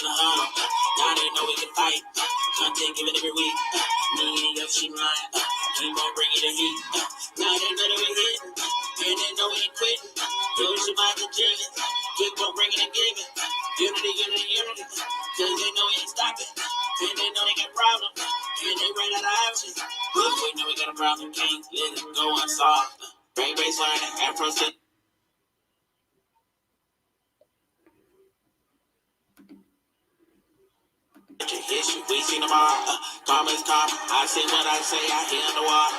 in the home. Now they know we can fight. Content given every week. Me and yo, she mine. Keep on bringing the heat. Now they know that we hitting. And they know we ain't quitting. Yo, she mind the jigging. Keep on bringing and giving. Unity, unity, unity. Cause they know we ain't stopping. And they know they got problems. And they ran out of options. Look, we know we got a problem. Can't let it go unsolved. Bring baseline and afro set. Issue, we seen them all. Karma is karma. I say what I say, I hear the wall.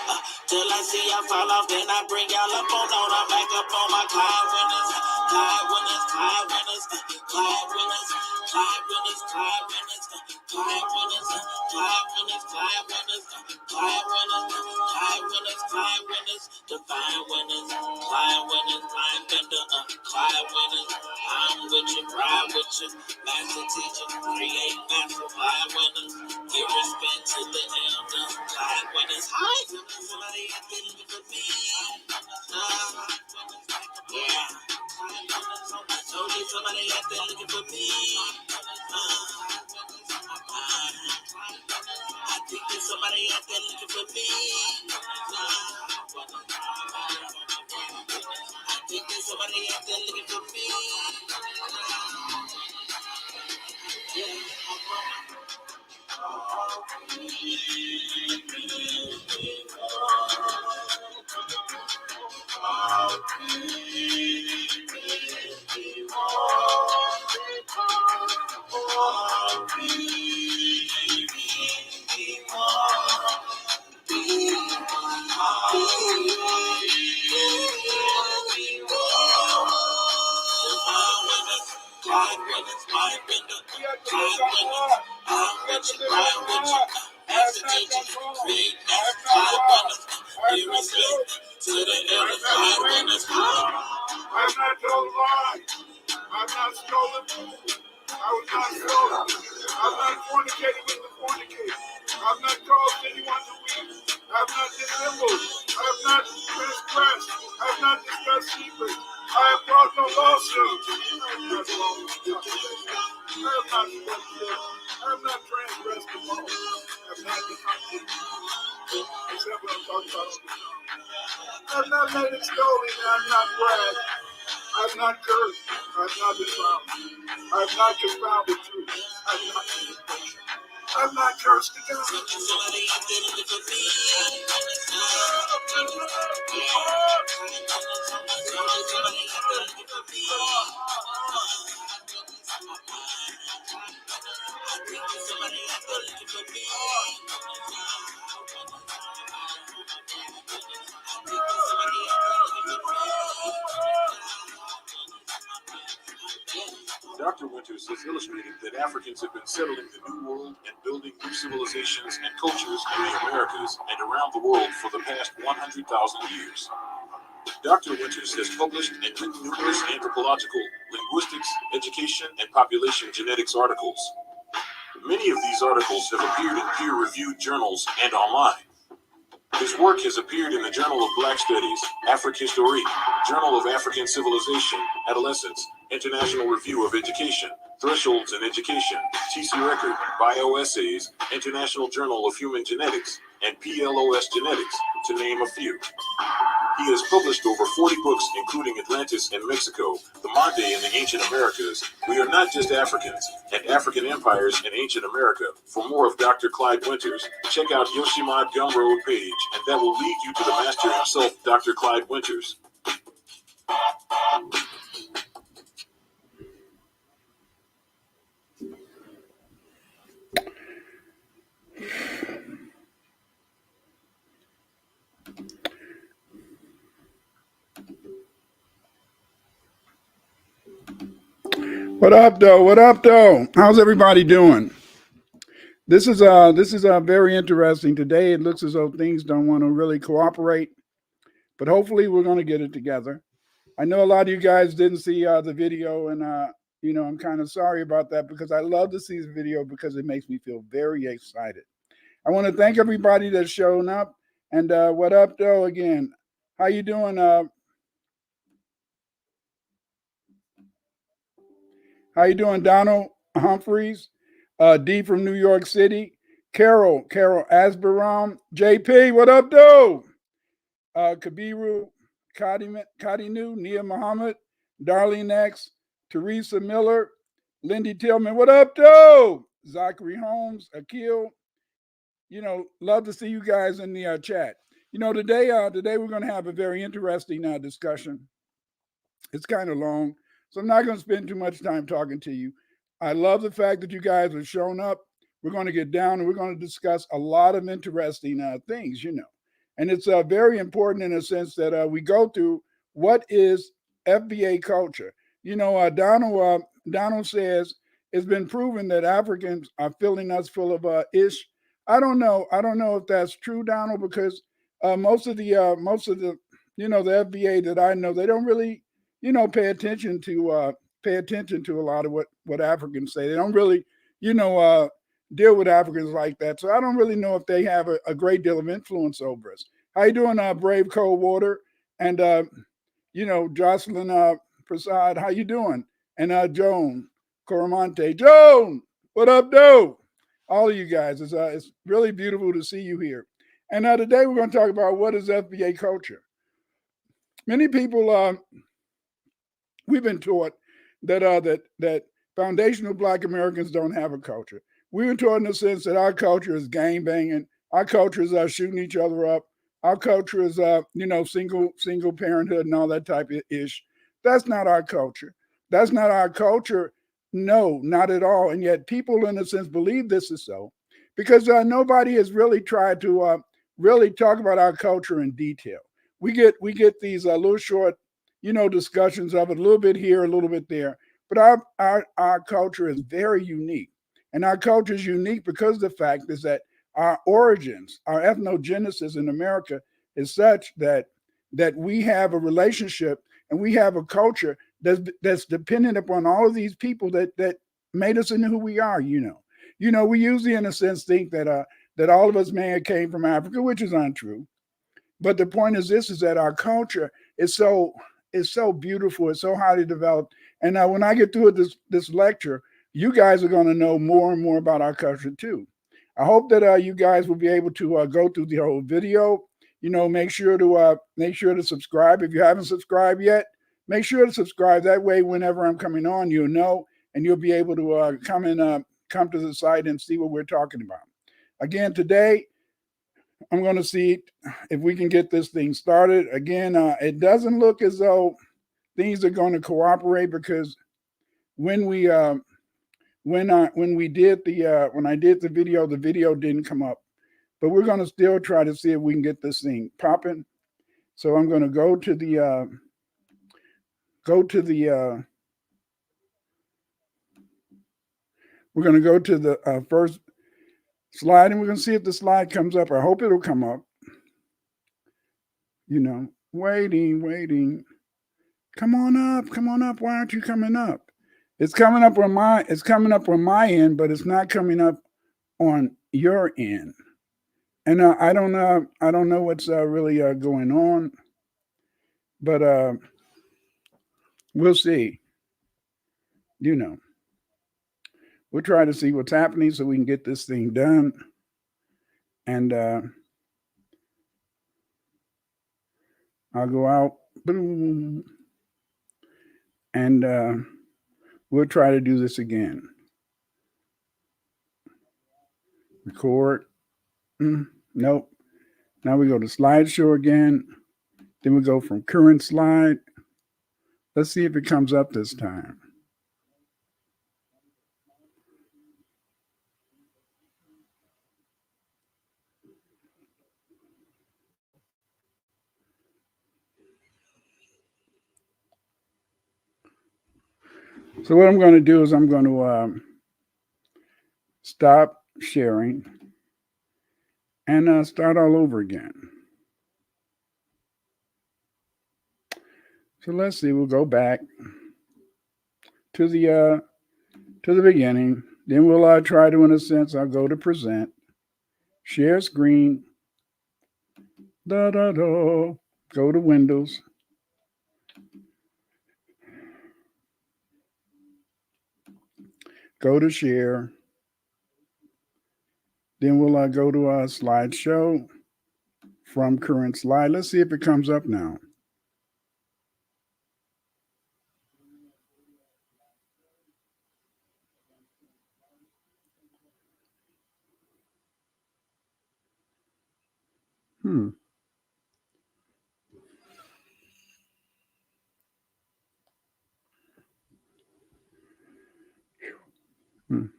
Till I see y'all fall off, then I bring y'all up on note. I'm back up on my Clyde winners. Clyde winners, Clyde winners, Clyde winners, Clyde winners, Clyde winners, Clyde winners, Clyde winners, Clyde winners, Clyde winners, Clyde winners, Clyde winners, divine winners, Clyde winners, Clyde bender, Clyde winners. I'm with you, ride with you, master teacher, create master, Clyde winners. Give respect to the elder, Clyde winners. Hi, somebody out there looking for me. Yeah. I told you somebody out there looking for me. I think there's somebody out there looking for me. I think there's somebody out there looking for me. Yeah. I'm not told lies. I'm not stolen food. I was not stolen. I'm not fornicating with the fornicator. I'm not caused anyone to weep. I'm not dissembled. I'm not transgressed. I'm not discussed secrets. I have brought no lawsuit. I'm not wrong. I'm not sweated. I'm not transgressed the law. I'm not defected. Except what I'm talking about. I'm not made it stolen. I'm not bragged. I'm not cursed. I'm not defiled. I'm not confounded truth. I'm not cursed to God. Dr. Winters has illustrated that Africans have been settling the New World and building new civilizations and cultures in the Americas and around the world for the past 100,000 years. Dr. Winters has published and written numerous anthropological, linguistics, education, and population genetics articles. Many of these articles have appeared in peer-reviewed journals and online. His work has appeared in the Journal of Black Studies, Afrikhistorie, Journal of African Civilization, Adolescence, International Review of Education, Thresholds in Education, TC Record, Bioessays, International Journal of Human Genetics, and PLOS Genetics, to name a few. He has published over 40 books, including Atlantis and Mexico, The Mande in the Ancient Americas, We Are Not Just Africans, and African Empires in Ancient America. For more of Dr. Clyde Winters, check out Yoshimad Gumroad page, and that will lead you to the master himself, Dr. Clyde Winters. What up, though? What up, though? How's everybody doing? This is very interesting. Today, it looks as though things don't want to really cooperate, but hopefully, we're going to get it together. I know a lot of you guys didn't see the video, and I'm kind of sorry about that because I love to see the video because it makes me feel very excited. I want to thank everybody that's shown up. And what up, though? Again, how you doing? How you doing, Donald? Humphreys, D from New York City, Carol Asberam, JP, what up, though? Kabiru Kadinu, Nia Muhammad, Darlene X, Teresa Miller, Lindy Tillman, what up, though? Zachary Holmes, Akil, love to see you guys in the chat. Today we're going to have a very interesting discussion. It's kind of long, so I'm not going to spend too much time talking to you. I love the fact that you guys have shown up. We're going to get down and we're going to discuss a lot of interesting things, And it's very important in a sense that we go through what is FBA culture. Donald says it's been proven that Africans are filling us full of ish. I don't know. I don't know if that's true, Donald, because most of the the FBA that I know, they don't really pay attention to a lot of what Africans say. They don't really you know uh, deal with Africans like that. So I don't really know if they have a great deal of influence over us. How you doing, Brave Cold Water? And Jocelyn Prasad, how you doing? And Joan Coramante. Joan, what up, though? All of you guys. It's really beautiful to see you here. And today we're going to talk about what is FBA culture. Many people we've been taught that foundational Black Americans don't have a culture. We've been taught in the sense that our culture is gang banging, our culture is shooting each other up, our culture is single parenthood and all that type of ish. That's not our culture. That's not our culture. No, not at all. And yet people, in a sense, believe this is so because nobody has really tried to really talk about our culture in detail. We get these little short discussions of it, a little bit here, a little bit there. But our culture is very unique. And our culture is unique because the fact is that our origins, our ethnogenesis in America is such that we have a relationship and we have a culture that's dependent upon all of these people that made us into who we are. We usually, in a sense, think that all of us may have came from Africa, which is untrue. But the point is this: is that our culture is so beautiful, it's so highly developed. And when I get through with this lecture, you guys are going to know more and more about our culture too. I hope that you guys will be able to go through the whole video. Make sure to subscribe if you haven't subscribed yet. Make sure to subscribe. That way, whenever I'm coming on, you'll know, and you'll be able to come to the site and see what we're talking about. Again, today I'm going to see if we can get this thing started. Again, it doesn't look as though things are going to cooperate because when we when I did the video didn't come up. But we're going to still try to see if we can get this thing popping. So I'm going to go to the we're going to go to the first slide, and we're going to see if the slide comes up. I hope it'll come up. Waiting. Come on up. Why aren't you coming up? It's coming up on my end, but it's not coming up on your end. And I don't know what's really going on, but we'll see. We'll try to see what's happening so we can get this thing done. And I'll go out, boom, and we'll try to do this again. Record. Nope. Now we go to slideshow again. Then we go from current slide. Let's see if it comes up this time. So what I'm going to do is I'm going to stop sharing and start all over again. So let's see. We'll go back to the beginning. Then we'll try to, in a sense, I'll go to present, share screen, go to Windows. Go to share. Then we'll go to our slideshow from current slide. Let's see if it comes up now.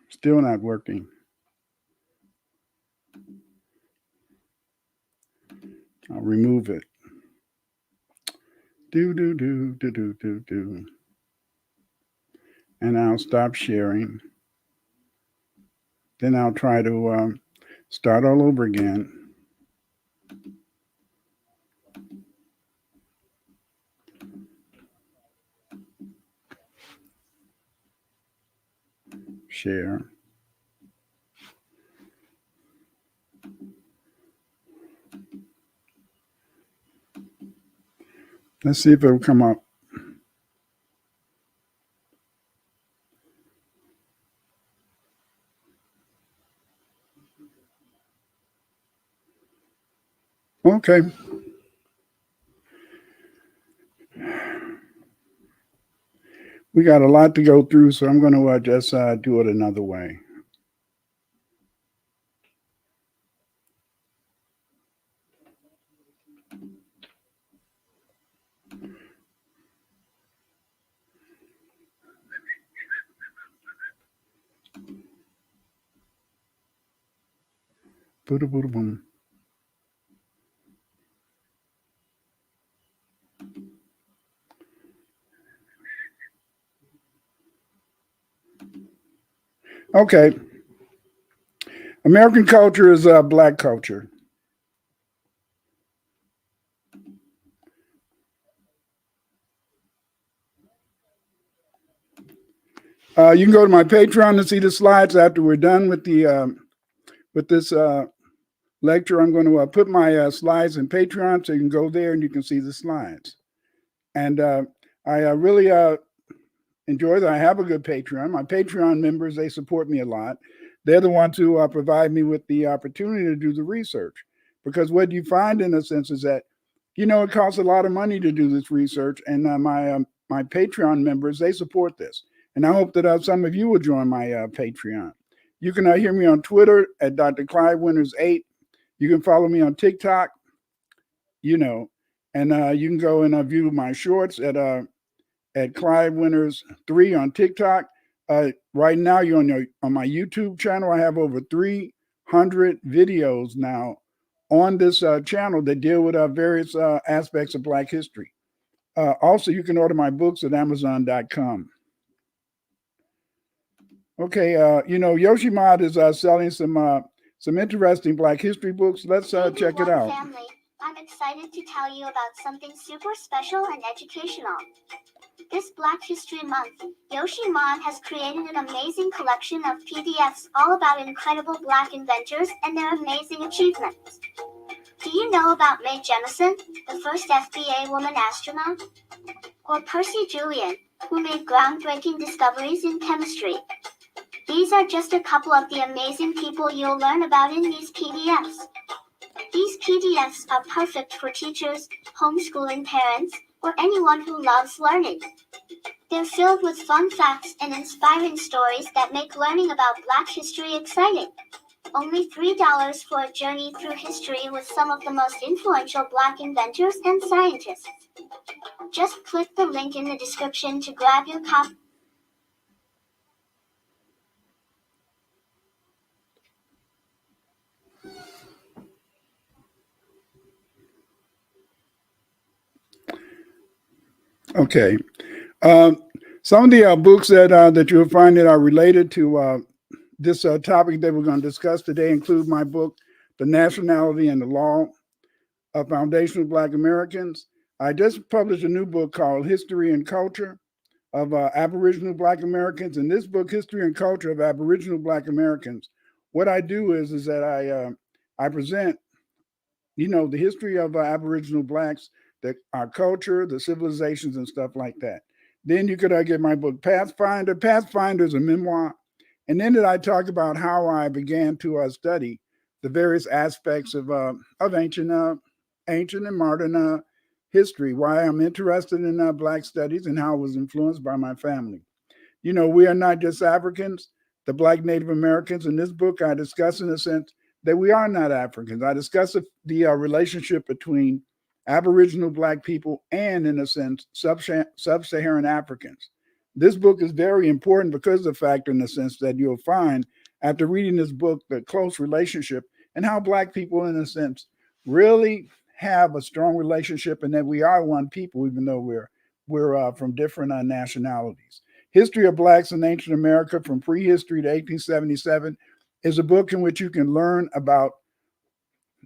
Still not working. I'll remove it. Do. And I'll stop sharing. Then I'll try to start all over again. Share. Let's see if it'll come up. Okay. We got a lot to go through, so I'm going to just do it another way. Boom. Okay. American culture is Black culture. You can go to my Patreon to see the slides after we're done with the with this lecture. I'm going to put my slides in Patreon, so you can go there and you can see the slides. And I really enjoy that. I have a good Patreon. My Patreon members, they support me a lot. They're the ones who provide me with the opportunity to do the research. Because what you find, in a sense, is that, it costs a lot of money to do this research. And my Patreon members, they support this. And I hope that some of you will join my Patreon. You can hear me on Twitter at Dr. Clyde Winters 8. You can follow me on TikTok, and you can go and view my shorts at Clyde Winters 3 on TikTok. Right now, you're on my YouTube channel. I have over 300 videos now on this channel that deal with various aspects of Black history. Also, you can order my books at Amazon.com. Okay, Yoshimod is selling some interesting Black history books. Let's check it out. Family, I'm excited to tell you about something super special and educational. This Black History Month, Yoshimod has created an amazing collection of PDFs all about incredible Black inventors and their amazing achievements. Do you know about Mae Jemison, the first FBA woman astronaut? Or Percy Julian, who made groundbreaking discoveries in chemistry? These are just a couple of the amazing people you'll learn about in these PDFs. These PDFs are perfect for teachers, homeschooling parents, or anyone who loves learning. They're filled with fun facts and inspiring stories that make learning about Black history exciting. Only $3 for a journey through history with some of the most influential Black inventors and scientists. Just click the link in the description to grab your copy. Okay. Some of the books that you'll find that are related to this topic that we're going to discuss today include my book, The Nationality and the Law of Foundational Black Americans. I just published a new book called History and Culture of Aboriginal Black Americans. In this book, History and Culture of Aboriginal Black Americans, what I do is that I present, the history of Aboriginal Blacks, our culture, the civilizations, and stuff like that. Then you could get my book, Pathfinder. Pathfinder is a memoir. And then did I talk about how I began to study the various aspects of ancient and modern history, why I'm interested in Black studies and how it was influenced by my family. We are not just Africans, the Black Native Americans. In this book, I discuss, in a sense, that we are not Africans. I discuss the relationship between Aboriginal Black people and, in a sense, sub-Saharan Africans. This book is very important because of the fact, in the sense, that you'll find after reading this book the close relationship and how Black people, in a sense, really have a strong relationship, and that we are one people, even though we're from different nationalities. History of Blacks in Ancient America from Prehistory to 1877 is a book in which you can learn about,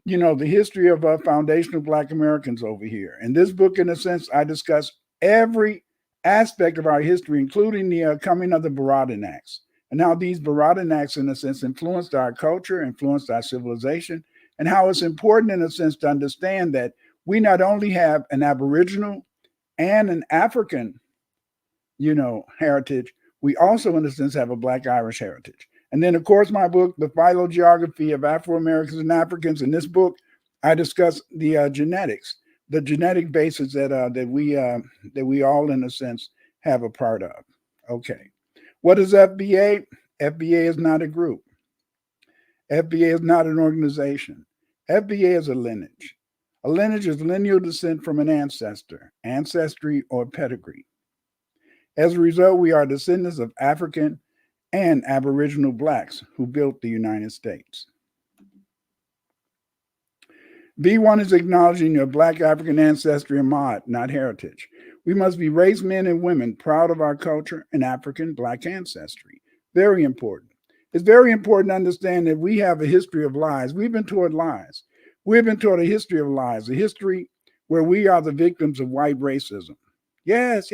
the history of foundational Black Americans over here. In this book, in a sense, I discuss every aspect of our history, including the coming of the Baradan Acts, and how these Baradan Acts, in a sense, influenced our culture, influenced our civilization, and how it's important, in a sense, to understand that we not only have an Aboriginal and an African heritage, we also, in a sense, have a Black Irish heritage. And then, of course, my book, The Phylogeography of Afro-Americans and Africans. In this book, I discuss the genetics, the genetic basis that we all, in a sense, have a part of. Okay. What is FBA? FBA is not a group. FBA is not an organization. FBA is a lineage. A lineage is lineal descent from an ancestor, ancestry, or pedigree. As a result, we are descendants of African and Aboriginal Blacks who built the United States. B1 is acknowledging your Black African ancestry and mod, not heritage. We must be race men and women proud of our culture and African Black ancestry. Very important. It's very important to understand that we have a history of lies. We've been taught lies. We've been taught a history of lies, a history where we are the victims of white racism. Yes,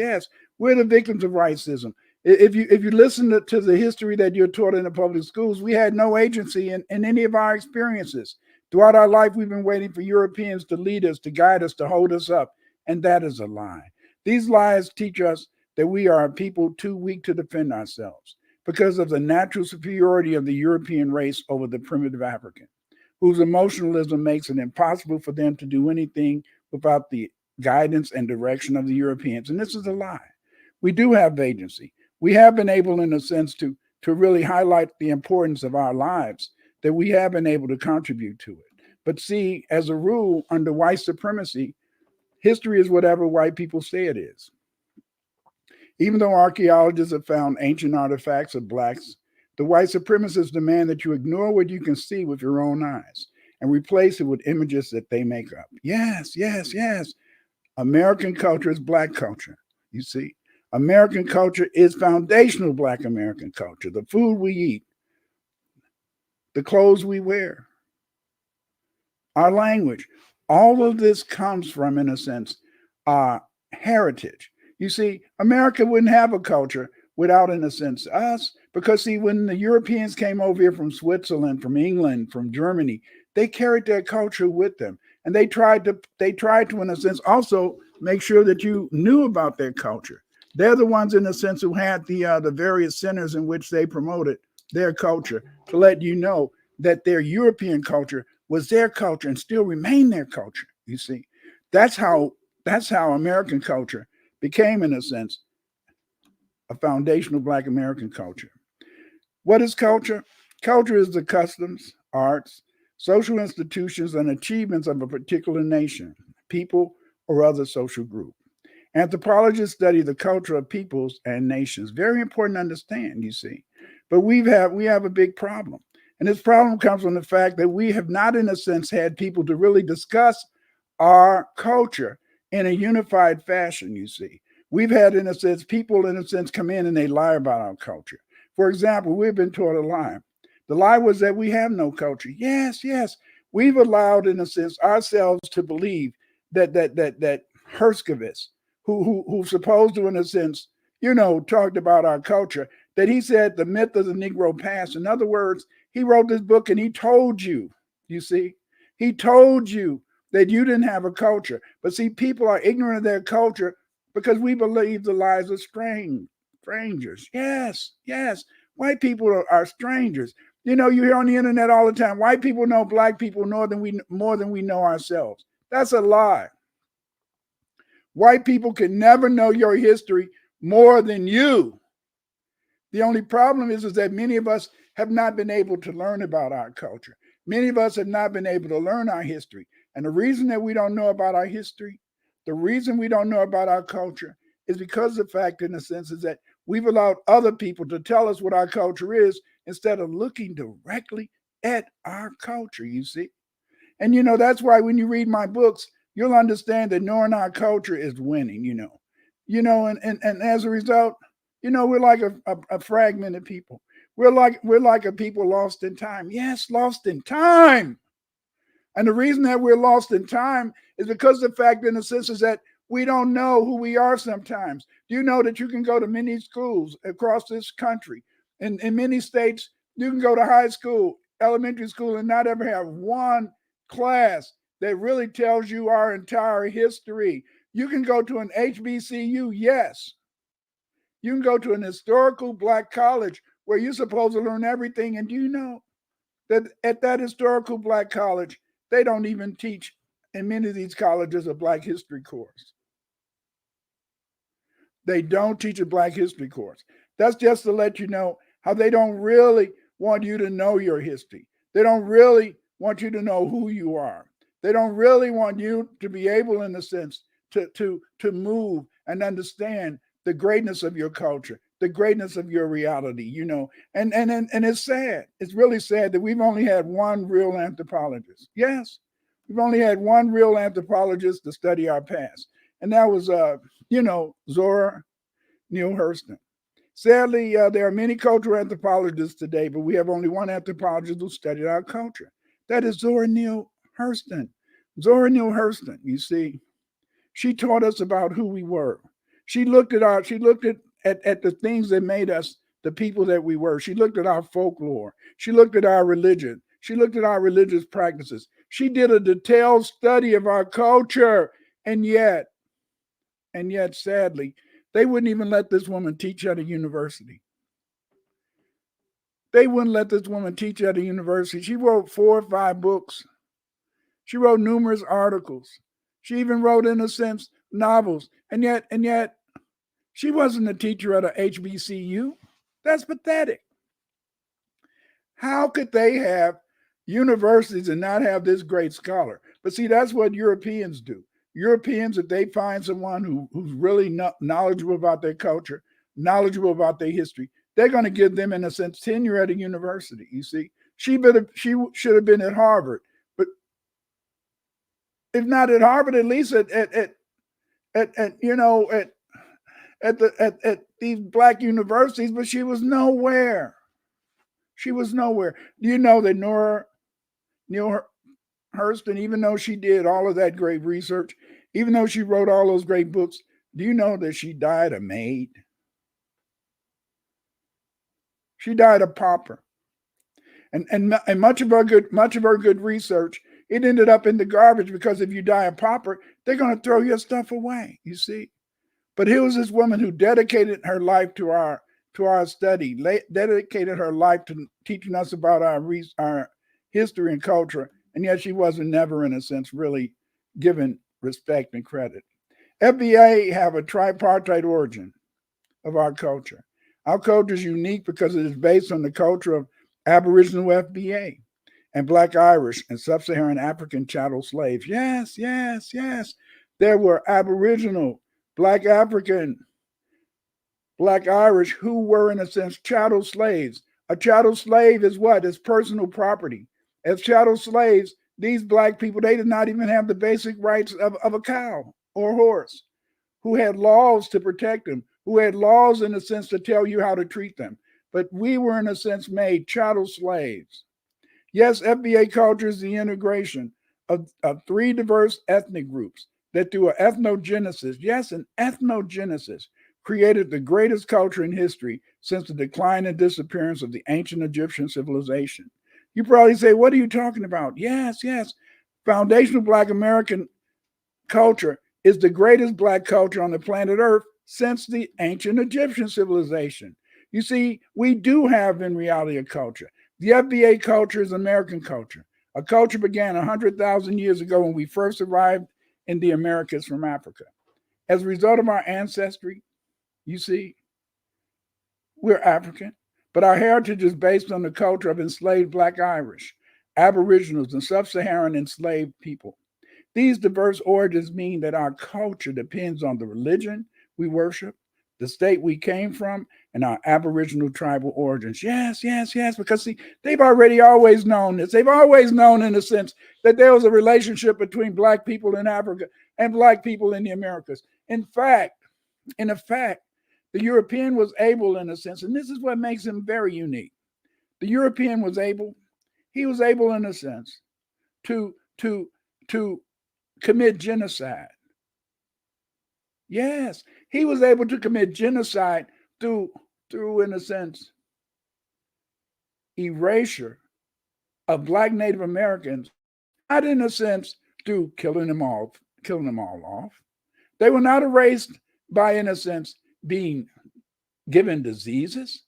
we're the victims of racism. If you listen to the history that you're taught in the public schools, we had no agency in any of our experiences. Throughout our life, we've been waiting for Europeans to lead us, to guide us, to hold us up. And that is a lie. These lies teach us that we are a people too weak to defend ourselves because of the natural superiority of the European race over the primitive African, whose emotionalism makes it impossible for them to do anything without the guidance and direction of the Europeans. And this is a lie. We do have agency. We have been able, in a sense, to really highlight the importance of our lives, that we have been able to contribute to it. But see, as a rule, under white supremacy, history is whatever white people say it is. Even though archaeologists have found ancient artifacts of Blacks, the white supremacists demand that you ignore what you can see with your own eyes and replace it with images that they make up. Yes. American culture is Black culture. You see, American culture is foundational Black American culture. The food we eat, the clothes we wear, our language, all of this comes from, in a sense, our heritage. You see, America wouldn't have a culture without, in a sense, us. Because, see, when the Europeans came over here from Switzerland, from England, from Germany, they carried their culture with them. And they tried to, in a sense, also make sure that you knew about their culture. They're the ones, in a sense, who had the various centers in which they promoted their culture to let you know that their European culture was their culture and still remain their culture. You see, that's how American culture became, in a sense, a foundational Black American culture. What is culture? Culture is the customs, arts, social institutions, and achievements of a particular nation, people, or other social group. Anthropologists study the culture of peoples and nations. Very important to understand, you see. But we have a big problem. And this problem comes from the fact that we have not, in a sense, had people to really discuss our culture in a unified fashion, you see. We've had, in a sense, people, in a sense, come in and they lie about our culture. For example, we've been taught a lie. The lie was that we have no culture. Yes. We've allowed, in a sense, ourselves to believe that Herskovitz, who's supposed to, in a sense, talked about our culture, that he said the myth of the Negro past. In other words, he wrote this book and he told you, he told you that you didn't have a culture. But see, people are ignorant of their culture because we believe the lies of strangers. Yes. White people are strangers. You know, you hear on the internet all the time, white people know black people more than we know ourselves. That's a lie. White people can never know your history more than you. The only problem is that many of us have not been able to learn about our culture. Many of us have not been able to learn our history. And the reason that we don't know about our history, the reason we don't know about our culture, is because the fact, in a sense, is that we've allowed other people to tell us what our culture is instead of looking directly at our culture, you see. And, that's why when you read my books, you'll understand that knowing our culture is winning, and as a result, we're like a fragmented people. We're like a people lost in time. Yes, lost in time. And the reason that we're lost in time is because the fact, in a sense, is that we don't know who we are sometimes. Do you know that you can go to many schools across this country? In many states, you can go to high school, elementary school, and not ever have one class that really tells you our entire history. You can go to an HBCU, yes. You can go to an historical black college where you're supposed to learn everything. And do you know that at that historical black college, they don't even teach in many of these colleges a black history course. They don't teach a black history course. That's just to let you know how they don't really want you to know your history. They don't really want you to know who you are. They don't really want you to be able, in a sense, to move and understand the greatness of your culture, the greatness of your reality. And it's sad. It's really sad that we've only had one real anthropologist. Yes, we've only had one real anthropologist to study our past, and that was Zora Neale Hurston. Sadly, there are many cultural anthropologists today, but we have only one anthropologist who studied our culture. That is Zora Neale Hurston. Zora Neale Hurston, you see, she taught us about who we were. She looked at the things that made us the people that we were. She looked at our folklore. She looked at our religion. She looked at our religious practices. She did a detailed study of our culture. And yet, sadly, they wouldn't even let this woman teach at a university. They wouldn't let this woman teach at a university. She wrote 4 or 5 books. She wrote numerous articles. She even wrote, in a sense, novels. And yet, she wasn't a teacher at a HBCU. That's pathetic. How could they have universities and not have this great scholar? But see, that's what Europeans do. Europeans, if they find someone who's really knowledgeable about their culture, knowledgeable about their history, they're going to give them, in a sense, tenure at a university. You see, she should have been at Harvard, but if not at Harvard, at least at these black universities. But she was nowhere. She was nowhere. Do you know that Neale Hurston, even though she did all of that great research, even though she wrote all those great books, do you know that she died a maid? She died a pauper. And much of her good research, it ended up in the garbage, because if you die a pauper, they're going to throw your stuff away, you see. But here was this woman who dedicated her life to our study, dedicated her life to teaching us about our history and culture, and yet she wasn't never, in a sense, really given respect and credit. FBA have a tripartite origin of our culture. Our culture is unique because it is based on the culture of Aboriginal FBA and Black Irish and Sub-Saharan African chattel slaves. Yes, yes, yes. There were Aboriginal, Black African, Black Irish who were, in a sense, chattel slaves. A chattel slave is what? It's personal property. As chattel slaves, these black people, they did not even have the basic rights of a cow or horse, who had laws to protect them, who had laws, in a sense, to tell you how to treat them. But we were, in a sense, made chattel slaves. Yes, FBA culture is the integration of 3 diverse ethnic groups that, through an ethnogenesis, yes, an ethnogenesis, created the greatest culture in history since the decline and disappearance of the ancient Egyptian civilization. You probably say, what are you talking about? Yes, yes. Foundational Black American culture is the greatest Black culture on the planet Earth since the ancient Egyptian civilization. You see, we do have in reality a culture. The FBA culture is American culture. A culture began 100,000 years ago when we first arrived in the Americas from Africa. As a result of our ancestry, you see, we're African, but our heritage is based on the culture of enslaved Black Irish, Aboriginals, and Sub Saharan enslaved people. These diverse origins mean that our culture depends on the religion we worship, the state we came from, and our Aboriginal tribal origins. Yes, yes, yes, because see, they've already always known this. They've always known, in a sense, that there was a relationship between Black people in Africa and Black people in the Americas. In effect, the European was able, in a sense, and this is what makes him very unique. The European was able, he was able, in a sense, to to to commit genocide. Yes, he was able to commit genocide through, in a sense, erasure of Black Native Americans, not in a sense through killing them all off. They were not erased by, in a sense, being given diseases.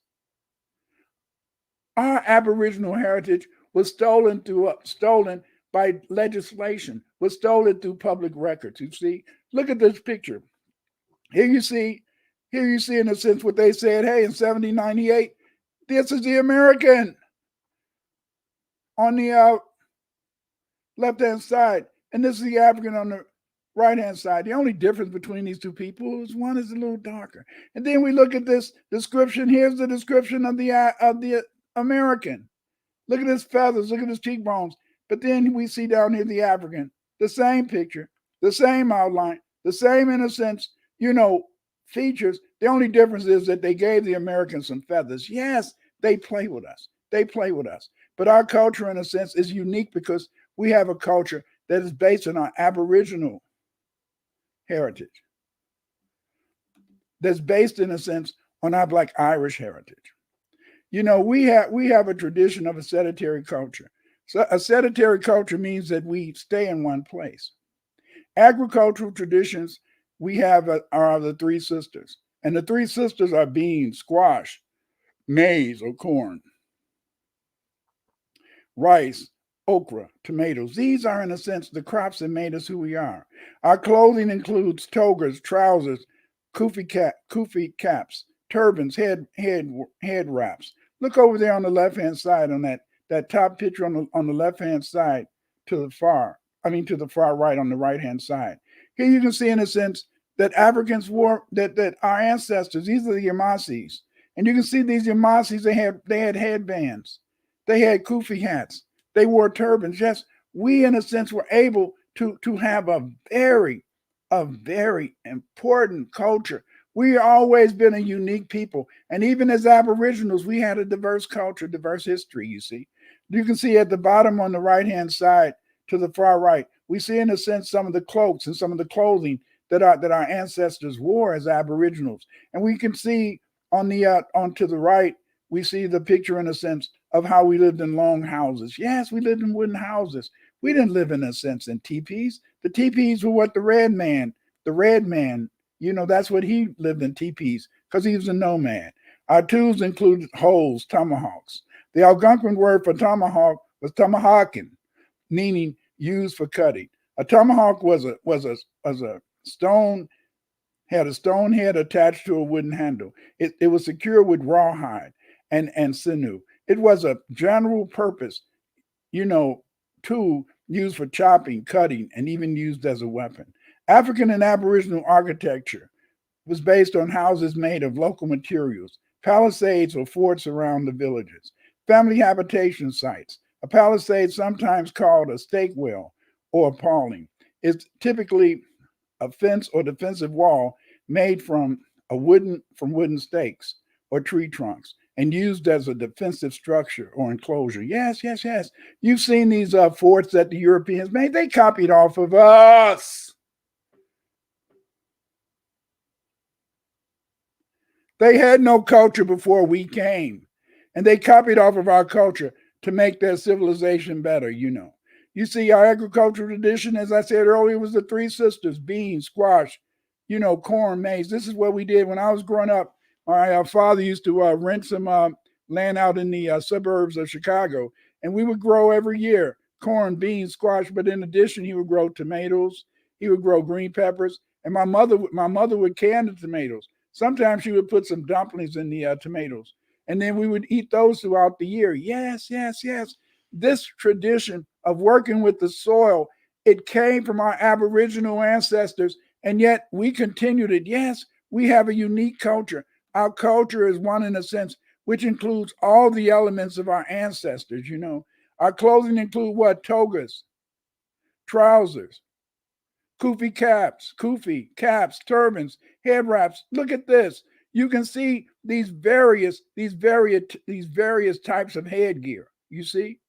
Our Aboriginal heritage was stolen by legislation, was stolen through public records. You see, look at this picture. Here you see, in a sense, what they said. Hey, in 1798, this is the American on the left hand side, and this is the African on the right hand side. The only difference between these two people is one is a little darker. And then we look at this description. Here's the description of the American. Look at his feathers. Look at his cheekbones. But then we see down here the African, the same picture, the same outline, the same, in a sense, features. The only difference is that they gave the Americans some feathers. Yes, they play with us. They play with us. But our culture, in a sense, is unique because we have a culture that is based on our Aboriginal heritage, that's based, in a sense, on our Black Irish heritage. We have a tradition of a sedentary culture. So a sedentary culture means that we stay in one place. Agricultural traditions we have are the three sisters. And the three sisters are beans, squash, maize or corn, rice, okra, tomatoes. These are, in a sense, the crops that made us who we are. Our clothing includes togas, trousers, kufi caps, turbans, head wraps. Look over there on the left-hand side on that top picture on the left-hand side to the far right on the right-hand side. Here you can see, in a sense, that Africans wore, that our ancestors, these are the Yamasis. And you can see these Yamasis, they had headbands. They had kufi hats. They wore turbans. Yes, we, in a sense, were able to have a very important culture. We always been a unique people. And even as Aboriginals, we had a diverse culture, diverse history, you see. You can see at the bottom on the right-hand side to the far right, we see, in a sense, some of the cloaks and some of the clothing that our ancestors wore as Aboriginals. And we can see on to the right, we see the picture, in a sense, of how we lived in long houses. Yes, we lived in wooden houses. We didn't live, in a sense, in teepees. The teepees were what the red man, that's what he lived in, teepees, because he was a nomad. Our tools included hoes, tomahawks. The Algonquin word for tomahawk was tomahawkin, meaning used for cutting. A tomahawk was a stone, had a stone head attached to a wooden handle. It was secured with rawhide and sinew. It was a general purpose, tool used for chopping, cutting, and even used as a weapon. African and Aboriginal architecture was based on houses made of local materials, palisades or forts around the villages, family habitation sites. A palisade, sometimes called a stake well or a paling, is typically a fence or defensive wall made from wooden stakes or tree trunks and used as a defensive structure or enclosure. Yes, yes, yes. You've seen these forts that the Europeans made. They copied off of us. They had no culture before we came, and they copied off of our culture to make their civilization better, You see, our agricultural tradition, as I said earlier, was the three sisters: beans, squash, corn, maize. This is what we did when I was growing up. Our father used to rent some land out in the suburbs of Chicago, and we would grow every year corn, beans, squash. But in addition, he would grow tomatoes. He would grow green peppers, and my mother would can the tomatoes. Sometimes she would put some dumplings in the tomatoes, and then we would eat those throughout the year. Yes, yes, yes. This tradition of working with the soil, it came from our Aboriginal ancestors, and yet we continued it. Yes, we have a unique culture. Our culture is one in a sense, which includes all the elements of our ancestors. Our clothing include what? Togas, trousers, kufi caps, turbans, head wraps. Look at this. You can see these various types of headgear. You see,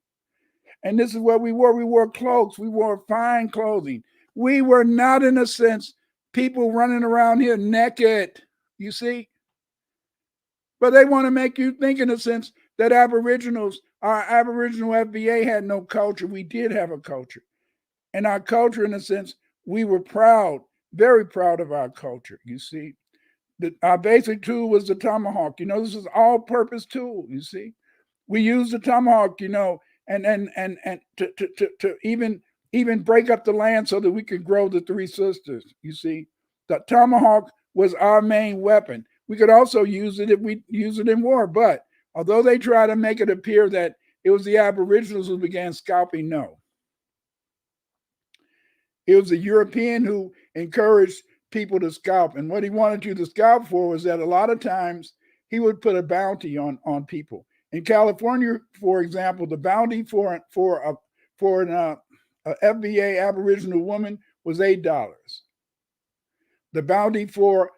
and this is what we wore. We wore cloaks. We wore fine clothing. We were not, in a sense, people running around here naked. You see, but they want to make you think, in a sense, that our Aboriginal FBA had no culture. We did have a culture. And our culture, in a sense, we were proud, very proud of our culture. You see, our basic tool was the tomahawk. This is all-purpose tool. You see, we used the tomahawk. And to even break up the land so that we could grow the three sisters. You see, the tomahawk was our main weapon. We could also use it if we use it in war. But although they try to make it appear that it was the Aboriginals who began scalping, no. It was a European who encouraged people to scalp. And what he wanted you to scalp for was that a lot of times he would put a bounty on people. In California, for example, the bounty for an FBA Aboriginal woman was $8. The bounty for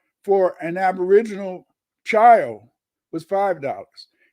an Aboriginal child was $5,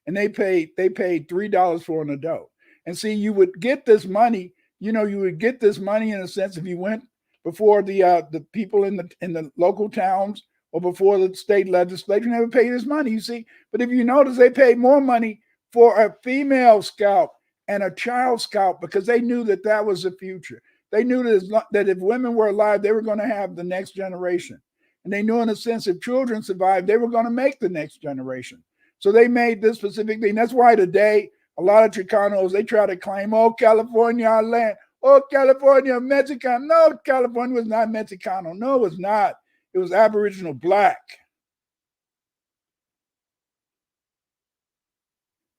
and they paid $3 for an adult. And see, you would get this money. You would get this money, in a sense, if you went before the people in the local towns or before the state legislature. Never paid this money. You see, but if you notice, they paid more money for a female scalp and a child scalp because they knew that was the future. They knew that if women were alive, they were going to have the next generation. And they knew, in a sense, if children survived, they were going to make the next generation. So they made this specific thing. That's why today, a lot of Chicanos, they try to claim, oh, California, our land. Oh, California, Mexicano. No, California was not Mexicano. No, it was not. It was Aboriginal black.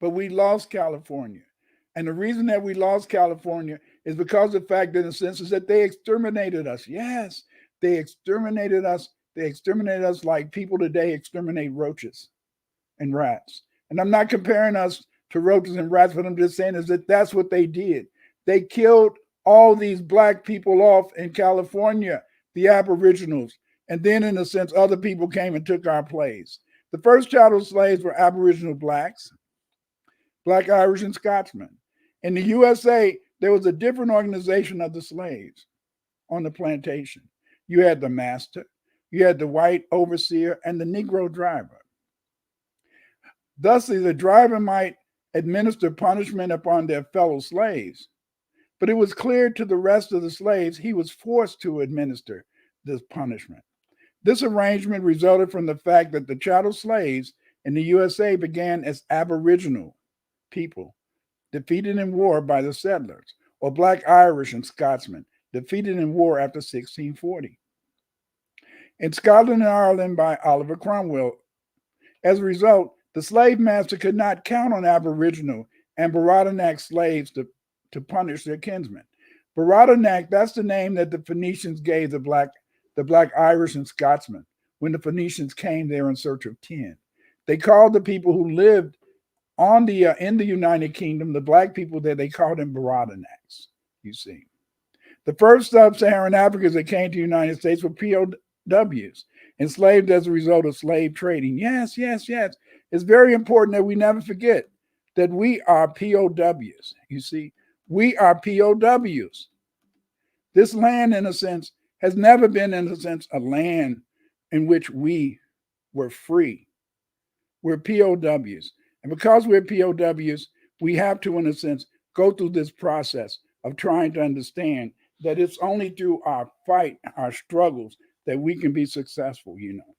But we lost California. And the reason that we lost California is because of the fact that, in a sense, is that they exterminated us. Yes, they exterminated us. They exterminated us like people today exterminate roaches and rats. And I'm not comparing us to roaches and rats, but I'm just saying is that that's what they did. They killed all these black people off in California, the Aboriginals. And then, in a sense, other people came and took our place. The first chattel slaves were Aboriginal blacks, Black Irish, and Scotsmen. In the USA, there was a different organization of the slaves on the plantation. You had the master, you had the white overseer, and the Negro driver. Thusly, the driver might administer punishment upon their fellow slaves, but it was clear to the rest of the slaves he was forced to administer this punishment. This arrangement resulted from the fact that the chattel slaves in the USA began as Aboriginal people, defeated in war by the settlers, or Black Irish and Scotsmen, defeated in war after 1640. In Scotland and Ireland by Oliver Cromwell. As a result, the slave master could not count on Aboriginal and Baradanak slaves to punish their kinsmen. Baradanak, that's the name that the Phoenicians gave the Black Irish and Scotsmen when the Phoenicians came there in search of tin. They called the people who lived in the United Kingdom, the black people there, they called them Baradanacs, you see. The first sub-Saharan Africans that came to the United States were POWs, enslaved as a result of slave trading. Yes, yes, yes. It's very important that we never forget that we are POWs, you see. We are POWs. This land, in a sense, has never been, in a sense, a land in which we were free. We're POWs. And because we're POWs, we have to, in a sense, go through this process of trying to understand that it's only through our fight, our struggles, that we can be successful, you know.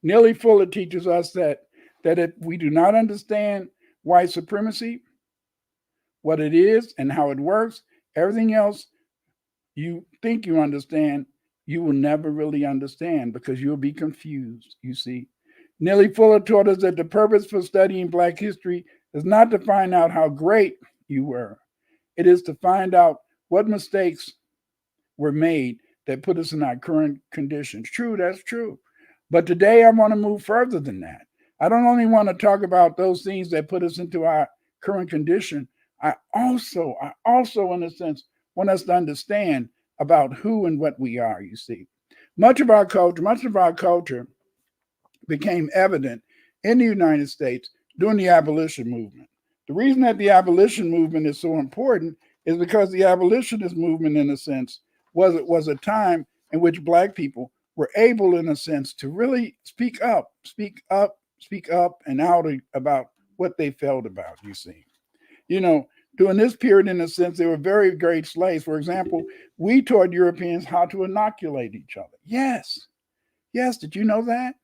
Neely Fuller teaches us that if we do not understand white supremacy, what it is and how it works, everything else you think you understand, you will never really understand because you'll be confused, you see. Neely Fuller taught us that the purpose for studying Black history is not to find out how great you were, it is to find out what mistakes were made that put us in our current conditions. True, that's true. But today I want to move further than that. I don't only want to talk about those things that put us into our current condition. I also, in a sense, want us to understand about who and what we are, you see. Much of our culture became evident in the United States during the abolition movement. The reason that the abolition movement is so important is because the abolitionist movement, in a sense, was a time in which Black people were able, in a sense, to really speak up and out about what they felt about, you see. You know, during this period, in a sense, they were very great slaves. For example, we taught Europeans how to inoculate each other. Yes, yes, did you know that?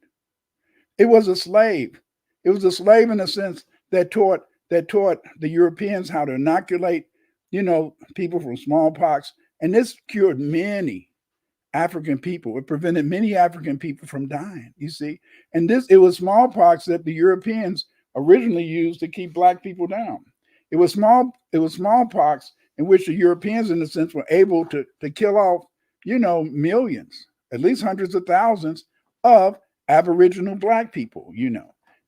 It was a slave. It was a slave in a sense that taught the Europeans how to inoculate, people from smallpox, and this cured many African people. It prevented many African people from dying. You see, and it was smallpox that the Europeans originally used to keep Black people down. It was smallpox in which the Europeans, in a sense, were able to kill off, millions, at least hundreds of thousands of Aboriginal Black people.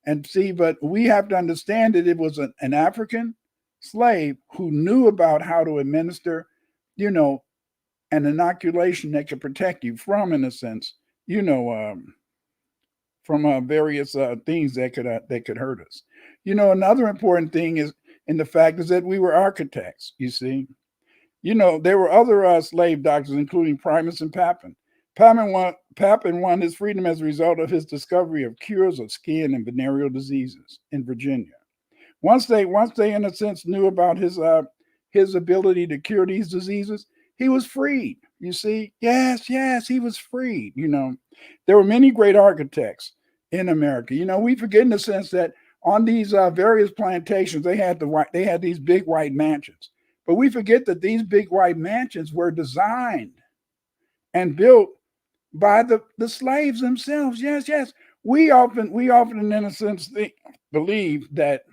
And see, but we have to understand that it was an African slave who knew about how to administer, you know, an inoculation that could protect you from, in a sense, from various things that could hurt us. Another important thing is in the fact is that we were architects. You see, there were other slave doctors, including Primus and Papin. Papin won his freedom as a result of his discovery of cures of skin and venereal diseases in Virginia. Once they in a sense knew about his ability to cure these diseases, he was freed. You see, yes, he was freed. There were many great architects in America. We forget in the sense that on these various plantations they had these big white mansions, but we forget that these big white mansions were designed and built by the slaves themselves. Yes. We often in a sense believe that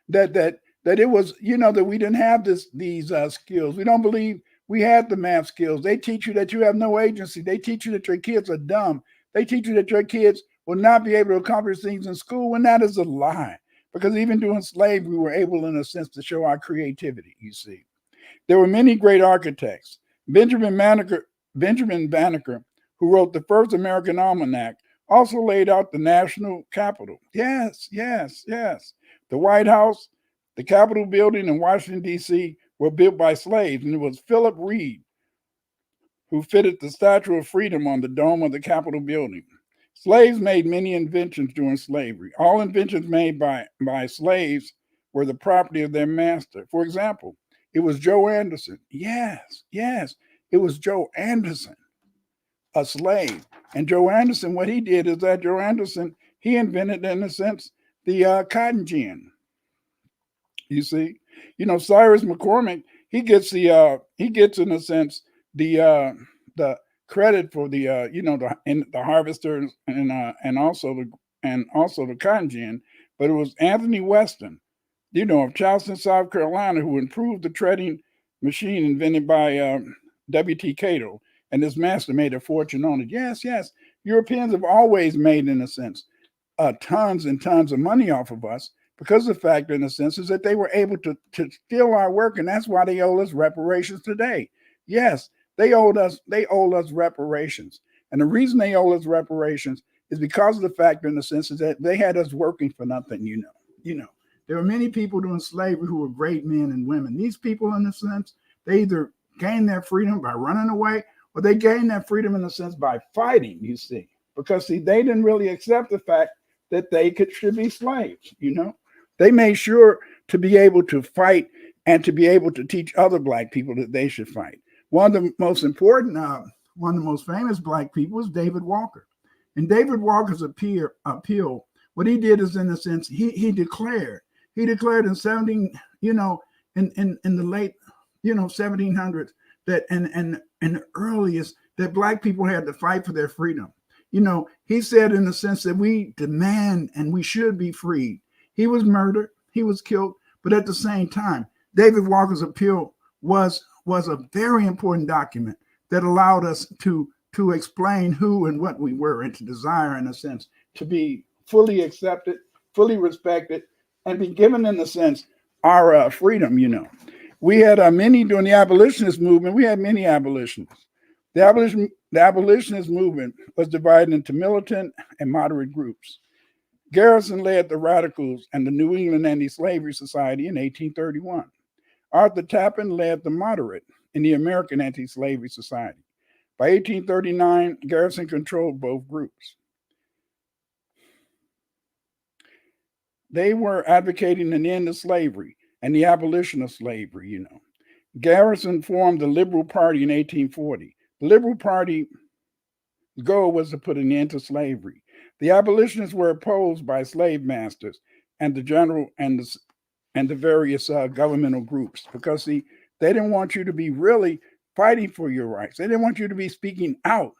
it was, that we didn't have these skills. We don't believe we had the math skills. They teach you that you have no agency. They teach you that your kids are dumb. They teach you that your kids will not be able to accomplish things in school, when that is a lie. Because even during slavery, we were able, in a sense, to show our creativity, you see. There were many great architects. Banneker, who wrote the first American Almanac, also laid out the national capital. Yes. The White House, the Capitol building in Washington, D.C., were built by slaves, and it was Philip Reed who fitted the Statue of Freedom on the dome of the Capitol building. Slaves made many inventions during slavery. All inventions made by slaves were the property of their master. For example, it was Joe Anderson. Yes, it was Joe Anderson, a slave. And Joe Anderson, what he did is that he invented, in a sense, the cotton gin. You see, Cyrus McCormick, he gets in a sense the credit for the harvesters and also the cotton gin, but it was Anthony Weston, of Charleston, South Carolina, who improved the treading machine invented by W.T. Cato, and his master made a fortune on it. Yes, Europeans have always made, in a sense, tons and tons of money off of us, because the fact, in a sense, is that they were able to steal our work, and that's why they owe us reparations today. Yes, they owed us reparations. And the reason they owe us reparations is because of the fact, in a sense, is that they had us working for nothing. There were many people during slavery who were great men and women. These people, in a sense, they either gained their freedom by running away, or they gained their freedom, in a sense, by fighting, you see. Because, see, they didn't really accept the fact that they should be slaves. They made sure to be able to fight and to be able to teach other Black people that they should fight. One of the most famous Black people was David Walker. And David Walker's appeal, what he did is, in a sense, he declared in 17, in the late, 1700s, that and the earliest, that black people had to fight for their freedom. He said, in the sense, that we demand and we should be freed. He was murdered, he was killed, but at the same time, David Walker's appeal was a very important document that allowed us to explain who and what we were, and to desire, in a sense, to be fully accepted, fully respected, and be given, in a sense, our freedom. We had many during the abolitionist movement. We had many abolitionists. The abolitionist movement was divided into militant and moderate groups. Garrison led the Radicals and the New England Anti-Slavery Society in 1831. Arthur Tappan led the moderate in the American Anti-Slavery Society. By 1839, Garrison controlled both groups. They were advocating an end of slavery and the abolition of slavery. Garrison formed the Liberal Party in 1840. The Liberal Party's goal was to put an end to slavery. The abolitionists were opposed by slave masters and the general and the various governmental groups, because, see, they didn't want you to be really fighting for your rights. They didn't want you to be speaking out,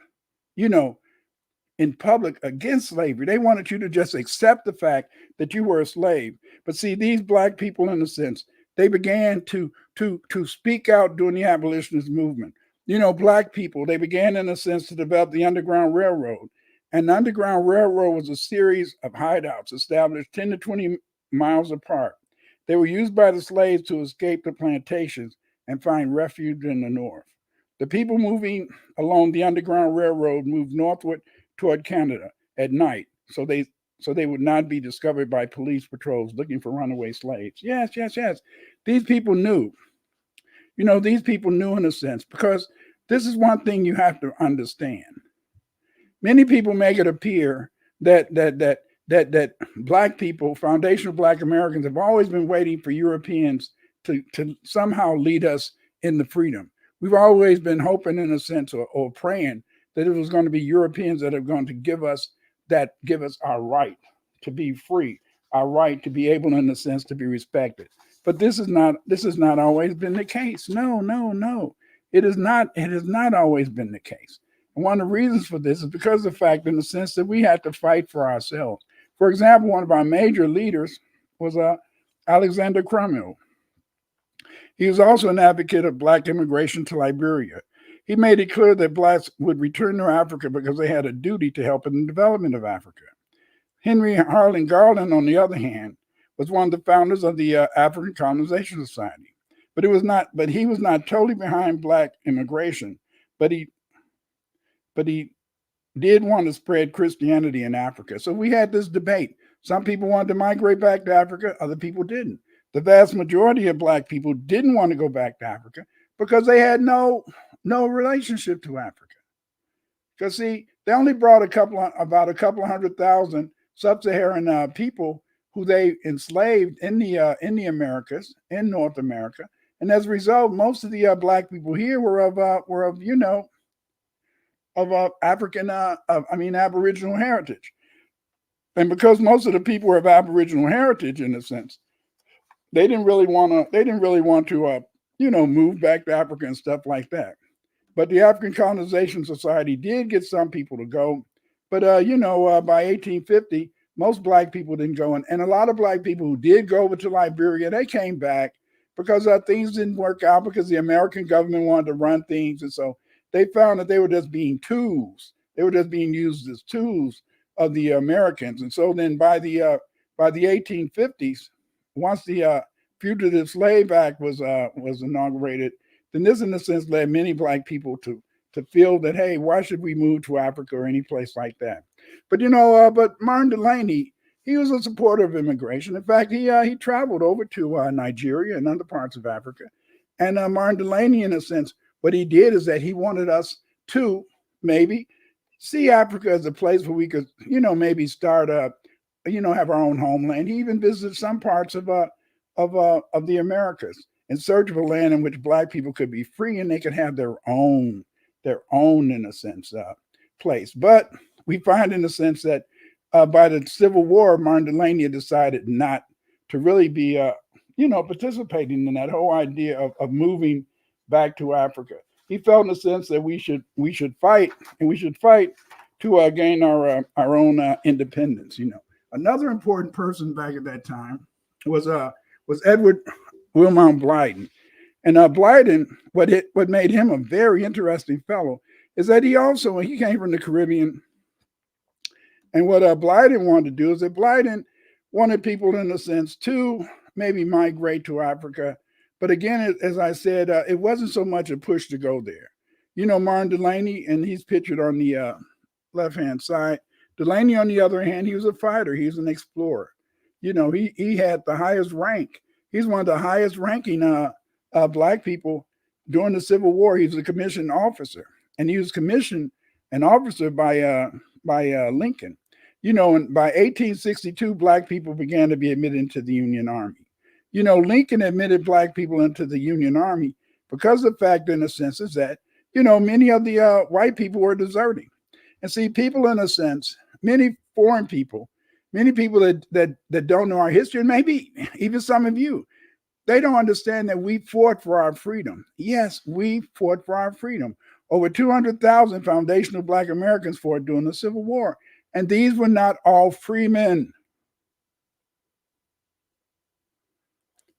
in public against slavery. They wanted you to just accept the fact that you were a slave. But see, these black people, in a sense, they began to speak out during the abolitionist movement. Black people, they began, in a sense, to develop the Underground Railroad. And the Underground Railroad was a series of hideouts established 10 to 20 miles apart. They were used by the slaves to escape the plantations and find refuge in the north. The people moving along the Underground Railroad moved northward toward Canada at night, so they would not be discovered by police patrols looking for runaway slaves. Yes. These people knew. These people knew, in a sense, because this is one thing you have to understand. Many people make it appear that black people, foundational black Americans, have always been waiting for Europeans to somehow lead us in the freedom. We've always been hoping, in a sense, or praying that it was going to be Europeans that are going to give us our right to be free, our right to be able, in a sense, to be respected. But this has not always been the case. No. It has not always been the case. And one of the reasons for this is because of the fact, in the sense, that we had to fight for ourselves. For example, one of our major leaders was Alexander Crummell. He was also an advocate of black immigration to Liberia. He made it clear that blacks would return to Africa because they had a duty to help in the development of Africa. Henry Harlan Garland, on the other hand, was one of the founders of the African Colonization Society. But he was not totally behind black immigration, but he did want to spread Christianity in Africa. So we had this debate. Some people wanted to migrate back to Africa, other people didn't. The vast majority of black people didn't want to go back to Africa because they had no relationship to Africa. Because, see, they only brought about a couple of 100,000 sub-Saharan people who they enslaved in the Americas, in North America, and as a result, most of the black people here were of African, Aboriginal heritage. And because most of the people were of Aboriginal heritage, in a sense, they didn't really want to move back to Africa and stuff like that. But the African Colonization Society did get some people to go. But by 1850, most black people didn't go, and a lot of black people who did go over to Liberia, they came back because things didn't work out, because the American government wanted to run things, and so they found that they were just being tools. They were just being used as tools of the Americans. And so then by the 1850s, once the Fugitive Slave Act was inaugurated, then this, in a sense, led many black people to feel that, hey, why should we move to Africa or any place like that? But but Martin Delany, he was a supporter of immigration. In fact, he traveled over to Nigeria and other parts of Africa. And Martin Delany, in a sense, what he did is that he wanted us to maybe see Africa as a place where we could, maybe start up, have our own homeland. He even visited some parts of the Americas in search of a land in which black people could be free and they could have their own, in a sense, place. But we find in the sense that by the Civil War, Martin Delany decided not to really be, participating in that whole idea of moving back to Africa. He felt in a sense that we should fight, and we should fight to gain our own independence. Another important person back at that time was Edward Wilmot Blyden. And Blyden, what made him a very interesting fellow is that he came from the Caribbean. And what Blyden wanted to do is that Blyden wanted people, in a sense, to maybe migrate to Africa. But again, as I said, it wasn't so much a push to go there. Martin Delany, and he's pictured on the left-hand side. Delany, on the other hand, he was a fighter. He was an explorer. He had the highest rank. He's one of the highest ranking black people during the Civil War. He was a commissioned officer, and he was commissioned an officer by Lincoln. And by 1862, black people began to be admitted into the Union Army. Lincoln admitted black people into the Union Army because the fact, in a sense, is that, many of the white people were deserting. And see, people, in a sense, many foreign people, many people that don't know our history, and maybe even some of you, they don't understand that we fought for our freedom. Yes, we fought for our freedom. Over 200,000 foundational black Americans fought during the Civil War. And these were not all free men.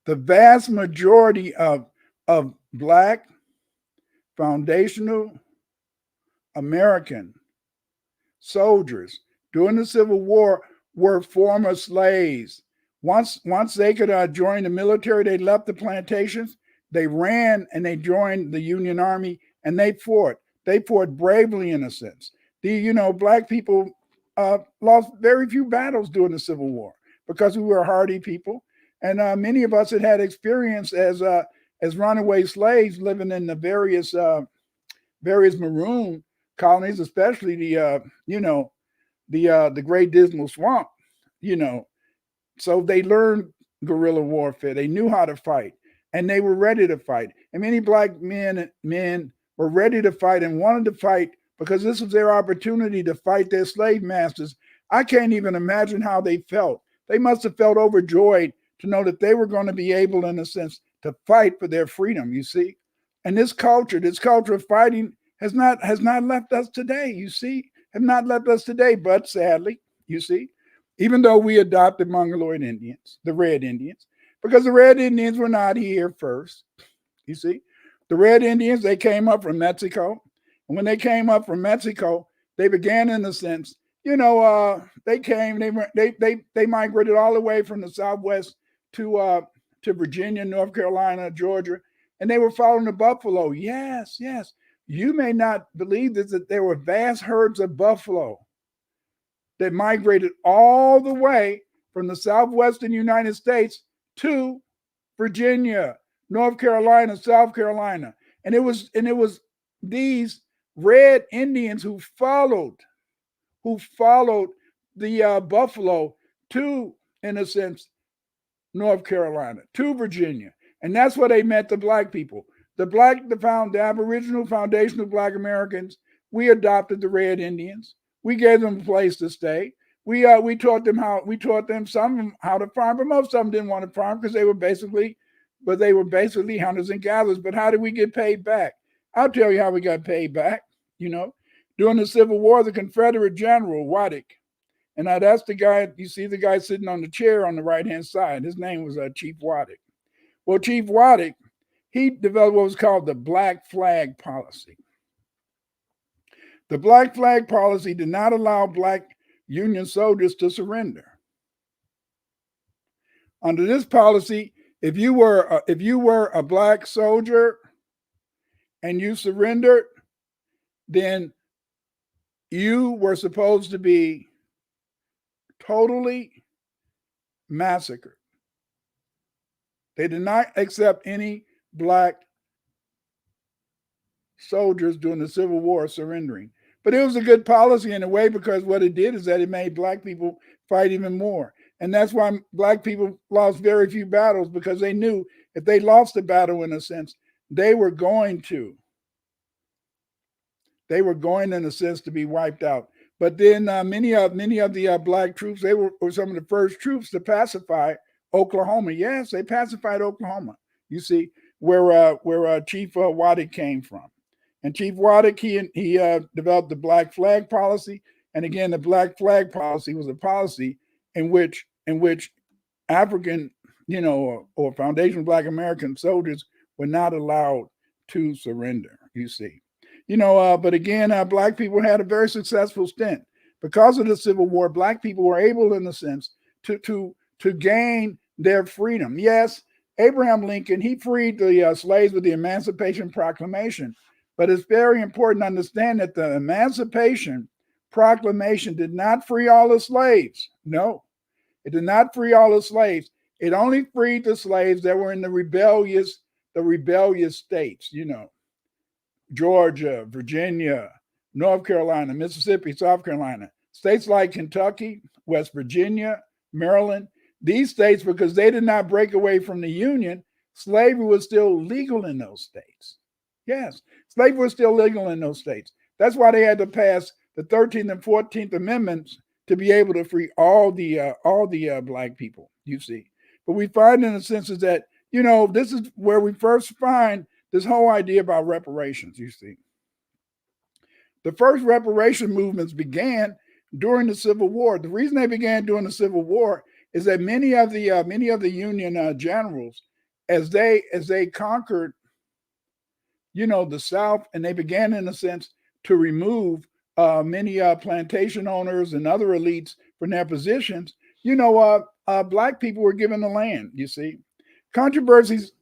The vast majority of black foundational American soldiers during the Civil War were former slaves. Once they could join the military, they left the plantations, they ran and they joined the Union Army, and they fought. They fought bravely, in a sense. Black people lost very few battles during the Civil War because we were hardy people, and many of us had experience as runaway slaves living in the various maroon colonies, especially the Great Dismal Swamp. So they learned guerrilla warfare. They knew how to fight, and they were ready to fight. And many black men were ready to fight and wanted to fight because this was their opportunity to fight their slave masters. I can't even imagine how they felt. They must have felt overjoyed to know that they were going to be able, in a sense, to fight for their freedom, you see. And this culture of fighting has not left us today, you see, have not left us today. But sadly, you see, even though we adopted Mongoloid Indians, the Red Indians, because the Red Indians were not here first, you see. The Red Indians, they came up from Mexico. And when they came up from Mexico, they began, in a sense, they migrated all the way from the Southwest to Virginia, North Carolina, Georgia, and they were following the buffalo. Yes. You may not believe this, that there were vast herds of buffalo that migrated all the way from the Southwestern United States to Virginia, North Carolina, South Carolina. And it was these Red Indians who followed the buffalo to, in a sense, North Carolina, to Virginia. And that's what they meant to black people. The Aboriginal foundational black Americans, we adopted the Red Indians. We gave them a place to stay. We taught them some how to farm, but most of them didn't want to farm because they were basically hunters and gatherers. But how did we get paid back? I'll tell you how we got paid back. During the Civil War, the Confederate General Waddick, and now that's the guy, you see the guy sitting on the chair on the right-hand side. His name was Chief Waddick. Well, Chief Waddick, he developed what was called the Black Flag Policy. The Black Flag Policy did not allow black Union soldiers to surrender. Under this policy, if you were a black soldier and you surrendered, then you were supposed to be totally massacred. They did not accept any black soldiers during the Civil War surrendering. But it was a good policy in a way, because what it did is that it made black people fight even more. And that's why black people lost very few battles, because they knew if they lost a battle, in a sense, they were going in a sense to be wiped out. But then many of the black troops, they were some of the first troops to pacify Oklahoma. Yes, they pacified Oklahoma. You see where Chief Waddick came from, and Chief Waddick he developed the Black Flag policy. And again, the Black Flag policy was a policy in which African, or foundational Black American soldiers were not allowed to surrender. You see, but again, Black people had a very successful stint because of the Civil War. Black people were able, in a sense, to gain their freedom. Yes, Abraham Lincoln, he freed the slaves with the Emancipation Proclamation, but it's very important to understand that the Emancipation Proclamation did not free all the slaves. No, it did not free all the slaves. It only freed the slaves that were in the rebellious states, Georgia, Virginia, North Carolina, Mississippi, South Carolina, states like Kentucky, West Virginia, Maryland. These states, because they did not break away from the Union, slavery was still legal in those states. Yes, slavery was still legal in those states. That's why they had to pass the 13th and 14th Amendments to be able to free all the Black people, you see. But we find, in a sense, is that, this is where we first find this whole idea about reparations, you see. The first reparation movements began during the Civil War. The reason they began during the Civil War is that many of the Union generals, as they conquered, the South, and they began, in a sense, to remove many plantation owners and other elites from their positions, Black people were given the land, you see. Controversies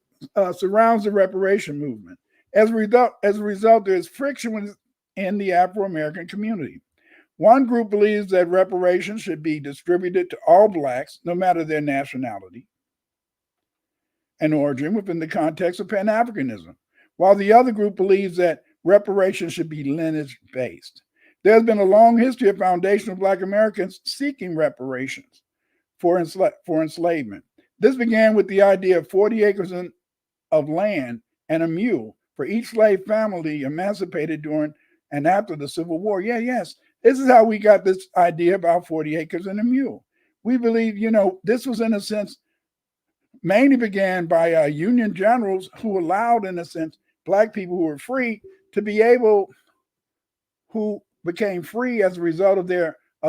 surrounds the reparation movement. As a result, there's friction in the Afro-American community. One group believes that reparations should be distributed to all Blacks, no matter their nationality and origin, within the context of Pan-Africanism, while the other group believes that reparations should be lineage-based. There's been a long history of foundational Black Americans seeking reparations for enslavement. This began with the idea of 40 acres of land and a mule for each slave family emancipated during and after the Civil War. Yes, this is how we got this idea about 40 acres and a mule. We believe, this was, in a sense, mainly began by Union generals who allowed, in a sense, Black people who were free to be able, who became free as a result of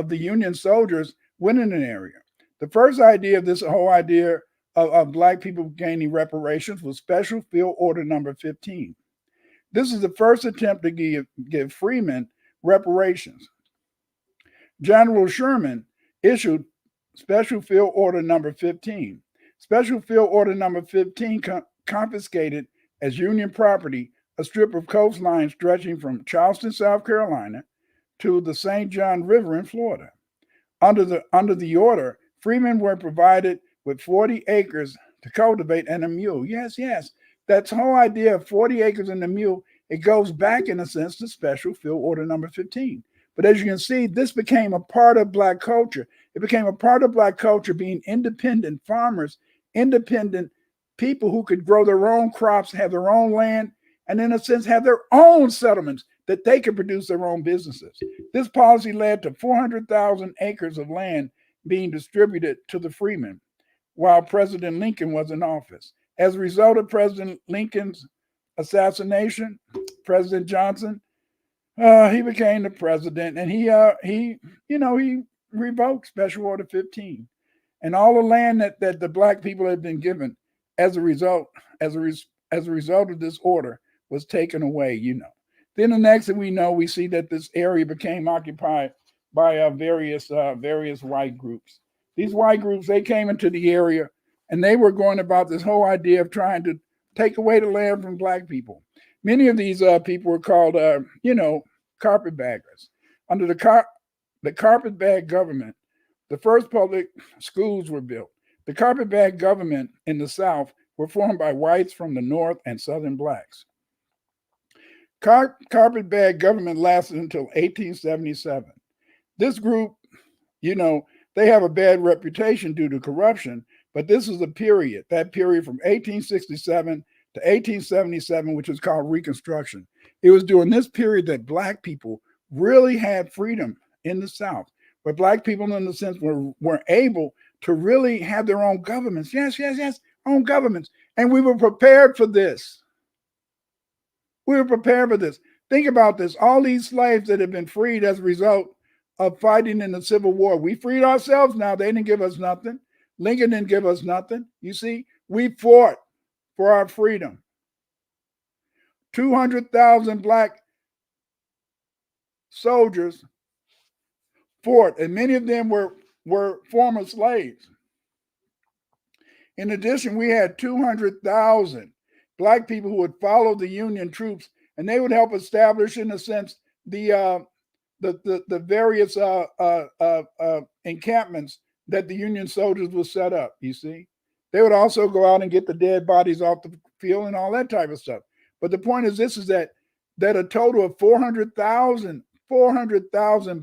the Union soldiers winning an area. The first idea of this whole idea of Black people gaining reparations was Special Field Order Number 15. This is the first attempt to give freemen reparations. General Sherman issued Special Field Order Number 15. Special Field Order Number 15 confiscated as Union property a strip of coastline stretching from Charleston, South Carolina, to the St. John River in Florida. Under the order, freemen were provided with 40 acres to cultivate and a mule. Yes, that whole idea of 40 acres and a mule, it goes back, in a sense, to Special Field Order Number 15. But as you can see, this became a part of Black culture. It became a part of Black culture, being independent farmers, independent people who could grow their own crops, have their own land, and in a sense have their own settlements that they could produce their own businesses. This policy led to 400,000 acres of land being distributed to the freemen while President Lincoln was in office. As a result of President Lincoln's assassination, President Johnson, he became the president, and he revoked Special Order 15, and all the land that the Black people had been given as a result of this order was taken away. Then the next thing we see that this area became occupied by various white groups. These white groups, they came into the area, and they were going about this whole idea of trying to take away the land from Black people. Many of these people were called, carpetbaggers. Under the carpetbag government, the first public schools were built. The carpetbag government in the South were formed by whites from the North and Southern Blacks. Carpetbag government lasted until 1877. This group, they have a bad reputation due to corruption, but this is that period from 1867 to 1877, which is called Reconstruction. It was during this period that Black people really had freedom in the South, where black people, in a sense, were able to really have their own governments. Yes, yes, yes, own governments. And we were prepared for this. We were prepared for this. Think about this. All these slaves that have been freed as a result of fighting in the Civil War. We freed ourselves now. They didn't give us nothing. Lincoln didn't give us nothing. You see, we fought for our freedom. 200,000 black soldiers fought, and many of them were former slaves. In addition, we had 200,000 black people who would follow the Union troops, and they would help establish, in a sense, the various encampments that the Union soldiers would set up. You see, they would also go out and get the dead bodies off the field and all that type of stuff. But the point is, this is that a total of 400,000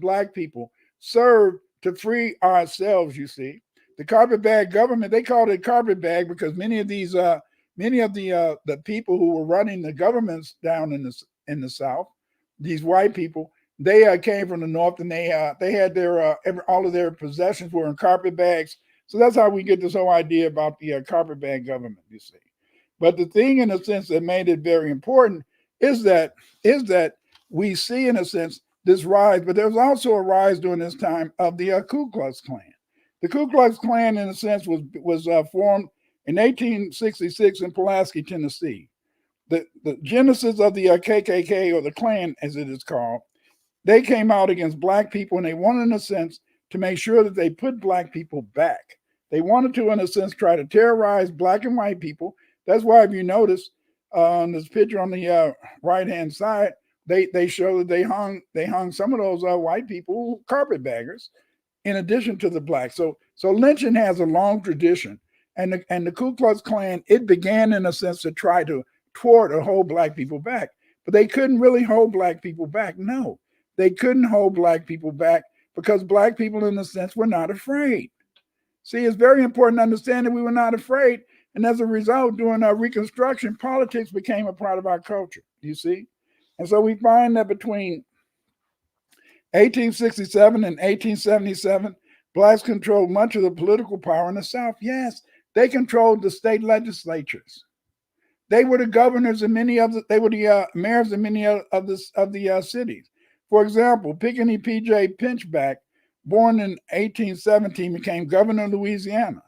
black people served to free ourselves. You see, the carpetbag government, they called it carpetbag because many of the people who were running the governments down in the South, these white people, they came from the North, and they had their all of their possessions were in carpet bags. So that's how we get this whole idea about the carpetbag government. You see, but the thing, in a sense, that made it very important is that we see, in a sense, this rise. But there was also a rise during this time of the Ku Klux Klan. The Ku Klux Klan, in a sense, was formed in 1866 in Pulaski, Tennessee. The genesis of the KKK, or the Klan as it is called, they came out against black people, and they wanted, in a sense, to make sure that they put black people back. They wanted to, in a sense, try to terrorize black and white people. That's why, if you notice on this picture on the right-hand side, they show that they hung some of those white people, carpetbaggers, in addition to the blacks. So lynching has a long tradition, and the Ku Klux Klan, it began, in a sense, to try to thwart or hold black people back, but they couldn't really hold black people back. No, they couldn't hold black people back because black people, in a sense, were not afraid. See, it's very important to understand that we were not afraid, and as a result, during our Reconstruction, politics became a part of our culture. You see, and so we find that between 1867 and 1877, blacks controlled much of the political power in the South. Yes, they controlled the state legislatures. They were the governors in many of they were the mayors in many of the cities. For example, Pickney P.J. Pinchback, born in 1817, became governor of Louisiana.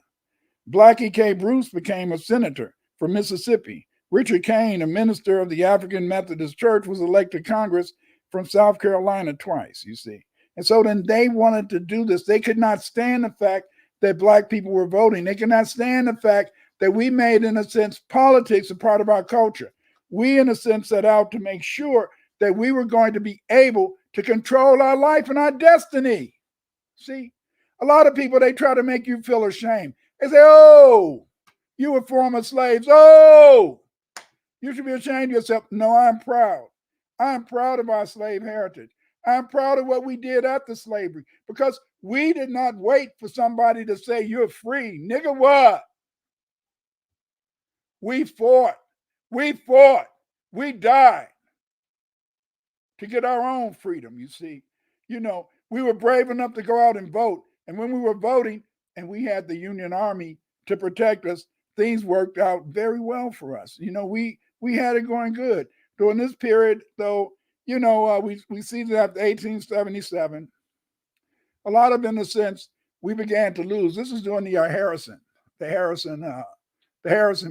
Blackie K. Bruce became a senator from Mississippi. Richard Kane, a minister of the African Methodist Church, was elected to Congress from South Carolina twice, you see. And so then they wanted to do this. They could not stand the fact that black people were voting. They could not stand the fact that we made, in a sense, politics a part of our culture. We, in a sense, set out to make sure that we were going to be able to control our life and our destiny. See, a lot of people, they try to make you feel ashamed. They say, oh, you were former slaves. Oh, you should be ashamed of yourself. No, I'm proud. I'm proud of our slave heritage. I'm proud of what we did after slavery, because we did not wait for somebody to say you're free. Nigga, what? We fought. We died to get our own freedom, you see. You know, we were brave enough to go out and vote. And when we were voting and we had the Union Army to protect us, things worked out very well for us. You know, we had it going good. During this period, though, you know, we see that after 1877, a lot of, in a sense, we began to lose. This is during the Harrison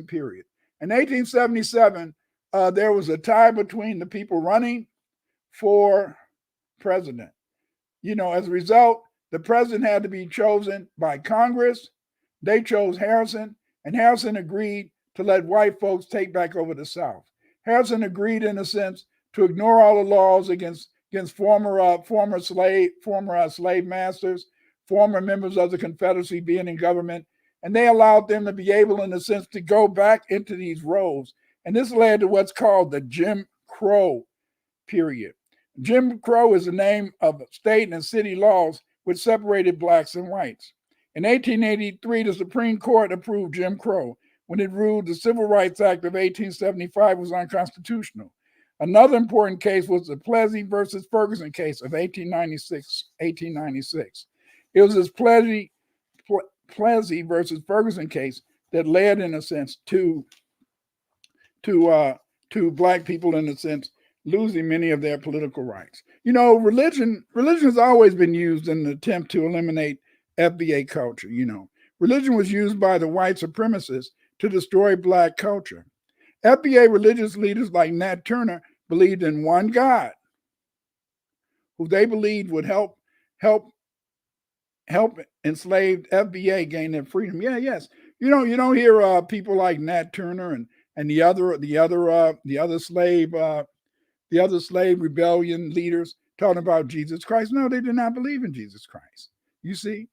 period. In 1877, there was a tie between the people running for president. You know, as a result, the president had to be chosen by Congress. They chose Harrison, and Harrison agreed to let white folks take back over the South. Harrison agreed, in a sense, to ignore all the laws against former slave masters, former members of the Confederacy being in government, and they allowed them to be able, in a sense, to go back into these roles. And this led to what's called the Jim Crow period. Jim Crow is the name of state and city laws which separated blacks and whites. In 1883, the Supreme Court approved Jim Crow when it ruled the Civil Rights Act of 1875 was unconstitutional. Another important case was the Plessy versus Ferguson case of 1896. It was this Plessy versus Ferguson case that led, in a sense, to uh, to black people, in a sense, losing many of their political rights. Religion has always been used in an attempt to eliminate FBA culture. Religion was used by the white supremacists to destroy black culture. FBA religious leaders like Nat Turner believed in one God, who they believed would help enslaved FBA gain their freedom. Yeah, yes. You don't hear people like Nat Turner and the other slave rebellion leaders talking about Jesus Christ. No, they did not believe in Jesus Christ. You see,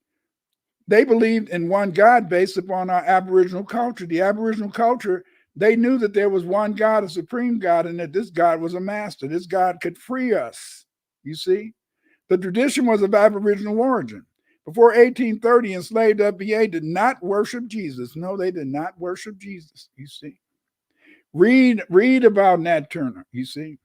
they believed in one God based upon our Aboriginal culture. The Aboriginal culture, they knew that there was one God, a supreme God, and that this God was a master. This God could free us. You see, the tradition was of Aboriginal origin. Before 1830, enslaved FBA did not worship Jesus. No, they did not worship Jesus. You see, read about Nat Turner. You see,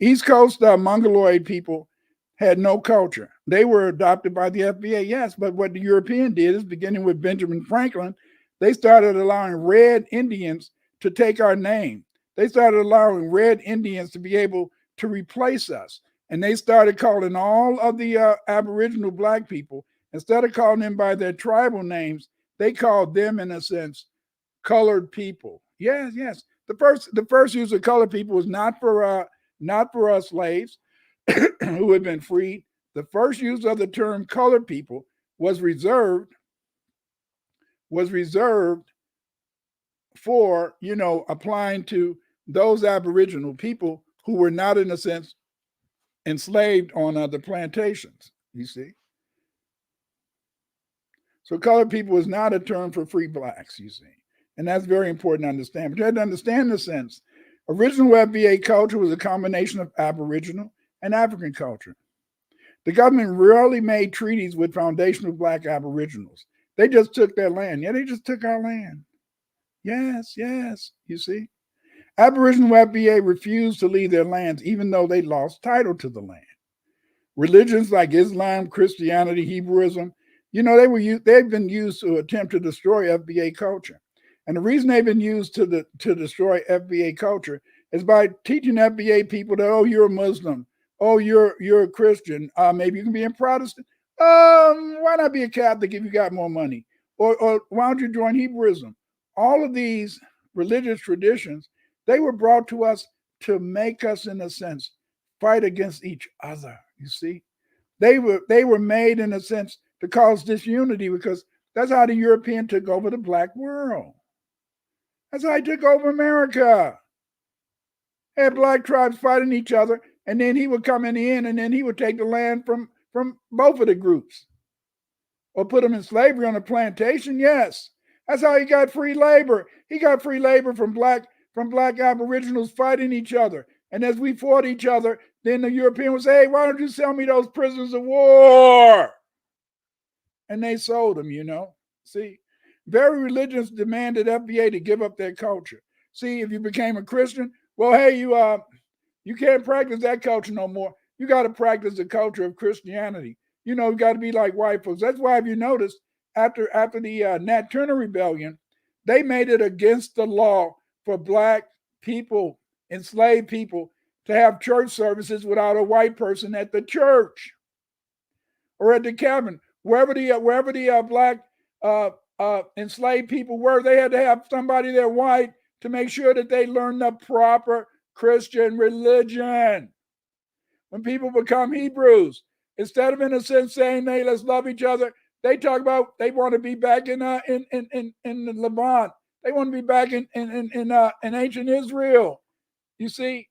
East Coast Mongoloid people had no culture. They were adopted by the FBA, yes, but what the European did is, beginning with Benjamin Franklin, they started allowing red Indians to take our name. They started allowing red Indians to be able to replace us. And they started calling all of the Aboriginal black people, instead of calling them by their tribal names, they called them, in a sense, colored people. Yes, yes. The first use of colored people was not for us slaves who had been freed. The first use of the term colored people was reserved for, applying to those Aboriginal people who were not, in a sense, enslaved on the plantations, you see. So colored people is not a term for free blacks, you see. And that's very important to understand. But you have to understand the sense. Original FBA culture was a combination of Aboriginal and African culture. The government rarely made treaties with foundational black Aboriginals. They just took their land. Yeah, they just took our land. Yes, yes, you see. Aboriginal FBA refused to leave their lands even though they lost title to the land. Religions like Islam, Christianity, Hebrewism, they've been used to attempt to destroy FBA culture. And the reason they've been used to destroy FBA culture is by teaching FBA people that, oh, you're a Muslim, oh, you're a Christian, maybe you can be a Protestant. Why not be a Catholic if you got more money? Or why don't you join Hebrewism? All of these religious traditions, they were brought to us to make us, in a sense, fight against each other. You see, they were made, in a sense, to cause disunity, because that's how the European took over the black world. That's how he took over America. Had black tribes fighting each other, and then he would come in the end, and then he would take the land from both of the groups, or put them in slavery on a plantation. Yes, that's how he got free labor. He got free labor from black Aboriginals fighting each other. And as we fought each other, then the European would say, hey, why don't you sell me those prisoners of war? And they sold them, See, very religions demanded FBA to give up their culture. See, if you became a Christian, well, hey, you can't practice that culture no more. You got to practice the culture of Christianity. You got to be like white folks. That's why, if you notice, after the Nat Turner Rebellion, they made it against the law for black people, enslaved people, to have church services without a white person at the church or at the cabin. Wherever the black enslaved people were, they had to have somebody there white to make sure that they learned the proper Christian religion. When people become Hebrews, instead of, in a sense, saying, hey, let's love each other, they talk about they want to be back in the Levant. They want to be back in ancient Israel. You see?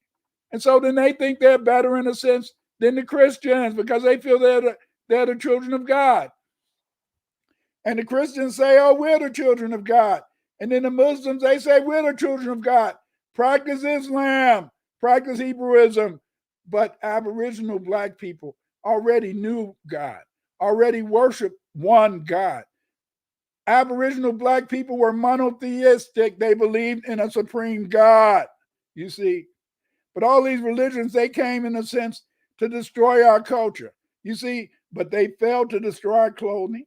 And so then they think they're better, in a sense, than the Christians, because they feel they're the children of God. And the Christians say, oh, we're the children of God. And then the Muslims, they say, we're the children of God. Practice Islam, practice Hebrewism. But Aboriginal black people already knew God, already worshiped one God. Aboriginal black people were monotheistic. They believed in a supreme God, you see. But all these religions, they came in a sense to destroy our culture. You see, but they failed to destroy our clothing,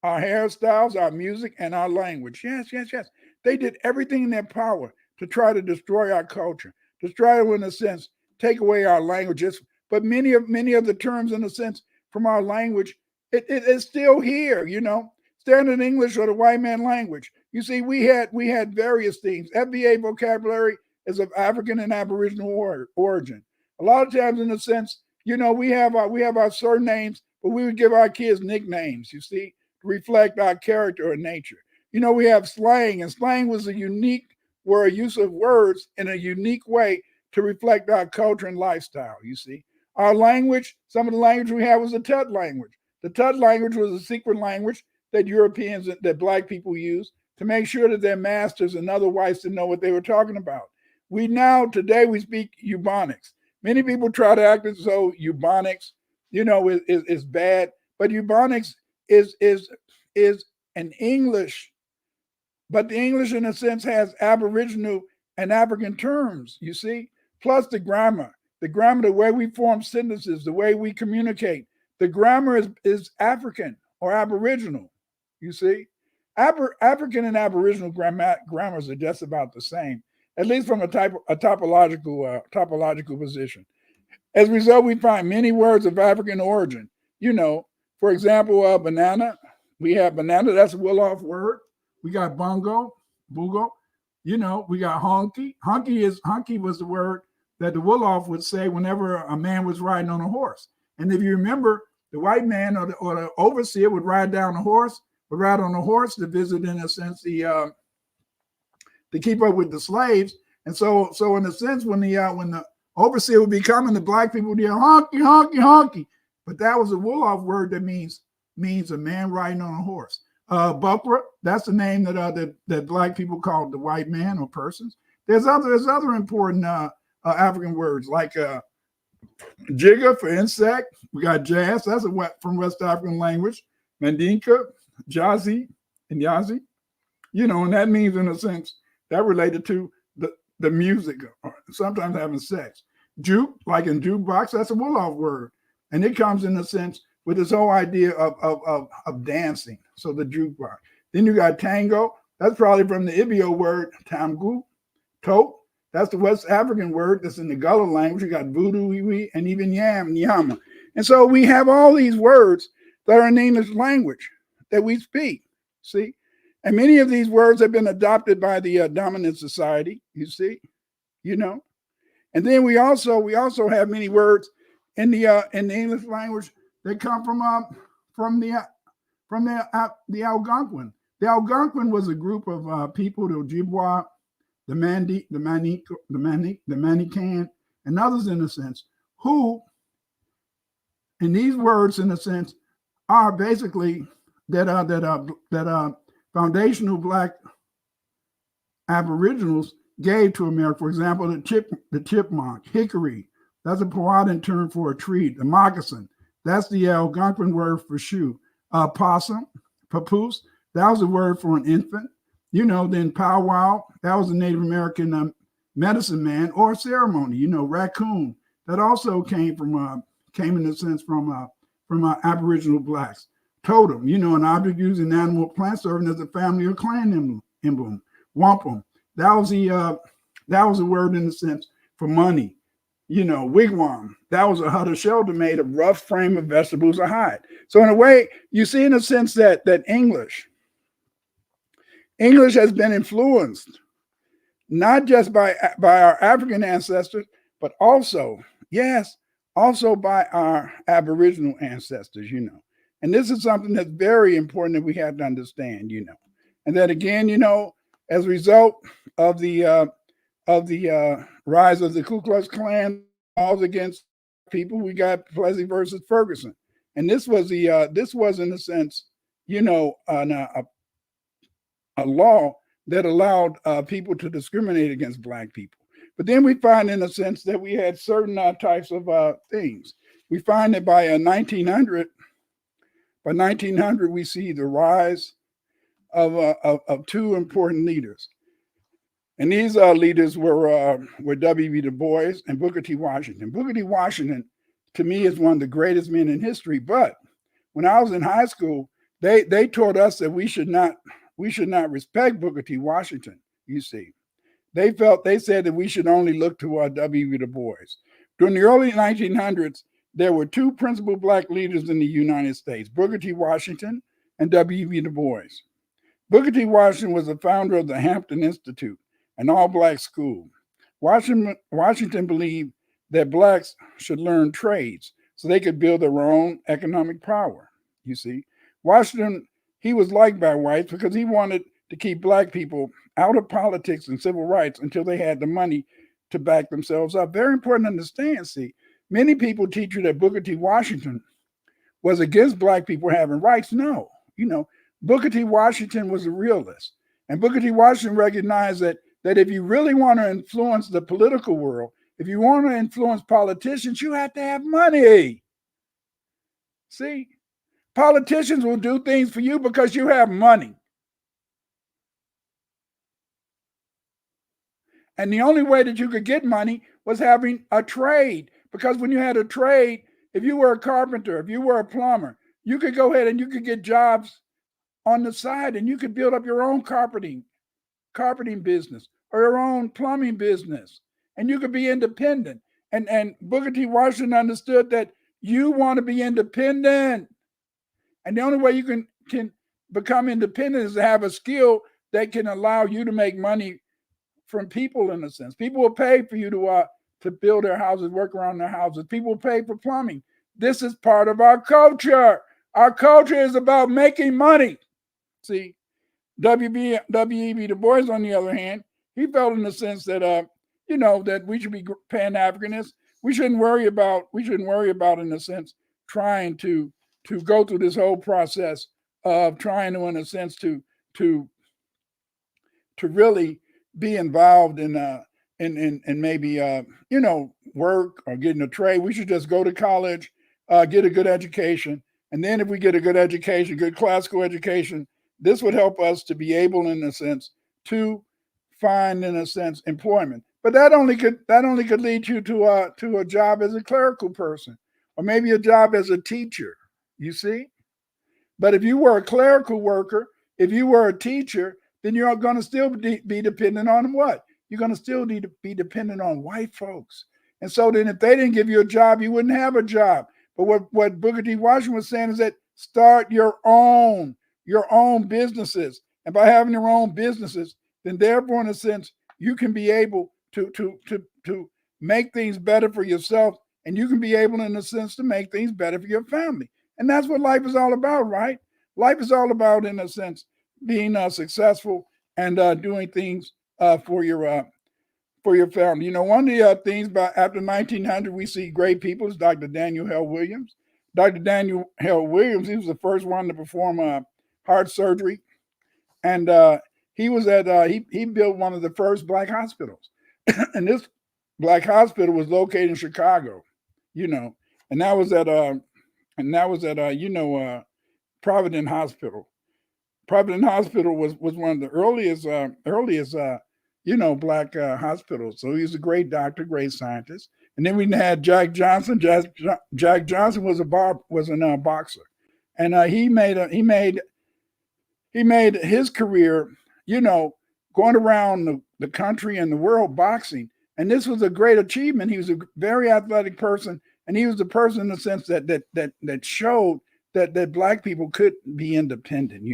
our hairstyles, our music, and our language. Yes, yes, yes. They did everything in their power to try to destroy our culture, to try to, in a sense, take away our languages. But many of the terms, in a sense, from our language, it is still here. Standard English or the white man language. You see, we had various things. FBA vocabulary is of African and Aboriginal origin. A lot of times, in a sense, we have our surnames, but we would give our kids nicknames. You see, reflect our character and nature. We have slang, and slang was a unique word, use of words in a unique way to reflect our culture and lifestyle. You see, our language, some of the language we have was the Tut language. The Tut language was a secret language that that black people used to make sure that their masters and other whites didn't know what they were talking about. Today we speak Ebonics. Many people try to act as though Ebonics, is bad, but Ebonics is an English, but the English, in a sense, has Aboriginal and African terms, you see, plus the grammar, the way we form sentences, the way we communicate. The grammar is African or Aboriginal, you see. African and Aboriginal grammars are just about the same, at least from a topological position. As a result, we find many words of African origin. For example, banana. We have banana. That's a Wolof word. We got bongo, bugo. We got honky. Honky was the word that the Wolof would say whenever a man was riding on a horse. And if you remember, the white man or the overseer would ride on a horse to visit, in a sense, to keep up with the slaves. And so in a sense, when the overseer would be coming, the black people would yell honky, honky, honky. But that was a Wolof word that means a man riding on a horse. Bukra, that's the name that black people called the white man or persons. There's other important African words like jigger for insect. We got jazz. That's from West African language. Mandinka, jazi, and yazi. And that means, in a sense, that related to the music, or sometimes having sex. Juke, like in jukebox, that's a Wolof word. And it comes, in a sense, with this whole idea of dancing. So the jukebox. Then you got tango. That's probably from the Ibio word tamgu. Tote. That's the West African word that's in the Gullah language. You got voodoo, iwi, and even yam, nyama. And so we have all these words that are in the English language that we speak. See? And many of these words have been adopted by the dominant society, you see, And then we also have many words in the English language that come from the Algonquin. The Algonquin was a group of people, the Ojibwa, the Manican, and others, in a sense, who, in these words, in a sense, are basically that foundational black Aboriginals gave to America. For example, the chipmunk, hickory, that's a Powhatan term for a tree. The moccasin, that's the Algonquin word for shoe. Possum, papoose, that was a word for an infant. Then powwow, that was a Native American medicine man or ceremony. Raccoon, that also came in a sense from Aboriginal blacks. Totem, an object used in animal plant serving as a family or clan emblem. Wampum, that was a word, in a sense, for money. Wigwam, that was a hut or shelter made of rough frame of vegetables or hide. So in a way, you see, in a sense, that English has been influenced not just by our African ancestors, but also by our Aboriginal ancestors, And this is something that's very important that we have to understand, And that again, as a result of the rise of the Ku Klux Klan laws against people, we got Plessy versus Ferguson, and this was in a sense, a law that allowed people to discriminate against black people. But then we find, in a sense, that we had certain types of things. We find that by 1900, we see the rise of two important leaders. And these leaders were W.B. Du Bois and Booker T. Washington. Booker T. Washington, to me, is one of the greatest men in history. But when I was in high school, they taught us that we should not respect Booker T. Washington. You see, they said that we should only look to W.B. Du Bois. During the early 1900s, there were two principal black leaders in the United States: Booker T. Washington and W.B. Du Bois. Booker T. Washington was the founder of the Hampton Institute, an all-black school. Washington believed that blacks should learn trades so they could build their own economic power. You see, Washington, he was liked by whites because he wanted to keep black people out of politics and civil rights until they had the money to back themselves up. Very important to understand. See, many people teach you that Booker T. Washington was against black people having rights. No, Booker T. Washington was a realist. And Booker T. Washington recognized that if you really want to influence the political world, if you want to influence politicians, you have to have money. See, politicians will do things for you because you have money. And the only way that you could get money was having a trade. Because when you had a trade, if you were a carpenter, if you were a plumber, you could go ahead and you could get jobs on the side and you could build up your own carpeting business or your own plumbing business. And you could be independent. And Booker T. Washington understood that you want to be independent. And the only way you can become independent is to have a skill that can allow you to make money from people, in a sense. People will pay for you to build their houses, work around their houses. People will pay for plumbing. This is part of our culture. Our culture is about making money. See, W.E.B. Du Bois, on the other hand, he felt in the sense that that we should be Pan-Africanists. We shouldn't worry about, in a sense, trying to go through this whole process of trying to, in a sense, to really be involved in maybe work or getting a trade. We should just go to college, get a good education, and then if we get a good education, good classical education, this would help us to be able, in a sense, to find, in a sense, employment. But that only could lead you to a job as a clerical person, or maybe a job as a teacher. You see. But if you were a clerical worker, if you were a teacher, then you're going to still be dependent on what? You're going to still need to be dependent on white folks. And so then if they didn't give you a job, you wouldn't have a job. But what Booker T. Washington was saying is that start your own businesses. And by having your own businesses, then therefore, in a sense, you can be able to make things better for yourself. And you can be able, in a sense, to make things better for your family. And that's what life is all about, right? Life is all about, in a sense, being successful and doing things for your family. One of the things about after 1900, we see great people is Dr. Daniel Hale Williams. Dr. Daniel Hale Williams, he was the first one to perform heart surgery. And he built one of the first black hospitals. And this black hospital was located in Chicago, and that was at Providence Hospital. Providence Hospital was one of the earliest black hospitals. So he was a great doctor, great scientist. And then we had Jack Johnson. Jack Johnson was a boxer, and he made his career, going around the country and the world boxing. And this was a great achievement. He was a very athletic person, and he was the person, in the sense that showed that black people could be independent.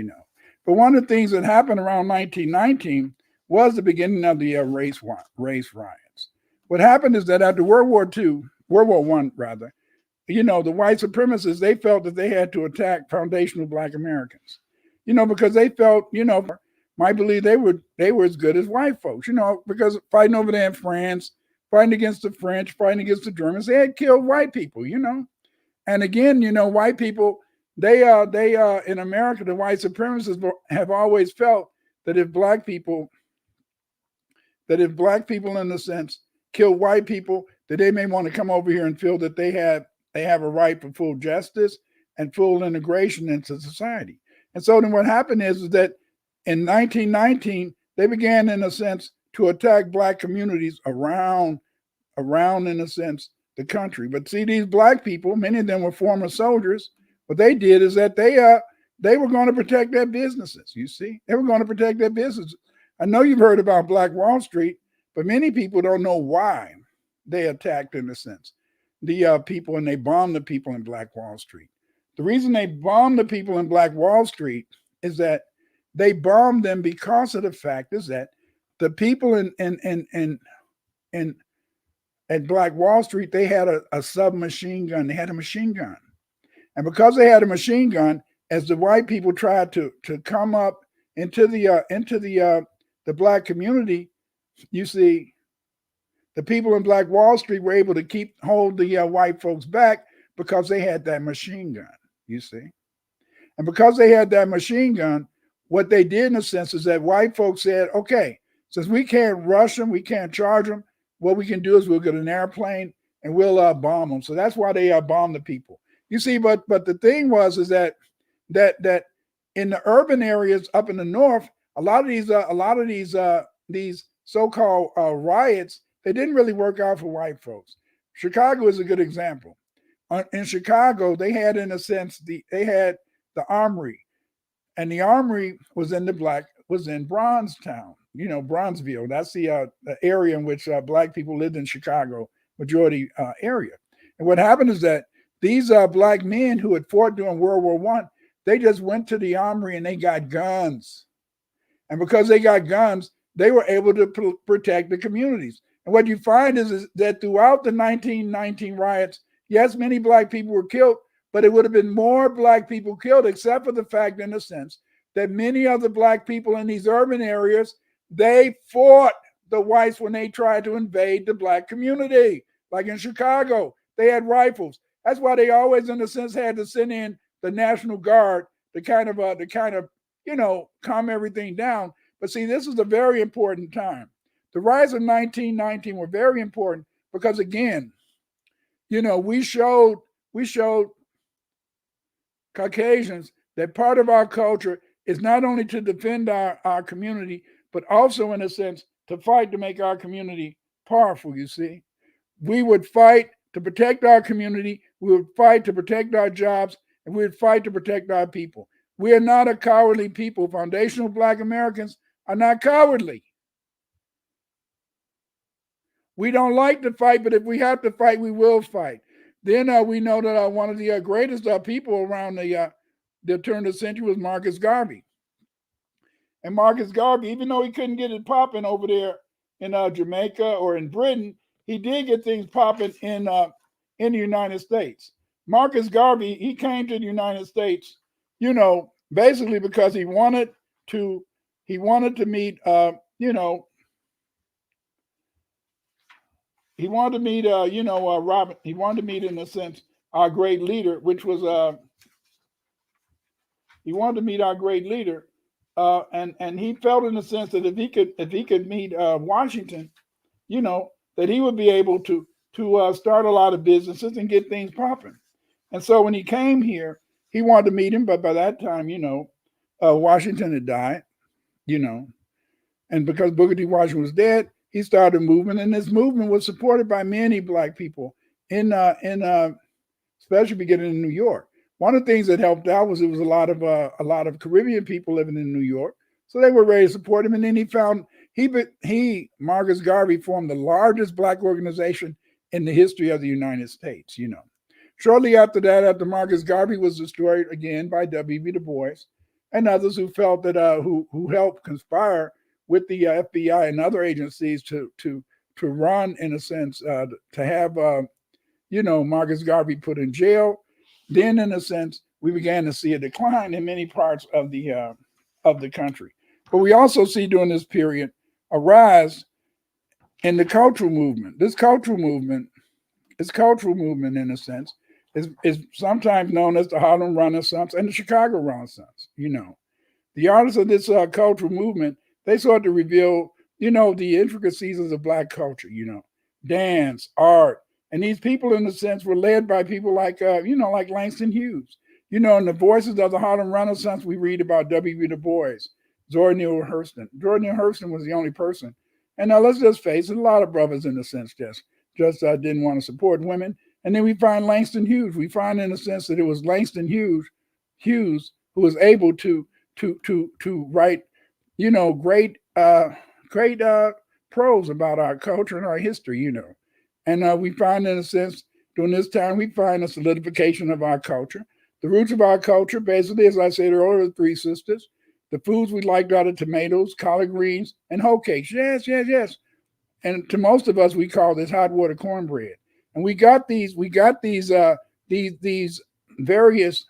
But one of the things that happened around 1919 was the beginning of the race riots. What happened is that after World War I, rather, the white supremacists, they felt that they had to attack foundational black Americans, because they felt, might believe they were as good as white folks, because fighting over there in France, fighting against the French, fighting against the Germans, they had killed white people, And again, white people, they in America, the white supremacists have always felt that if black people, in a sense, kill white people, that they may want to come over here and feel that they have a right for full justice and full integration into society. And so then what happened is that in 1919, they began, in a sense, to attack black communities around in a sense the country. But see, these black people, many of them were former soldiers. What they did is that they were going to protect their businesses. You see, they were going to protect their businesses. I know you've heard about Black Wall Street, but many people don't know why they attacked, in a sense, the people, and they bombed the people in Black Wall Street. The reason they bombed the people in Black Wall Street is that they bombed them because of the fact is that the people in at Black Wall Street, they had a submachine gun. They had a machine gun. And because they had a machine gun, as the white people tried to come up into the black community, you see, the people in Black Wall Street were able to hold the white folks back because they had that machine gun, you see. And because they had that machine gun, what they did in a sense is that white folks said, okay, since we can't rush them, we can't charge them, what we can do is we'll get an airplane and we'll bomb them. So that's why they bombed the people. You see, but the thing was is that in the urban areas up in the north, a lot of these so-called riots, they didn't really work out for white folks. Chicago is a good example. In Chicago, they had, in a sense, they had the Armory, and the Armory was in Bronzetown, Bronzeville. That's the area in which black people lived in Chicago, majority area. And what happened is that these black men who had fought during World War I, they just went to the Armory and they got guns. And because they got guns, they were able to protect the communities. And what you find is that throughout the 1919 riots, yes, many black people were killed, but it would have been more black people killed, except for the fact, in a sense, that many of the black people in these urban areas, they fought the whites when they tried to invade the black community. Like in Chicago, they had rifles. That's why they always, in a sense, had to send in the National Guard to kind of calm everything down. But see, this is a very important time. The riots of 1919 were very important because, again, we showed Caucasians that part of our culture is not only to defend our community, but also, in a sense, to fight to make our community powerful, you see. We would fight to protect our community, we would fight to protect our jobs, and we would fight to protect our people. We are not a cowardly people. Foundational Black Americans are not cowardly. We don't like to fight, but if we have to fight, we will fight. Then we know that one of the greatest people around the turn of the century was Marcus Garvey. And Marcus Garvey, even though he couldn't get it popping over there in Jamaica or in Britain, he did get things popping in the United States. Marcus Garvey, he came to the United States, basically because he wanted to meet, he wanted to meet, Robert. He wanted to meet, in a sense, our great leader, which was, he wanted to meet our great leader, and he felt, in a sense, that if he could meet Washington, that he would be able to start a lot of businesses and get things popping. And so when he came here, he wanted to meet him, but by that time, Washington had died, and because Booker T. Washington was dead, he started a movement, and this movement was supported by many black people especially beginning in New York. One of the things that helped out was there was a lot of Caribbean people living in New York, so they were ready to support him. And then Marcus Garvey formed the largest black organization in the history of the United States. Shortly after that, after Marcus Garvey was destroyed again by W.B. Du Bois and others who felt that who helped conspire with the FBI and other agencies to run, in a sense, to have Marcus Garvey put in jail. Then, in a sense, we began to see a decline in many parts of the country. But we also see during this period a rise in the cultural movement. This cultural movement, in a sense, is sometimes known as the Harlem Renaissance and the Chicago Renaissance. The artists of this cultural movement, they sought to reveal, the intricacies of the black culture, dance, art. And these people, in a sense, were led by people like, like Langston Hughes. In the voices of the Harlem Renaissance, we read about W.B. Du Bois, Zora Neale Hurston. Zora Neale Hurston was the only person And now let's just face it, a lot of brothers in a sense just didn't want to support women. And then we find Langston Hughes. We find in a sense that it was Langston Hughes who was able to write, great prose about our culture and our history. And we find in a sense during this time we find a solidification of our culture. The roots of our culture, basically, as I said earlier, the three sisters. The foods we liked are the tomatoes, collard greens, and hoe cakes. Yes, yes, yes. And to most of us, we call this hot water cornbread. And we got these various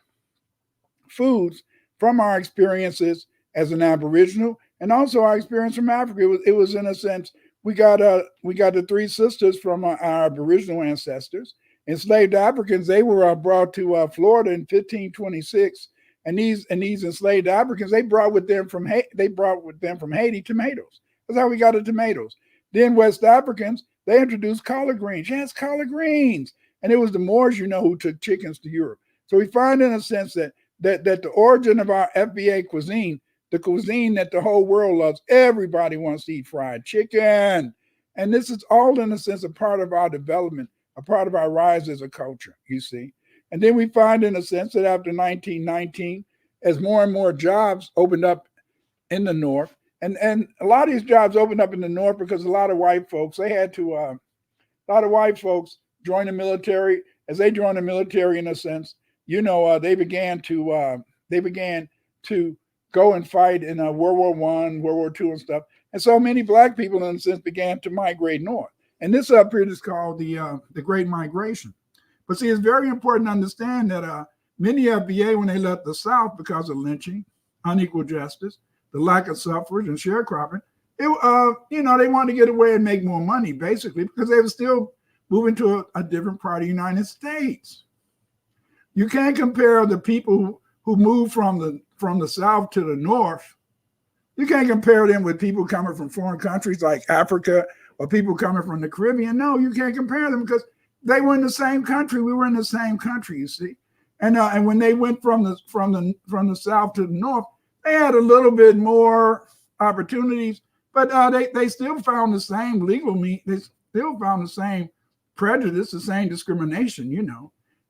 foods from our experiences as an Aboriginal, and also our experience from Africa. It was in a sense we got the three sisters from our Aboriginal ancestors. Enslaved Africans, they were brought to Florida in 1526, and these enslaved Africans they brought with them from Haiti tomatoes. That's how we got the tomatoes. Then West Africans, they introduced collard greens. Yes, collard greens, and it was the Moors, who took chickens to Europe. So we find in a sense that the origin of our FBA cuisine, the cuisine that the whole world loves, everybody wants to eat fried chicken. And this is all in a sense a part of our development, a part of our rise as a culture, you see. And then we find in a sense that after 1919, as more and more jobs opened up in the North, and a lot of these jobs opened up in the North because a lot of white folks, they had to, a lot of white folks join the military. As they joined the military, in a sense, they began to go and fight in World War I, World War II, and stuff. And so many black people, in a sense, began to migrate north. And this period is called the Great Migration. But see, it's very important to understand that many FBA, when they left the South because of lynching, unequal justice, the lack of suffrage and sharecropping, they wanted to get away and make more money, basically, because they were still moving to a different part of the United States. You can't compare the people who moved from the South to the North. You can't compare them with people coming from foreign countries like Africa or people coming from the Caribbean. No, you can't compare them because they were in the same country. We were in the same country, you see. And when they went from the South to the North, they had a little bit more opportunities, but they still found the same they still found the same prejudice, the same discrimination,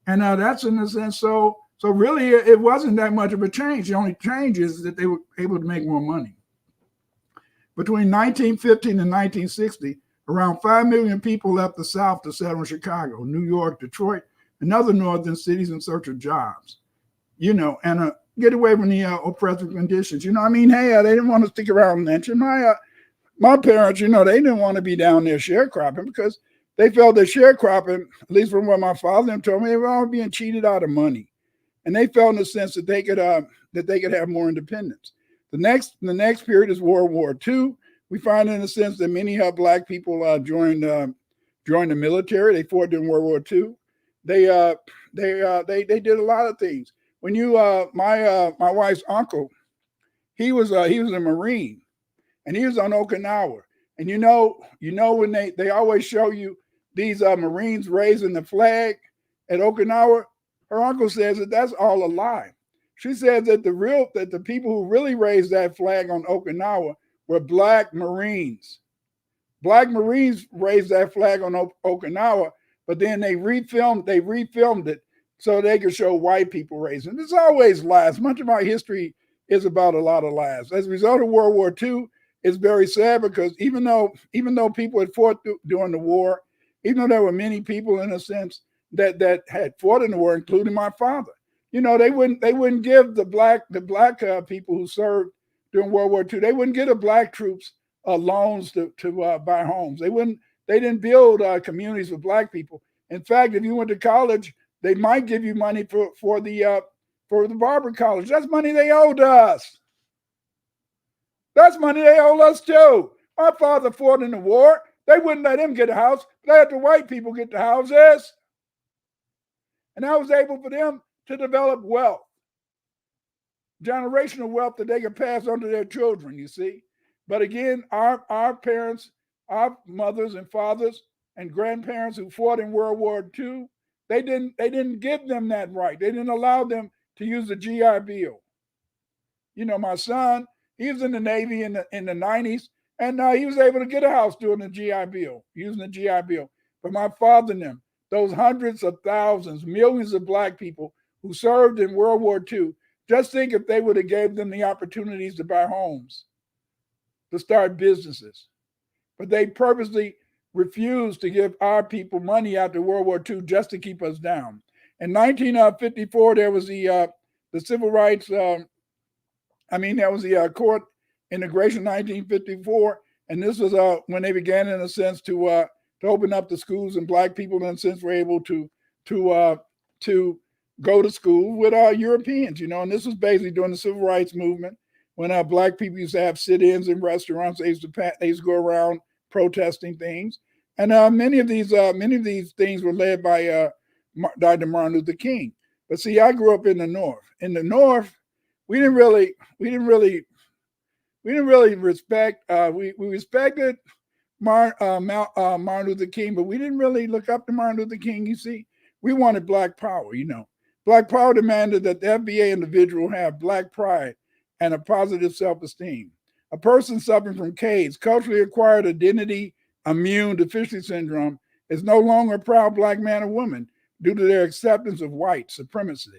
And that's in a sense. So really, it wasn't that much of a change. The only change is that they were able to make more money. Between 1915 and 1960, around 5 million people left the South to settle in Chicago, New York, Detroit, and other northern cities in search of jobs, and get away from the oppressive conditions. Hey, they didn't want to stick around lynching. My parents, they didn't want to be down there sharecropping because they felt that sharecropping, at least from what my father told me, they were all being cheated out of money, and they felt in a sense that they could have more independence. The next period is World War II. We find in a sense that many black people joined the military. They fought during World War II. They did a lot of things. When my wife's uncle, he was a Marine, and he was on Okinawa. And when they always show you these Marines raising the flag at Okinawa, her uncle says that that's all a lie. She said that the people who really raised that flag on Okinawa were black Marines. Black Marines raised that flag on Okinawa, but then they refilmed it so they could show white people raising. There's always lies. Much of our history is about a lot of lies. As a result of World War II, it's very sad because even though people had fought during the war, even though there were many people in a sense that had fought in the war, including my father, they wouldn't give the black people who served during World War II, they wouldn't give the black troops loans to buy homes. They didn't build communities for black people. In fact, if you went to college, they might give you money for the barber college. That's money they owed us. That's money they owe us too. My father fought in the war. They wouldn't let him get a house. They had the white people get the houses. And I was able for them to develop wealth, generational wealth that they could pass on to their children, you see. But again, our parents, our mothers and fathers and grandparents who fought in World War II, they didn't give them that right. They didn't allow them to use the GI Bill. My son, he was in the Navy in the 90s, And he was able to get a house during the GI Bill, using the GI Bill. But my father and them, those hundreds of thousands, millions of black people who served in World War II, just think if they would have gave them the opportunities to buy homes, to start businesses. But they purposely refused to give our people money after World War II just to keep us down. In 1954, there was the civil rights. There was the court integration 1954, and this was when they began, in a sense, to open up the schools, and black people, in a sense, were able to go to school with Europeans, and this was basically during the civil rights movement when black people used to have sit-ins in restaurants. They used to go around protesting things, and many of these things were led by Dr. Martin Luther King. But see, I grew up in the North. In the North, we didn't really respect. We respected Martin Luther King, but we didn't really look up to Martin Luther King. You see, we wanted black power. Black power demanded that the FBA individual have black pride and a positive self-esteem. A person suffering from CAIDS, culturally acquired identity immune deficiency syndrome, is no longer a proud black man or woman due to their acceptance of white supremacy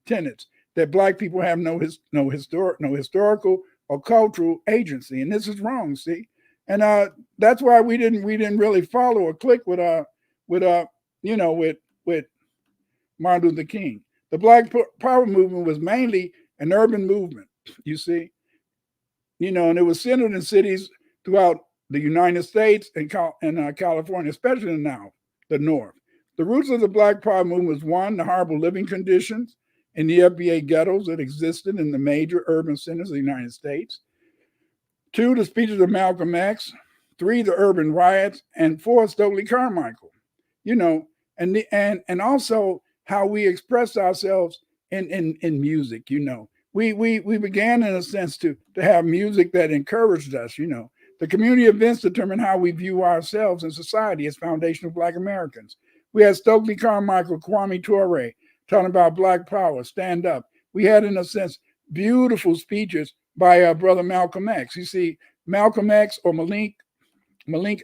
tenets that black people have no historical or cultural agency, and this is wrong. See, and that's why we didn't really follow or click with Martin Luther King. The Black Power movement was mainly an urban movement, you see, and it was centered in cities throughout the United States and California, especially now the North. The roots of the Black Power movement was one, the horrible living conditions in the FBA ghettos that existed in the major urban centers of the United States. Two, the speeches of Malcolm X. Three, the urban riots. And four, Stokely Carmichael. And also how we expressed ourselves in music. We began, in a sense, to have music that encouraged us. The community events determine how we view ourselves in society as foundation of Black Americans. We had Stokely Carmichael, Kwame Ture, talking about Black Power, stand up. We had, in a sense, beautiful speeches by Brother Malcolm X. You see, Malcolm X or Malik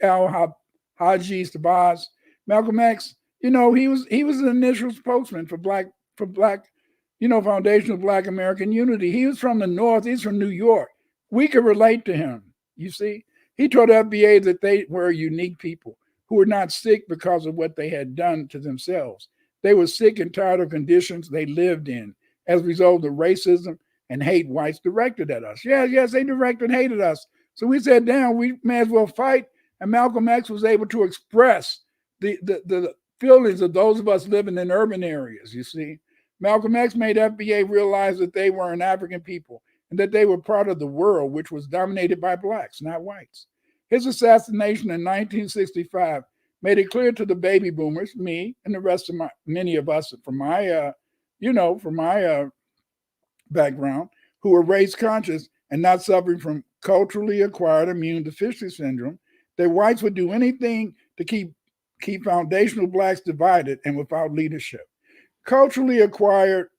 Al-Haji Shabazz, Malcolm X, he was an initial spokesman for black, foundation of Black American unity. He was from the North. He's from New York. We could relate to him. You see, he told the FBA that they were unique people who were not sick because of what they had done to themselves. They were sick and tired of conditions they lived in as a result of the racism and hate whites directed at us. Yes, they directed and hated us. So we said, damn, we may as well fight. And Malcolm X was able to express the feelings of those of us living in urban areas, you see. Malcolm X made FBA realize that they were an African people and that they were part of the world, which was dominated by blacks, not whites. His assassination in 1965 made it clear to the baby boomers, me and the rest of many of us from my background, who were race conscious and not suffering from culturally acquired immune deficiency syndrome, that whites would do anything to keep foundational blacks divided and without leadership. Culturally acquired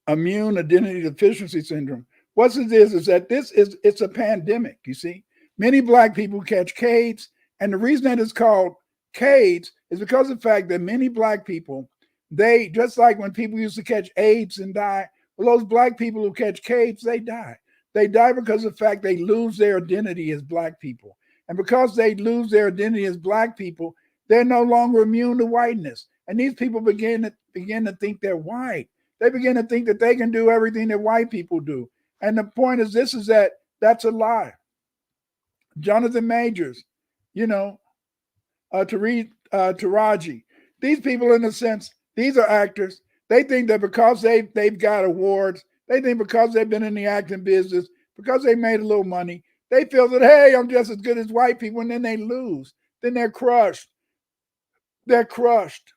immune identity deficiency syndrome. What it is that it's a pandemic, you see. Many black people catch CAIDS, and the reason that it's called CAIDS is because of the fact that many black people, they, just like when people used to catch AIDS and die, well, those black people who catch CAIDS, they die. They die because of the fact they lose their identity as black people. And because they lose their identity as black people, they're no longer immune to whiteness. And these people begin to think they're white. They begin to think that they can do everything that white people do. And the point is that's a lie. Jonathan Majors, Taraji. These people, in a sense, these are actors. They think that because they've got awards, they think because they've been in the acting business, because they made a little money, they feel that, hey, I'm just as good as white people, and then they lose. Then they're crushed. They're crushed.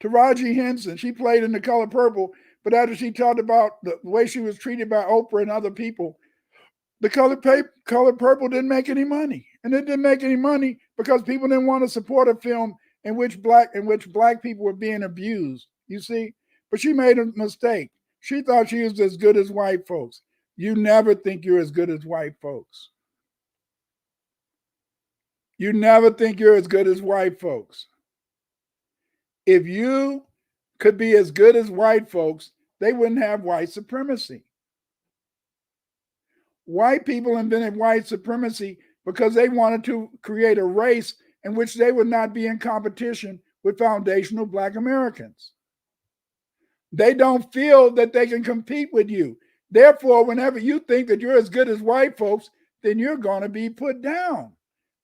Taraji Henson, she played in The Color Purple, but after she talked about the way she was treated by Oprah and other people, The Color Purple didn't make any money. And it didn't make any money because people didn't want to support a film in which black people were being abused, you see? But she made a mistake. She thought she was as good as white folks. You never think you're as good as white folks. You never think you're as good as white folks. If you could be as good as white folks, they wouldn't have white supremacy. White people invented white supremacy because they wanted to create a race in which they would not be in competition with foundational Black Americans. They don't feel that they can compete with you. Therefore, whenever you think that you're as good as white folks, then you're going to be put down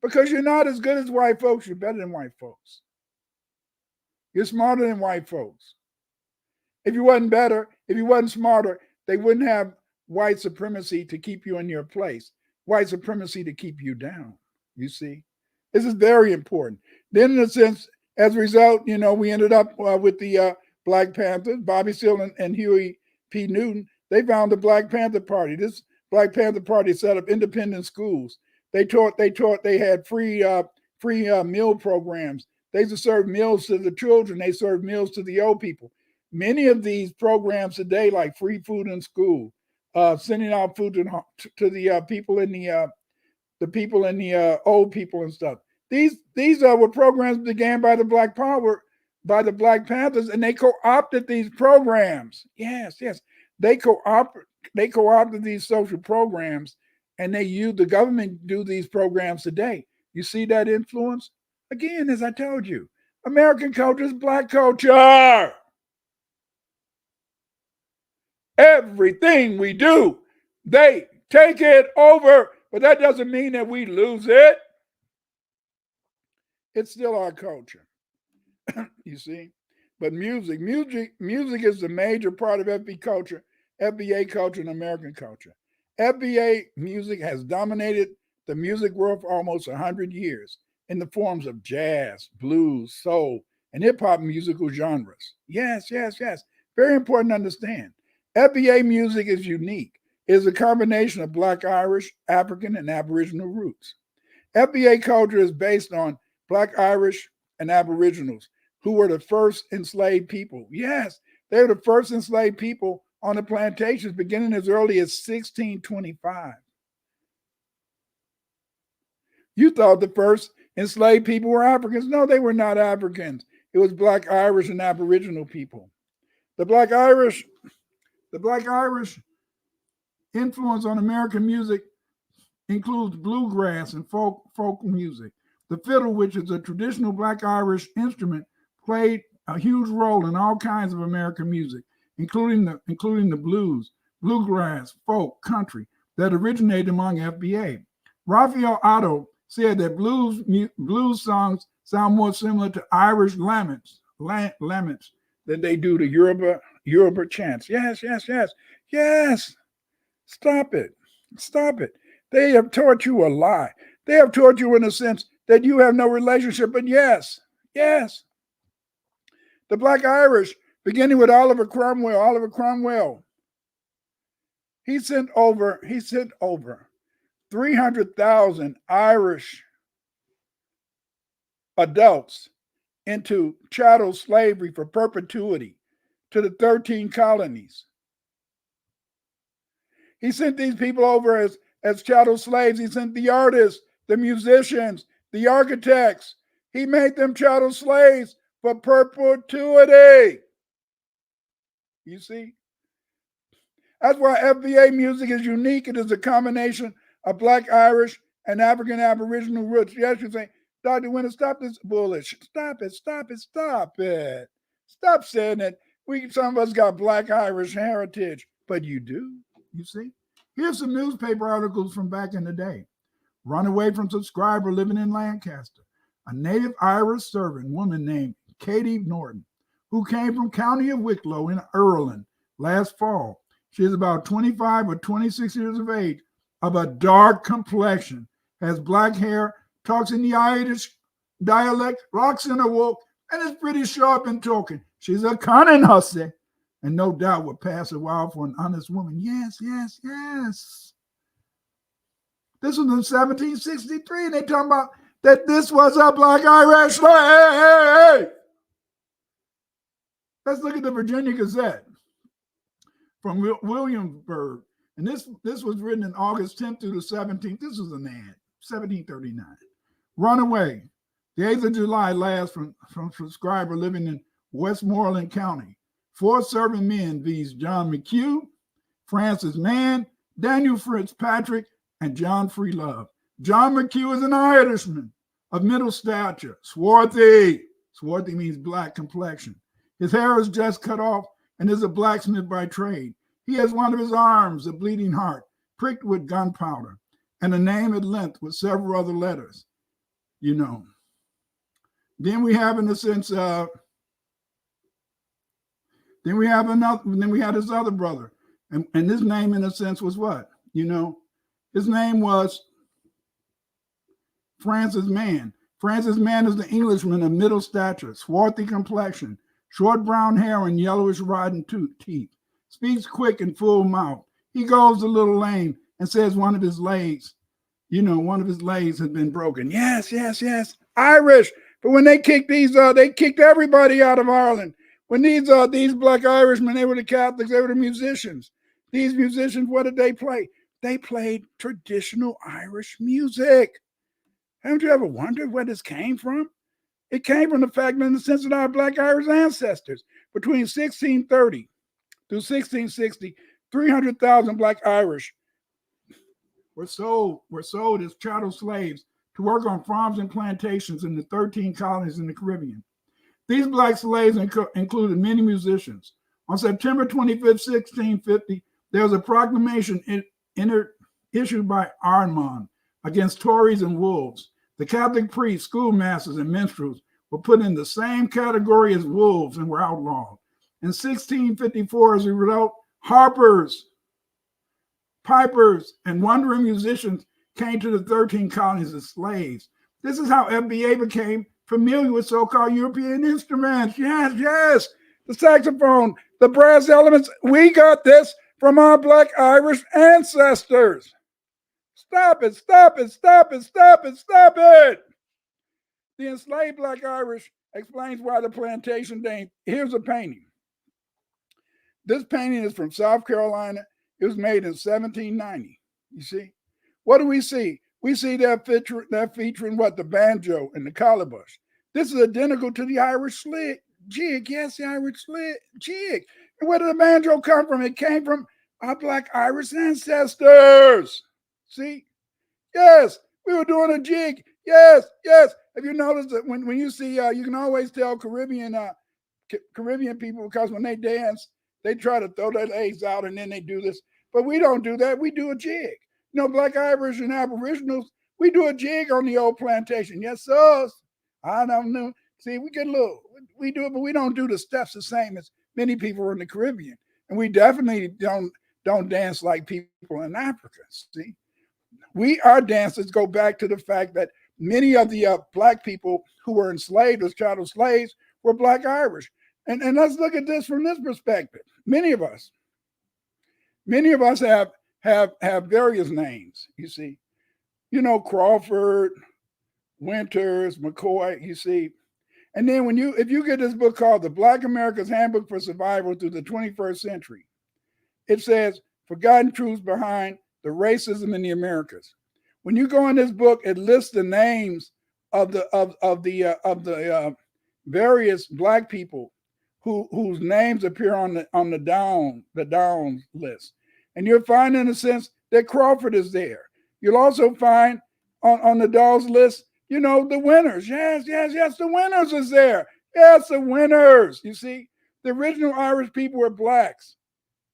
because you're not as good as white folks. You're better than white folks. You're smarter than white folks. If you wasn't better, if you wasn't smarter, they wouldn't have white supremacy to keep you in your place, white supremacy to keep you down. You see, this is very important. Then, in a sense, as a result, we ended up with the Black Panthers, Bobby Seale and Huey P. Newton. They found the Black Panther Party. This Black Panther Party set up independent schools. They had free meal programs. They used to serve meals to the children. They served meals to the old people. Many of these programs today, like free food in school, sending out food to the people in the old people and stuff. These were programs began by the Black Panthers, and they co-opted these programs. Yes, they co-opted these social programs, and they used the government to do these programs today. You see that influence? Again, as I told you, American culture is Black culture. Everything we do, they take it over, but that doesn't mean that we lose it. It's still our culture. You see? But music is the major part of FBA culture and American culture. FBA music has dominated the music world for almost 100 years in the forms of jazz, blues, soul, and hip-hop musical genres. Yes. Very important to understand. FBA music is unique. It is a combination of Black Irish, African, and Aboriginal roots. FBA culture is based on Black Irish and Aboriginals, who were the first enslaved people. Yes, they were the first enslaved people on the plantations beginning as early as 1625. You thought the first enslaved people were Africans. No, they were not Africans. It was Black Irish and Aboriginal people. The Black Irish influence on American music includes bluegrass and folk music. The fiddle, which is a traditional Black Irish instrument, played a huge role in all kinds of American music, including the blues, bluegrass, folk, country that originated among FBA. Raphael Otto said that blues songs sound more similar to Irish laments than they do to Yoruba chants. Yes. Stop it. They have taught you a lie. They have taught you in a sense that you have no relationship, but yes. The Black Irish, beginning with Oliver Cromwell, he sent over 300,000 Irish adults into chattel slavery for perpetuity to the 13 colonies. He sent these people over as chattel slaves. He sent the artists, the musicians, the architects. He made them chattel slaves for perpetuity. You see? That's why FBA music is unique. It is a combination of Black Irish and African Aboriginal roots. Yes, you say, Dr. Winter, stop this bullshit. Stop it. Stop saying that some of us got Black Irish heritage, but you do. You see? Here's some newspaper articles from back in the day. Runaway from subscriber living in Lancaster. A native Irish servant woman named Katie Norton, who came from County of Wicklow in Ireland last fall. She is about 25 or 26 years of age, of a dark complexion, has black hair, talks in the Irish dialect, rocks in her walk, and is pretty sharp in talking. She's a cunning hussy, and no doubt would pass a while for an honest woman. Yes. This was in 1763, and they talking about that this was a Black Irish slave. Let's look at the Virginia Gazette from Williamsburg. And this was written in August 10th through the 17th. This was an ad, 1739. Runaway, the 8th of July last from subscriber living in Westmoreland County. 4 serving men, these John McHugh, Francis Mann, Daniel Fitzpatrick, and John Freelove. John McHugh is an Irishman of middle stature, swarthy. Swarthy means black complexion. His hair is just cut off and is a blacksmith by trade. He has one of his arms, a bleeding heart, pricked with gunpowder, and a name at length with several other letters. You know. Then we have, in a sense, then we had his other brother. And his name, in a sense, was what? You know, his name was Francis Mann. Francis Mann is the Englishman of middle stature, swarthy complexion, short brown hair and yellowish rotten teeth. Speaks quick and full mouth. He goes a little lame and says one of his legs has been broken. Yes. Irish. But when they kicked they kicked everybody out of Ireland. When these black Irishmen, they were the Catholics, they were the musicians. These musicians, what did they play? They played traditional Irish music. Haven't you ever wondered where this came from? It came from the fact that, in the sense of our black Irish ancestors, between 1630 through 1660, 300,000 black Irish were sold as chattel slaves to work on farms and plantations in the 13 colonies in the Caribbean. These black slaves included many musicians. On September 25th, 1650, there was a proclamation issued by Armand against Tories and wolves. The Catholic priests, schoolmasters, and minstrels were put in the same category as wolves and were outlawed. In 1654, as a result, harpers, pipers, and wandering musicians came to the 13 colonies as slaves. This is how FBA became familiar with so-called European instruments. Yes. The saxophone, the brass elements, we got this from our black Irish ancestors. Stop it. The enslaved black Irish explains why the plantation name. Here's a painting. This painting is from South Carolina. It was made in 1790. You see? What do we see? We see that featuring what? The banjo and the calabash. This is identical to the Irish jig. Yes, the Irish jig. And where did the banjo come from? It came from our black Irish ancestors. See? Yes, we were doing a jig. Yes. Have you noticed that when you see, you can always tell Caribbean people, because when they dance, they try to throw their legs out and then they do this. But we don't do that. We do a jig. You know, black Irish and Aboriginals, we do a jig on the old plantation. Yes, sir. I don't know. See, we do it, but we don't do the steps the same as many people in the Caribbean. And we definitely don't dance like people in Africa. See? Our dances go back to the fact that many of the black people who were enslaved as chattel slaves were black Irish. And let's look at this from this perspective. Many of us have various names, you see. You know, Crawford, Winters, McCoy, you see. And then if you get this book called The Black America's Handbook for Survival Through the 21st Century, it says Forgotten Truths Behind the Racism in the Americas. When you go in this book, it lists the names of the various black people whose names appear on the down list. And you'll find, in a sense, that Crawford is there. You'll also find on the Dawes list, you know, the Winners. Yes, the Winners is there. Yes, the Winners. You see, the original Irish people were blacks.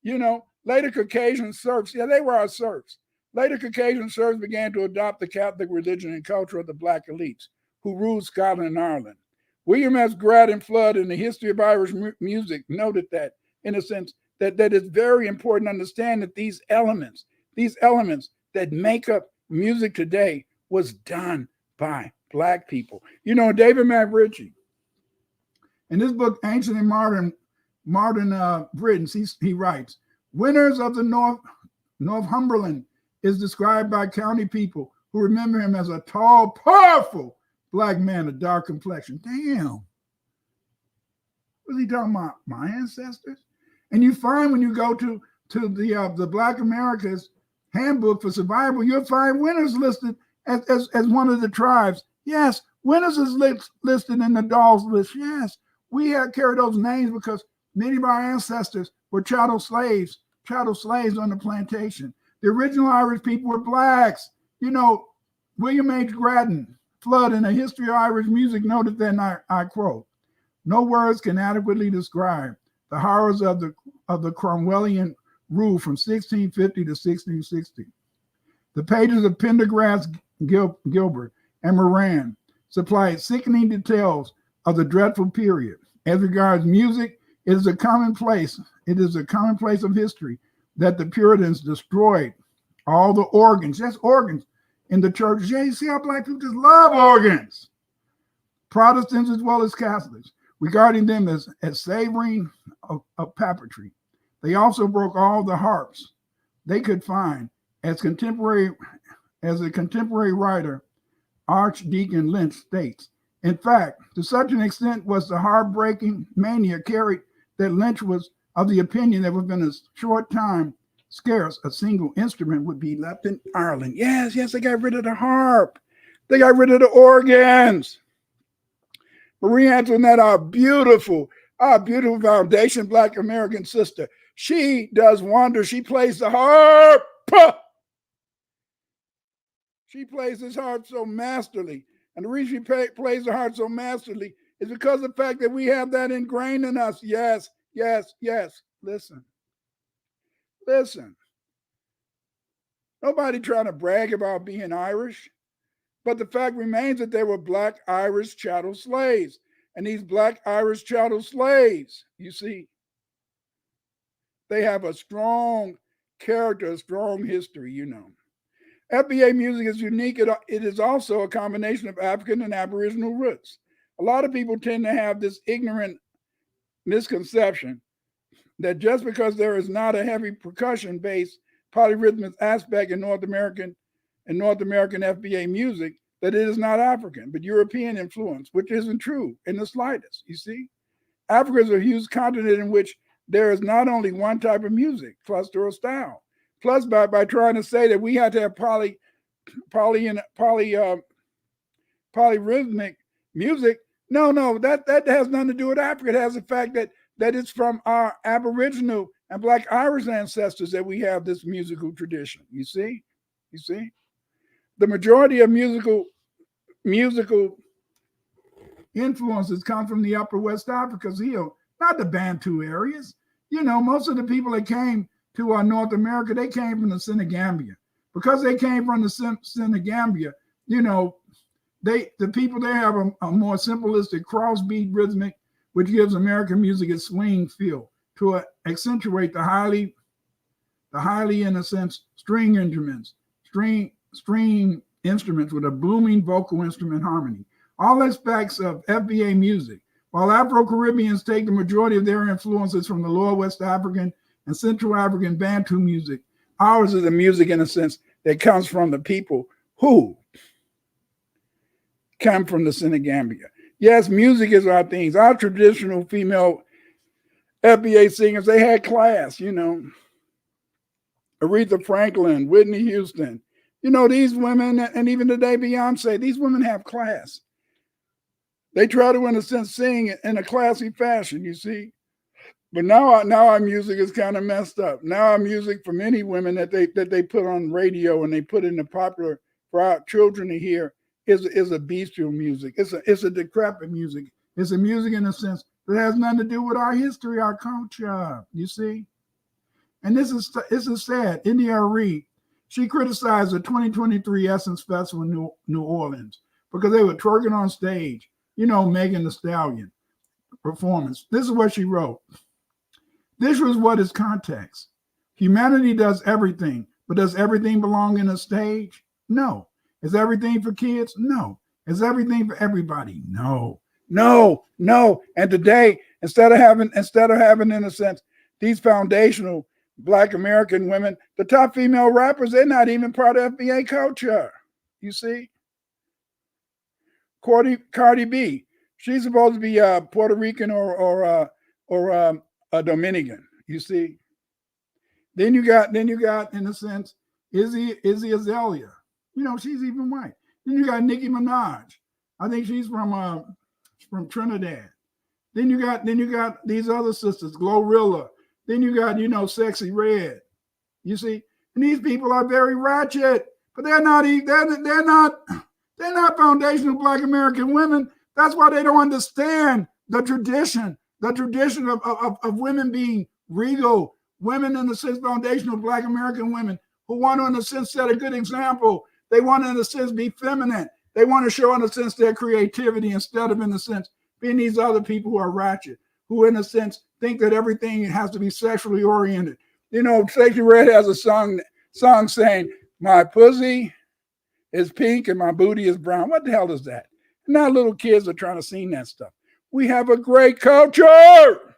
You know, later Caucasian serfs, they were our serfs. Later Caucasian serfs began to adopt the Catholic religion and culture of the black elites who ruled Scotland and Ireland. William S. Graddon Flood, in the History of Irish Music, noted that, in a sense, that it's very important to understand that these elements that make up music today was done by black people. You know, David McRitchie, in his book, Ancient and Modern Britons, he writes, Winners of the Northumberland is described by county people who remember him as a tall, powerful black man of dark complexion. Damn. Was he talking about my ancestors? And you find when you go to to the Black America's Handbook for Survival, you'll find winners listed as one of the tribes. Yes, winners is listed in the Dawes list. Yes, we have carried those names because many of our ancestors were chattel slaves on the plantation. The original Irish people were blacks. You know, William H. Grattan, Flood, in A History of Irish Music, noted that, and I quote, "No words can adequately describe the horrors of the Cromwellian rule from 1650 to 1660. The pages of Pendergrass, Gilbert, and Moran supply sickening details of the dreadful period. As regards music, it is a commonplace of history that the Puritans destroyed all the organs, just organs, in the churches. Yeah, you see how black people just love organs. Protestants as well as Catholics, regarding them as savoring of papistry. They also broke all the harps they could find, as a contemporary writer, Archdeacon Lynch, states. In fact, to such an extent was the harp-breaking mania carried that Lynch was of the opinion that within a short time, scarce a single instrument would be left in Ireland. Yes, they got rid of the harp. They got rid of the organs. Marie Antoinette, our beautiful foundation Black American sister. She does wonders. She plays the harp. She plays this harp so masterly. And the reason she plays the harp so masterly is because of the fact that we have that ingrained in us. Yes. Listen. Nobody trying to brag about being Irish. But the fact remains that there were Black Irish chattel slaves. And these Black Irish chattel slaves, you see, they have a strong character, a strong history, you know. FBA music is unique. It is also a combination of African and Aboriginal roots. A lot of people tend to have this ignorant misconception that just because there is not a heavy percussion-based polyrhythmic aspect in North American FBA music, that it is not African, but European influence, which isn't true in the slightest, you see. Africa is a huge continent in which there is not only one type of music, cluster or style. Plus, by trying to say that we had to have polyrhythmic music, no, that has nothing to do with Africa. It has the fact that it's from our Aboriginal and Black Irish ancestors that we have this musical tradition. You see? The majority of musical influences come from the upper West Africa's heel, not the Bantu areas. You know, most of the people that came to North America, they came from the Senegambia. Because they came from the Senegambia, you know, the people there have a more simplistic crossbeat rhythmic, which gives American music its swing feel to accentuate the highly, in a sense, string instruments with a booming vocal instrument harmony. All aspects of FBA music. While Afro-Caribbeans take the majority of their influences from the Lower West African and Central African Bantu music, ours is a music, in a sense, that comes from the people who come from the Senegambia. Yes, music is our things. Our traditional female FBA singers, they had class, you know. Aretha Franklin, Whitney Houston. You know, these women, and even today Beyonce, these women have class. They try to, in a sense, sing in a classy fashion, you see. But now our music is kind of messed up. Now our music, for many women that they put on radio and they put in the popular for our children to hear, is a bestial music. It's a decrepit music. It's a music, in a sense, that has nothing to do with our history, our culture, you see. And this is sad. India Arie, she criticized the 2023 Essence Festival in New Orleans because they were twerking on stage, you know, Megan Thee Stallion performance. This is what she wrote. This was what is context. Humanity does everything, but does everything belong in a stage? No. Is everything for kids? No. Is everything for everybody? No. And today, instead of having, in a sense, these foundational Black American women, the top female rappers, they're not even part of FBA culture. You see? Cardi B, she's supposed to be Puerto Rican or a Dominican. You see? Then you got in a sense Izzy Azalea. You know, she's even white. Then you got Nicki Minaj. I think she's from Trinidad. Then you got these other sisters, Glorilla. Then you got, you know, Sexy Red. You see, and these people are very ratchet, but they're not foundational Black American women. That's why they don't understand the tradition of women being regal, women in the sense foundational Black American women who want to, in a sense, set a good example. They want to, in a sense, be feminine. They want to show, in a sense, their creativity instead of, in a sense, being these other people who are ratchet, who, in a sense, think that everything has to be sexually oriented. You know, Sexy Red has a song saying, "My pussy is pink and my booty is brown." What the hell is that? And now little kids are trying to sing that stuff. We have a great culture,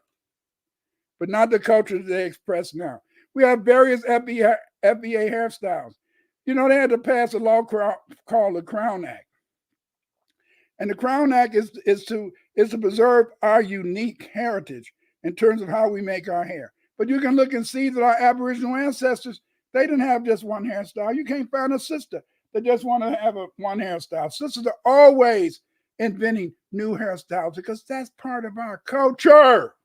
but not the culture that they express now. We have various FBA hairstyles. You know, they had to pass a law called the Crown Act. And the Crown Act is to preserve our unique heritage in terms of how we make our hair. But you can look and see that our Aboriginal ancestors, they didn't have just one hairstyle. You can't find a sister that just want to have one hairstyle. Sisters are always inventing new hairstyles because that's part of our culture.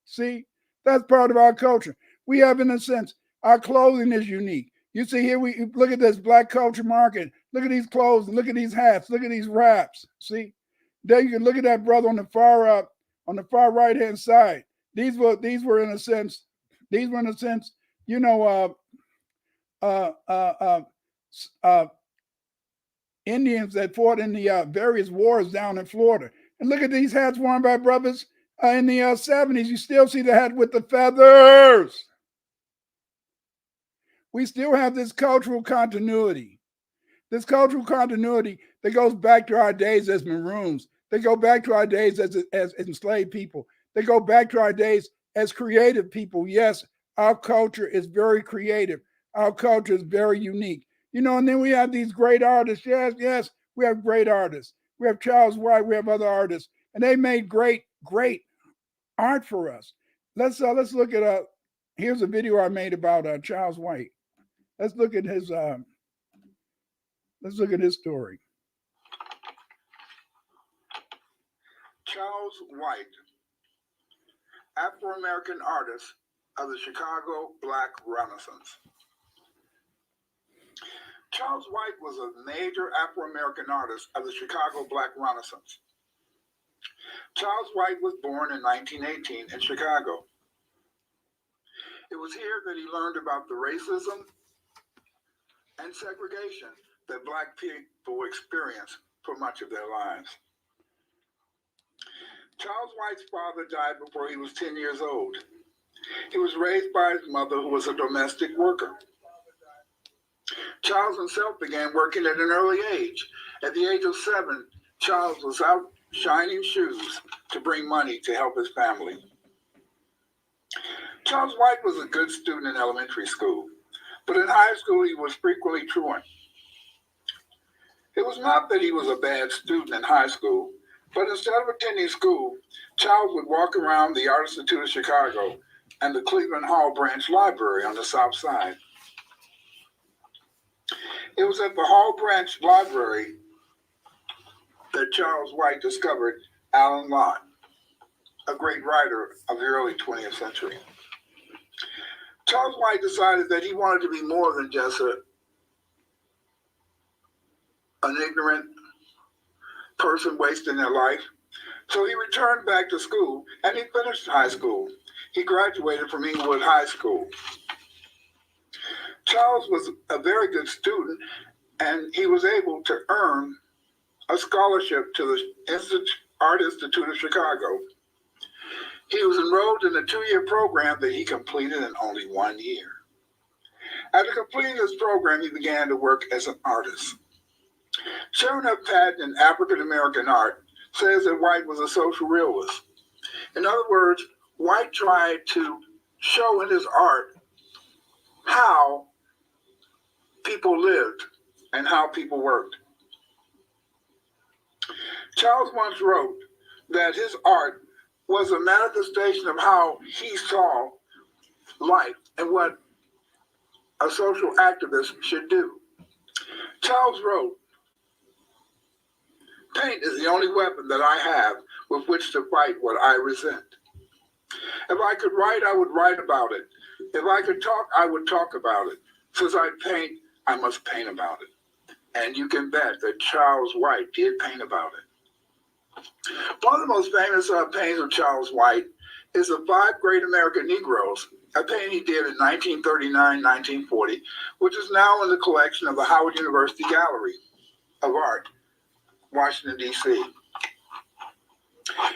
See, that's part of our culture. We have, in a sense, our clothing is unique. You see here, we look at this Black culture market. Look at these clothes. Look at these hats. Look at these wraps. See, there you can look at that brother on the far right hand side. These were in a sense, you know, Indians that fought in the various wars down in Florida. And look at these hats worn by brothers in the 70s. You still see the hat with the feathers. We still have this cultural continuity. This cultural continuity that goes back to our days as Maroons. They go back to our days as enslaved people. They go back to our days as creative people. Yes, our culture is very creative. Our culture is very unique. You know, and then we have these great artists. Yes, we have great artists. We have Charles White. We have other artists, and they made great art for us. Let's look at here's a video I made about Charles White. Let's look at his story. Charles White, Afro-American artist of the Chicago Black Renaissance. Charles White was a major Afro-American artist of the Chicago Black Renaissance. Charles White was born in 1918 in Chicago. It was here that he learned about the racism and segregation that Black people experienced for much of their lives. Charles White's father died before he was 10 years old. He was raised by his mother, who was a domestic worker. Charles himself began working at an early age. At the age of 7, Charles was out shining shoes to bring money to help his family. Charles White was a good student in elementary school, but in high school he was frequently truant. It was not that he was a bad student in high school, but instead of attending school, Charles would walk around the Art Institute of Chicago and the Cleveland Hall Branch Library on the South Side. It was at the Hall Branch Library that Charles White discovered Alan Lott, a great writer of the early 20th century. Charles White decided that he wanted to be more than just an ignorant person wasting their life. So he returned back to school and he finished high school. He graduated from Inglewood High School. Charles was a very good student and he was able to earn a scholarship to the Art Institute of Chicago. He was enrolled in a 2-year program that he completed in only 1 year. After completing this program, he began to work as an artist. Sharon F. Patton in African American Art says that White was a social realist. In other words, White tried to show in his art how people lived and how people worked. Charles once wrote that his art was a manifestation of how he saw life and what a social activist should do. Charles wrote, "Paint is the only weapon that I have with which to fight what I resent. If I could write, I would write about it. If I could talk, I would talk about it. Since I paint, I must paint about it." And you can bet that Charles White did paint about it. One of the most famous paintings of Charles White is The Five Great American Negroes, a painting he did in 1939-1940, which is now in the collection of the Howard University Gallery of Art, Washington, D.C.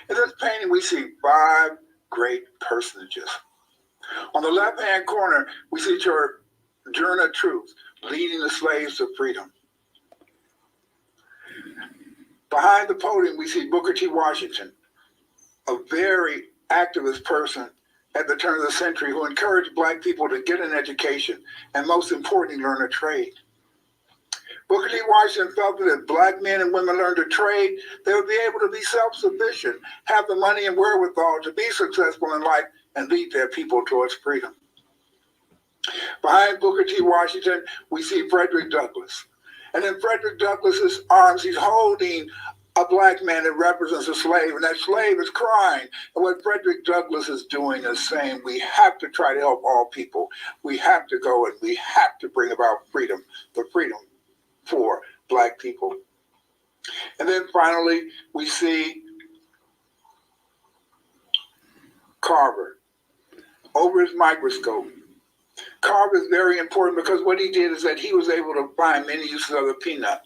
In this painting, we see five great personages. On the left-hand corner, we see Sojourner Truth leading the slaves to freedom. Behind the podium, we see Booker T. Washington, a very activist person at the turn of the century who encouraged Black people to get an education and, most importantly, learn a trade. Booker T. Washington felt that if Black men and women learned to trade, they would be able to be self-sufficient, have the money and wherewithal to be successful in life and lead their people towards freedom. Behind Booker T. Washington, we see Frederick Douglass. And in Frederick Douglass's arms, he's holding a Black man that represents a slave, and that slave is crying. And what Frederick Douglass is doing is saying, we have to try to help all people. We have to go and we have to bring about freedom, the freedom for Black people. And then finally, we see Carver over his microscope. Carver is very important because what he did is that he was able to find many uses of the peanut.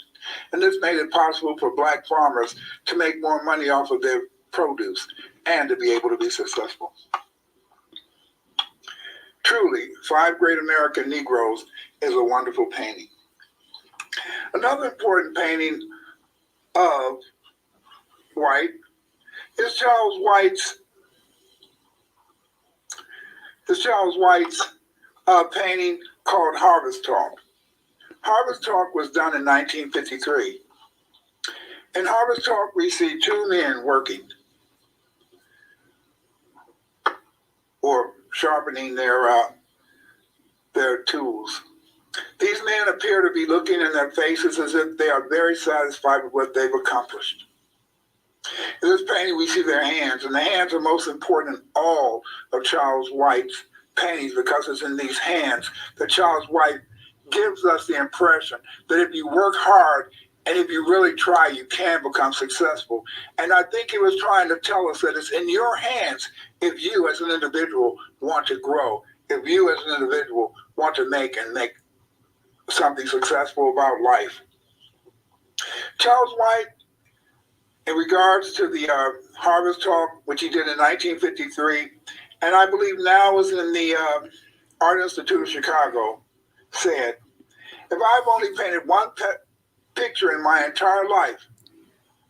And this made it possible for Black farmers to make more money off of their produce and to be able to be successful. Truly, Five Great American Negroes is a wonderful painting. Another important painting of White is Charles White's painting called Harvest Talk. Harvest Talk was done in 1953. In Harvest Talk, we see two men working or sharpening their tools. These men appear to be looking in their faces as if they are very satisfied with what they've accomplished. In this painting, we see their hands, and the hands are most important in all of Charles White's paintings because it's in these hands that Charles White gives us the impression that if you work hard and if you really try, you can become successful. And I think he was trying to tell us that it's in your hands if you as an individual want to grow, if you as an individual want to make something successful about life. Charles White, in regards to the Harvest Talk, which he did in 1953, and I believe now is in the Art Institute of Chicago, said, "If I've only painted one picture in my entire life,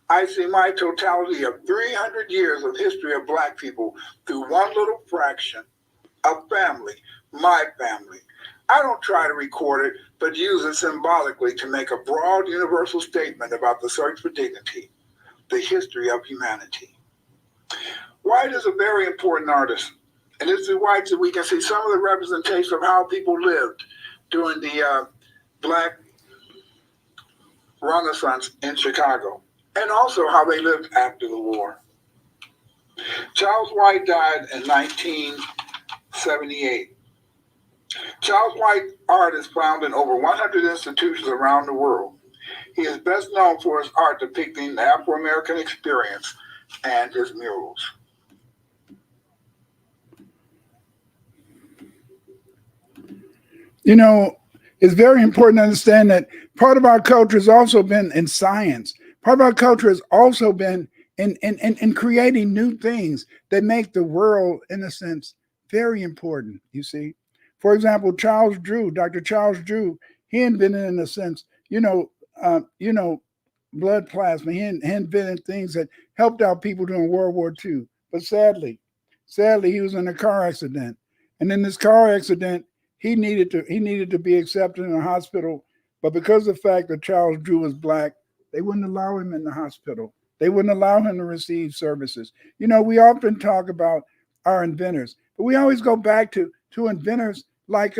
I see my totality of 300 years of history of Black people through one little fraction of family, my family. I don't try to record it, but use it symbolically to make a broad universal statement about the search for dignity, the history of humanity." White is a very important artist. And it's in White that we can see some of the representation of how people lived during the Black Renaissance in Chicago, and also how they lived after the war. Charles White died in 1978. Charles White art is found in over 100 institutions around the world. He is best known for his art depicting the Afro-American experience and his murals. You know, it's very important to understand that part of our culture has also been in science. Part of our culture has also been in creating new things that make the world, in a sense, very important, you see. For example, Dr. Charles Drew, he invented, in a sense, blood plasma. He invented things that helped out people during World War II. But sadly, he was in a car accident. And in this car accident, he needed to be accepted in a hospital, but because of the fact that Charles Drew was Black, they wouldn't allow him in the hospital. They wouldn't allow him to receive services. You know, we often talk about our inventors, but we always go back to inventors like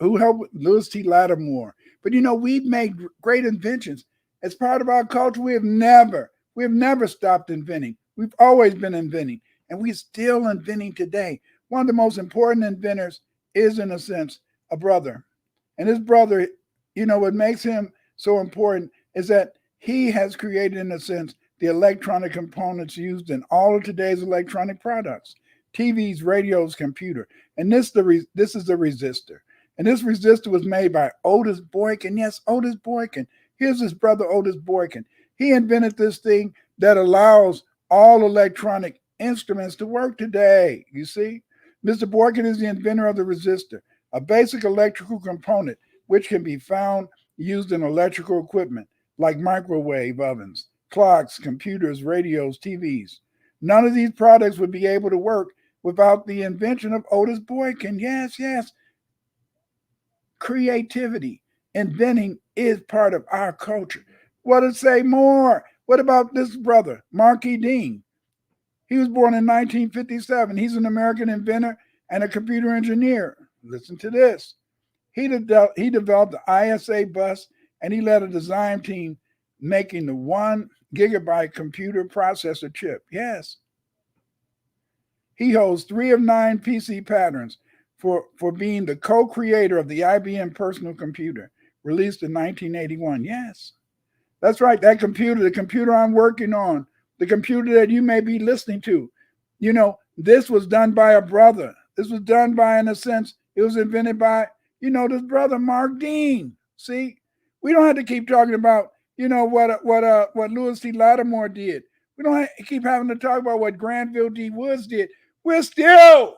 Who helped Lewis T. Lattimore. But we've made great inventions. As part of our culture, we have never stopped inventing. We've always been inventing, and we're still inventing today. One of the most important inventors is, in a sense, a brother. And his brother, what makes him so important is that he has created, in a sense, the electronic components used in all of today's electronic products: TVs, radios, computer. And this is the resistor. And this resistor was made by Otis Boykin. Yes, Otis Boykin. Here's his brother, Otis Boykin. He invented this thing that allows all electronic instruments to work today. You see? Mr. Boykin is the inventor of the resistor, a basic electrical component which can be found used in electrical equipment like microwave ovens, clocks, computers, radios, TVs. None of these products would be able to work without the invention of Otis Boykin. Yes, yes. Creativity, inventing is part of our culture. What to say more? What about this brother, Marquis Dean? He was born in 1957. He's an American inventor and a computer engineer. Listen to this. He developed the ISA bus, and he led a design team making the 1 gigabyte computer processor chip. Yes. He holds 3 of 9 PC patents for being the co-creator of the IBM personal computer, released in 1981. Yes, that's right. That computer, the computer I'm working on, the computer that you may be listening to, this was done by a brother. This was done by, in a sense, it was invented by, this brother, Mark Dean. See, we don't have to keep talking about, what Lewis T. Lattimore did. We don't have to keep having to talk about what Granville D. Woods did. We're still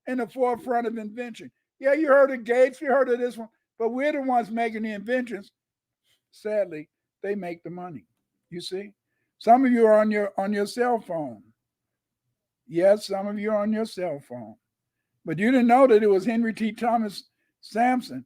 in the forefront of invention. Yeah, you heard of Gates, you heard of this one, but we're the ones making the inventions. Sadly, they make the money. You see, some of you are on your cell phone. Yes, some of you are on your cell phone, but you didn't know that it was Henry T. Thomas Sampson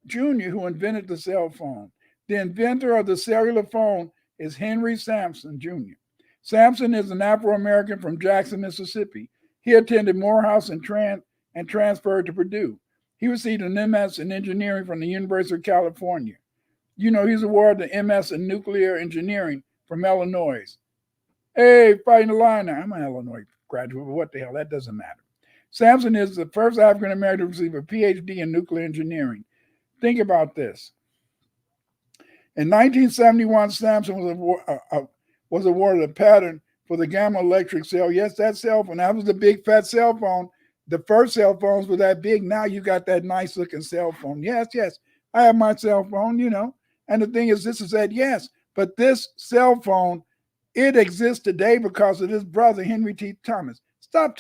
Jr. who invented the cell phone. The inventor of the cellular phone is Henry Sampson Jr. Sampson is an Afro-American from Jackson, Mississippi. He attended Morehouse and transferred to Purdue. He received an MS in engineering from the University of California. He's awarded the MS in nuclear engineering from Illinois. Hey, fighting the line now. I'm an Illinois graduate, but what the hell? That doesn't matter. Sampson is the first African American to receive a PhD in nuclear engineering. Think about this. In 1971, Sampson was awarded a patent for the gamma electric cell. Yes, that cell phone. That was the big fat cell phone. The first cell phones were that big. Now you got that nice looking cell phone. Yes, yes. I have my cell phone, And the thing is, this is that, yes. But this cell phone, it exists today because of this brother, Henry T. Thomas. Stop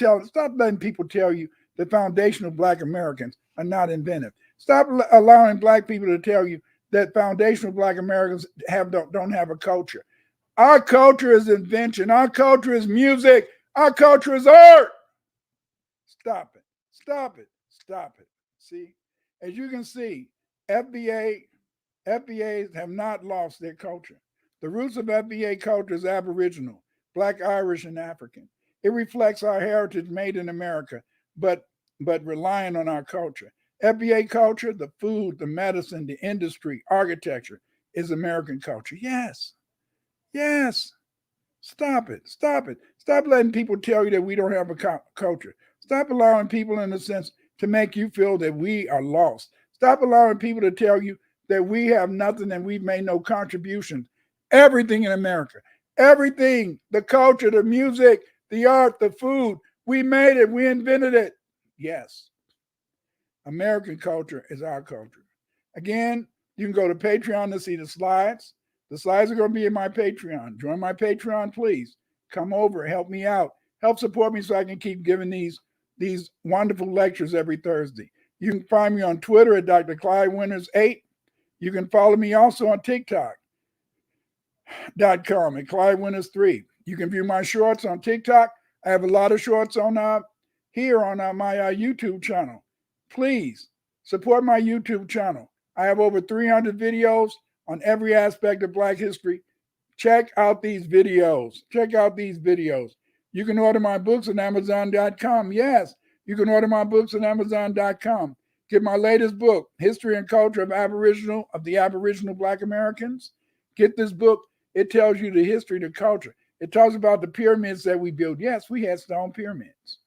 letting people tell you the foundational Black Americans are not inventive. Stop allowing Black people to tell you that foundational Black Americans don't have a culture. Our culture is invention. Our culture is music. Our culture is art. Stop it. Stop it. Stop it. See, as you can see, FBAs have not lost their culture. The roots of FBA culture is Aboriginal, Black, Irish, and African. It reflects our heritage made in America, but relying on our culture. FBA culture, the food, the medicine, the industry, architecture is American culture. Yes. Yes. Stop it. Stop it. Stop letting people tell you that we don't have a culture. Stop allowing people, in a sense, to make you feel that we are lost. Stop allowing people to tell you that we have nothing and we've made no contribution. Everything in America, everything, the culture, the music, the art, the food, we made it. We invented it. Yes. American culture is our culture. Again, you can go to Patreon to see the slides. The slides are going to be in my Patreon. Join my Patreon, please. Come over, help me out. Help support me so I can keep giving these wonderful lectures every Thursday. You can find me on Twitter at Dr. Clyde Winters 8. You can follow me also on TikTok.com at Clyde Winters 3. You can view my shorts on TikTok. I have a lot of shorts on here on my YouTube channel. Please support my YouTube channel. I have over 300 videos on every aspect of Black history. Check out these videos. Check out these videos. You can order my books at Amazon.com. Yes, you can order my books at Amazon.com. Get my latest book, History and Culture of the Aboriginal Black Americans. Get this book. It tells you the history, the culture. It talks about the pyramids that we built. Yes, we had stone pyramids.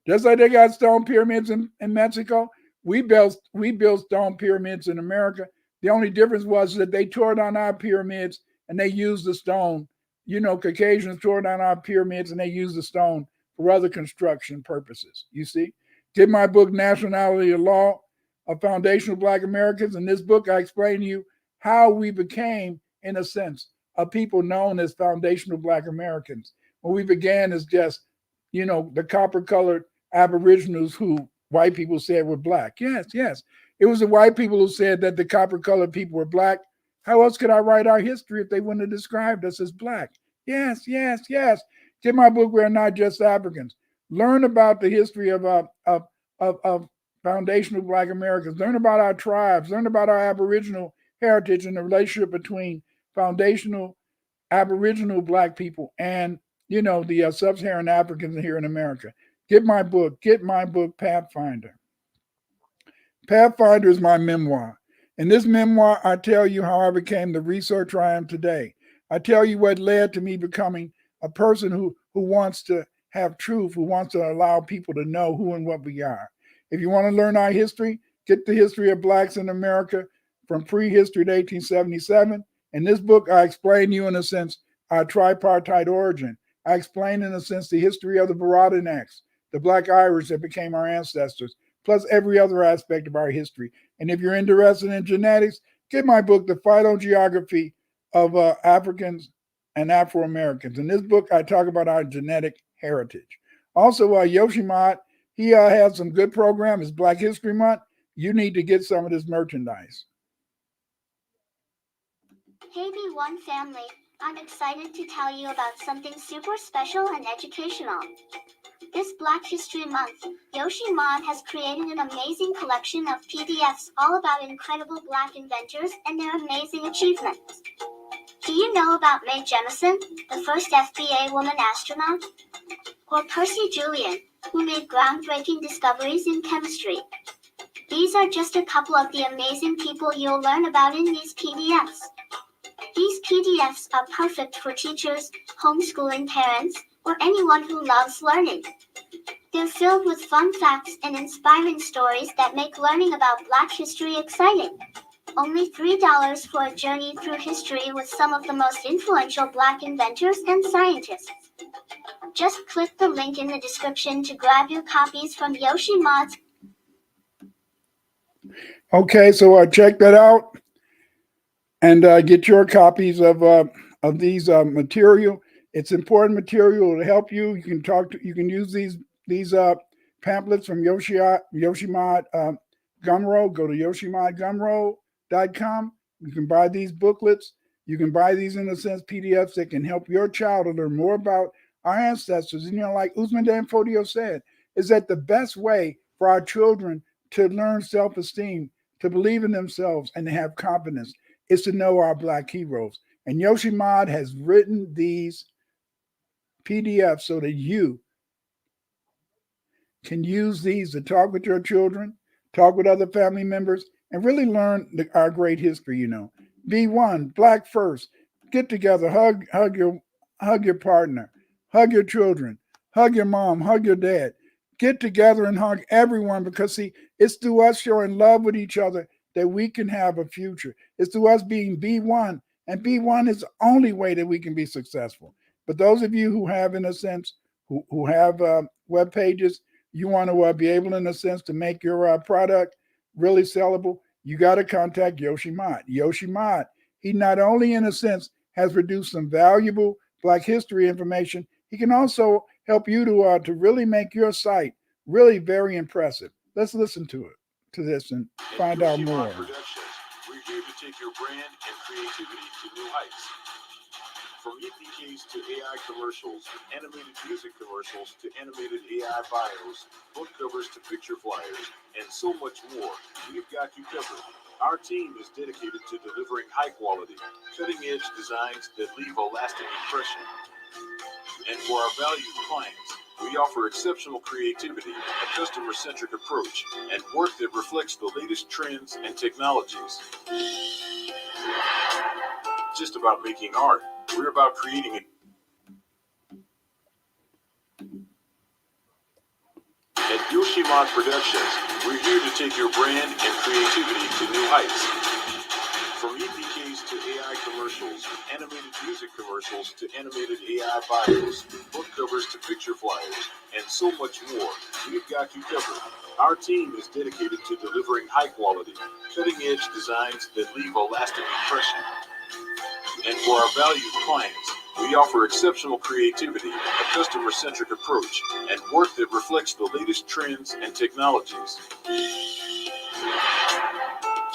Just like they got stone pyramids in Mexico, we built stone pyramids in America. The only difference was that they tore down our pyramids and they used the stone. Caucasians tore down our pyramids and they used the stone for other construction purposes. You see? Get my book, Nationality of Law of Foundational Black Americans. In this book, I explain to you how we became, in a sense, a people known as foundational Black Americans. When we began as just, the copper colored Aboriginals who white people said were black. Yes, yes. It was the white people who said that the copper colored people were black. How else could I write our history if they wouldn't have described us as black? Yes, yes, yes. Get my book, We're Not Just Africans. Learn about the history of foundational Black Americans. Learn about our tribes. Learn about our Aboriginal heritage and the relationship between foundational Aboriginal Black people and the sub-Saharan Africans here in America. Get my book, Pathfinder. Pathfinder is my memoir. In this memoir, I tell you how I became the researcher I am today. I tell you what led to me becoming a person who wants to have truth, who wants to allow people to know who and what we are. If you want to learn our history, get the history of Blacks in America from prehistory to 1877. In this book, I explain to you, in a sense, our tripartite origin. I explain, in a sense, the history of the Baradinaks, the Black Irish that became our ancestors, plus every other aspect of our history. And if you're interested in genetics, get my book, The Phylogeography of Africans and Afro-Americans. In this book, I talk about our genetic heritage. Also, Yoshimod, he has some good program. It's Black History Month. You need to get some of this merchandise. Hey B1 family, I'm excited to tell you about something super special and educational. This Black History Month, Yoshimod has created an amazing collection of PDFs all about incredible Black inventors and their amazing achievements. Do you know about Mae Jemison, the first FBA woman astronaut? Or Percy Julian, who made groundbreaking discoveries in chemistry? These are just a couple of the amazing people you'll learn about in these PDFs. These PDFs are perfect for teachers, homeschooling parents, or anyone who loves learning. They're filled with fun facts and inspiring stories that make learning about Black history exciting. Only $3 for a journey through history with some of the most influential Black inventors and scientists. Just click the link in the description to grab your copies from Yoshimod's. Okay, so check that out and get your copies of these material. It's important material to help you. You can use these pamphlets from Yoshimod Gumroad. Go to yoshimodgumroad.com. You can buy these booklets. You can buy these, in a sense, PDFs that can help your child to learn more about our ancestors. And like Usman Dan Fodio said, is that the best way for our children to learn self-esteem, to believe in themselves, and to have confidence is to know our Black heroes. And Yoshimod has written these PDFs so that you can use these to talk with your children, talk with other family members, and really learn our great history. Be one, Black first. Get together, hug your partner, hug your children, hug your mom, hug your dad. Get together and hug everyone, because see, it's through us showing love with each other that we can have a future. It's through us being B1, and B1 is the only way that we can be successful. But those of you who have, in a sense, who have web pages, you want to be able, in a sense, to make your product really sellable, you got to contact Yoshimod. Yoshimod, he not only, in a sense, has produced some valuable Black history information, he can also help you to really make your site really very impressive. Let's listen to this and find out more. Productions, we're here to take your brand and creativity to new heights. From EPKs to AI commercials, animated music commercials to animated AI bios, book covers to picture flyers, and so much more, we've got you covered. Our team is dedicated to delivering high-quality, cutting-edge designs that leave a lasting impression. And for our valued clients, We offer exceptional creativity, a customer-centric approach, and work that reflects the latest trends and technologies. Just about making art. We're about creating it. At Yoshimon Productions, we're here to take your brand and creativity to new heights. From EPKs to AI commercials, animated music commercials to animated AI bios, book covers to picture flyers, and so much more, we've got you covered. Our team is dedicated to delivering high-quality, cutting-edge designs that leave a lasting impression. And for our valued clients, we offer exceptional creativity, a customer-centric approach, and work that reflects the latest trends and technologies.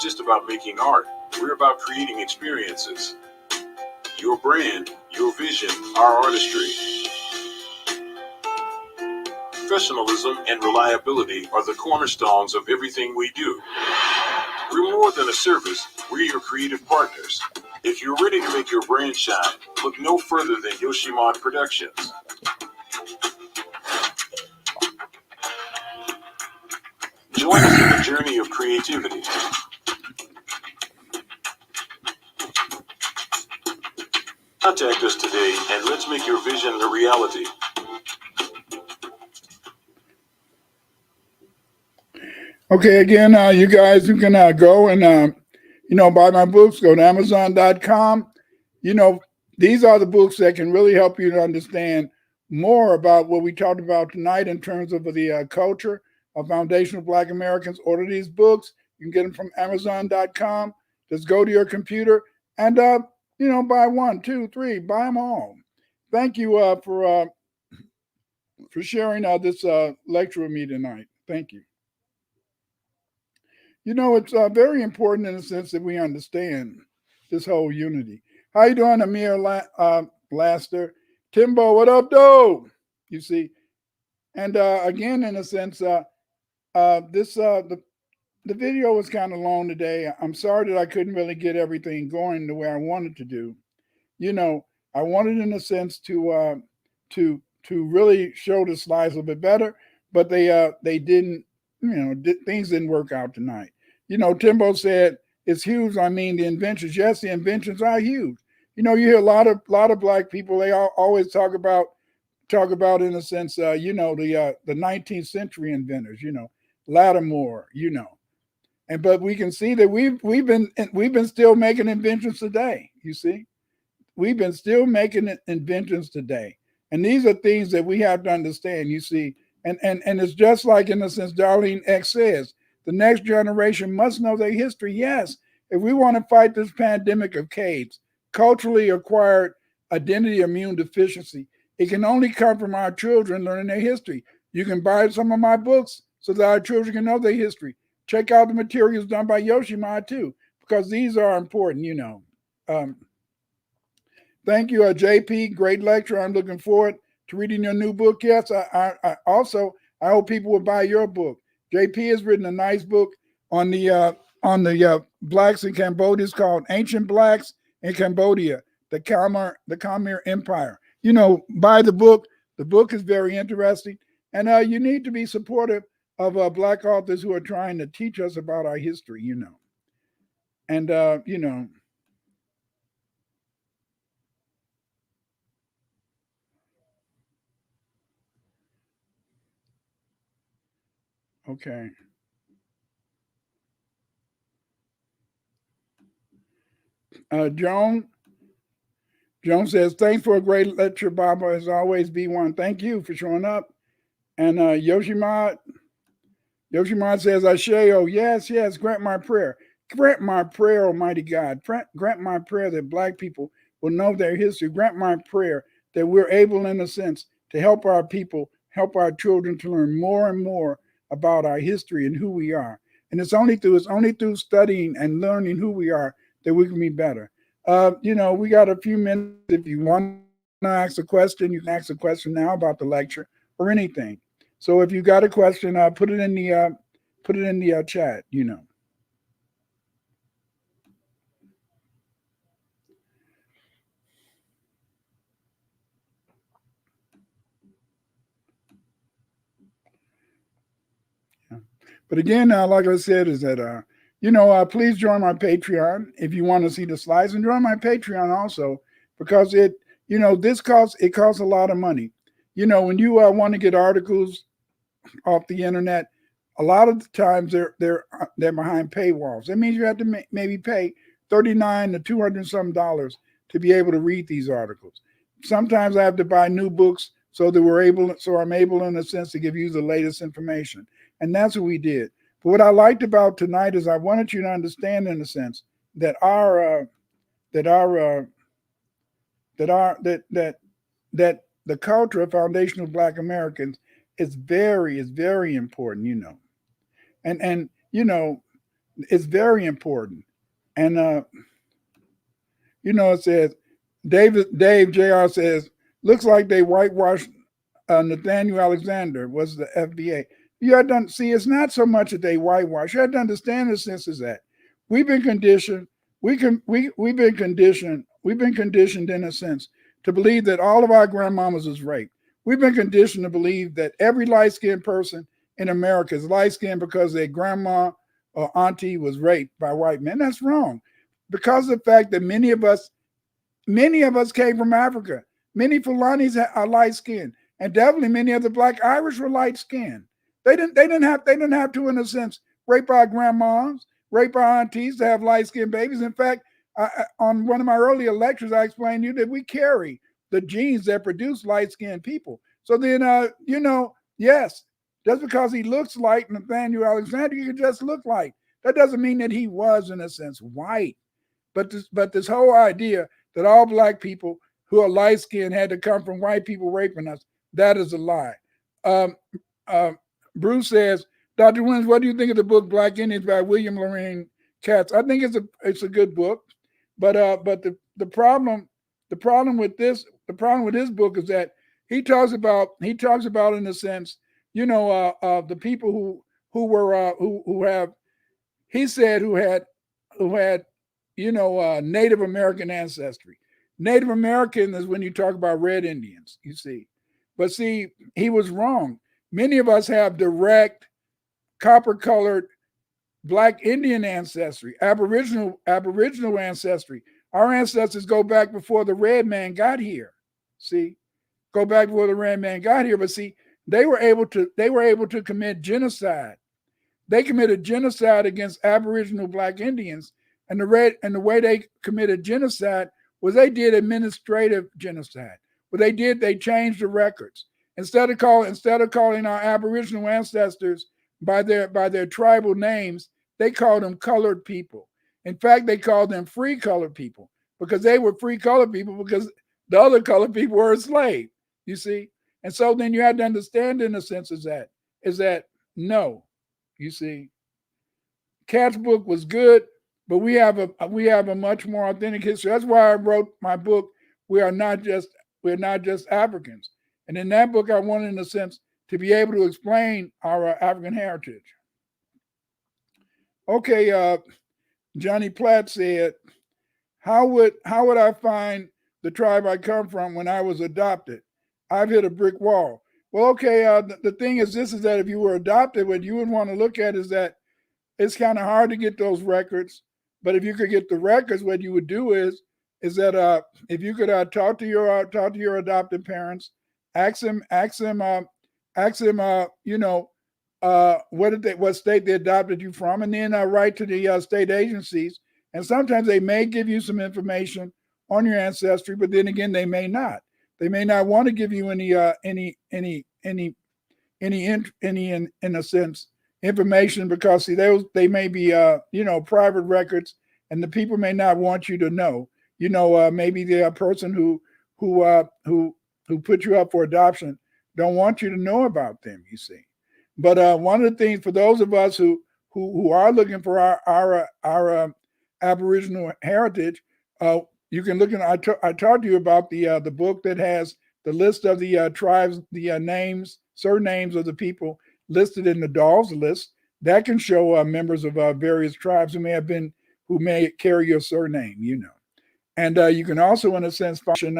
Just about making art. We're about creating experiences. Your brand, your vision, our artistry. Professionalism and reliability are the cornerstones of everything we do. We're more than a service, we're your creative partners. If you're ready to make your brand shine, look no further than Yoshimon Productions. Join us in the journey of creativity. Contact us today and let's make your vision a reality. Okay, again, you guys, you can go and buy my books. Go to Amazon.com. These are the books that can really help you to understand more about what we talked about tonight in terms of the culture of foundational Black Americans. Order these books. You can get them from Amazon.com. Just go to your computer and buy one, two, three, buy them all. Thank you for sharing this lecture with me tonight. Thank you. It's very important in the sense that we understand this whole unity. How you doing, Amir Laster? Timbo, what up, though? You see, and again, in a sense, the video was kind of long today. I'm sorry that I couldn't really get everything going the way I wanted to do. I wanted, in a sense, to really show the slides a little bit better, but they didn't. Things didn't work out tonight. Timbo said it's huge. I mean, the inventions. Yes, the inventions are huge. You hear a lot of Black people. They always talk about in a sense. The 19th century inventors. Lattimore. But we can see that we've been still making inventions today. You see. We've been still making inventions today. And these are things that we have to understand, you see. And it's just like, in a sense, Darlene X says, the next generation must know their history. Yes, if we want to fight this pandemic of AIDS, culturally acquired identity immune deficiency, it can only come from our children learning their history. You can buy some of my books so that our children can know their history. Check out the materials done by Yoshimon too, because these are important, Thank you, JP. Great lecture. I'm looking forward to reading your new book. Yes, I also I hope people will buy your book. JP has written a nice book on the blacks in Cambodia. It's called Ancient Blacks in Cambodia, the Khmer Empire. Buy the book. The book is very interesting, and you need to be supportive of Black authors who are trying to teach us about our history. And Okay. Joan says, thanks for a great lecture, Baba. As always, B1. Thank you for showing up. And Yoshimod says, Asheo, yes, grant my prayer. Grant my prayer, Almighty God. Grant my prayer that Black people will know their history. Grant my prayer that we're able, in a sense, to help our people, help our children to learn more and more about our history and who we are. And it's only through studying and learning who we are that we can be better. We got a few minutes. If you want to ask a question, you can ask a question now about the lecture or anything. So if you got a question, put it in the chat. But again, like I said, is that please join my Patreon if you want to see the slides, and join my Patreon also because it costs a lot of money. When you want to get articles off the internet, a lot of the times they're behind paywalls. That means you have to maybe pay $39 to $200 to be able to read these articles. Sometimes I have to buy new books so I'm able in a sense to give you the latest information, and that's what we did. But what I liked about tonight is I wanted you to understand in a sense that that the culture of foundational Black Americans is very important, and it's very important. And it says Dave Jr. says looks like they whitewashed Nathaniel Alexander was the FBA. You have to see it's not so much that they whitewash. You have to understand the sense is that we've been conditioned. We've been conditioned. We've been conditioned in a sense to believe that all of our grandmamas was raped. We've been conditioned to believe that every light-skinned person in America is light-skinned because their grandma or auntie was raped by white men. That's wrong. Because of the fact that many of us came from Africa. Many Fulanis are light-skinned, and definitely many of the Black Irish were light-skinned. They didn't have to, in a sense, rape our grandmas, rape our aunties to have light-skinned babies. In fact, on one of my earlier lectures, I explained to you that we carry the genes that produce light-skinned people. So then, yes, just because he looks like Nathaniel Alexander, he can just look like. That doesn't mean that he was, in a sense, white. But this whole idea that all Black people who are light-skinned had to come from white people raping us, that is a lie. Bruce says, Dr. Williams, what do you think of the book Black Indians by William Lorraine Katz? I think it's a good book, but the problem with his book is that he talks about in a sense, the people who had Native American ancestry. Native American is when you talk about Red Indians, you see. But see, he was wrong. Many of us have direct copper-colored Black Indian ancestry, Aboriginal ancestry. Our ancestors go back before the red man got here. See, go back before the red man got here. But see, they were able to commit genocide. They committed genocide against Aboriginal Black Indians, and the way they committed genocide was they did administrative genocide. What they did, they changed the records. Instead of calling our Aboriginal ancestors by their tribal names, they called them colored people. In fact, they called them free colored people because they were free colored people because the other colored people were enslaved, you see? And so then you had to understand in a sense is that no, you see. Katz's book was good, but we have a much more authentic history. That's why I wrote my book, We're Not Just Africans. And in that book, I wanted, in a sense, to be able to explain our African heritage. Okay, Johnny Platt said, how would I find the tribe I come from when I was adopted? I've hit a brick wall. Well, okay, the thing is that if you were adopted, what you would want to look at is that it's kind of hard to get those records. But if you could get the records, what you would do is that if you could talk to your adopted parents, ask them, what state they adopted you from, and then write to the state agencies. And sometimes they may give you some information on your ancestry, but then again, they may not. They may not want to give you any in a sense information because see they may be private records, and the people may not want you to know. Maybe the person who put you up for adoption don't want you to know about them. You see, but one of the things for those of us who are looking for our Aboriginal heritage, you can look at. I talked to you about the book that has the list of the tribes, the names, surnames of the people listed in the Dawes list. That can show members of various tribes who may carry your surname. And you can also, in a sense, function,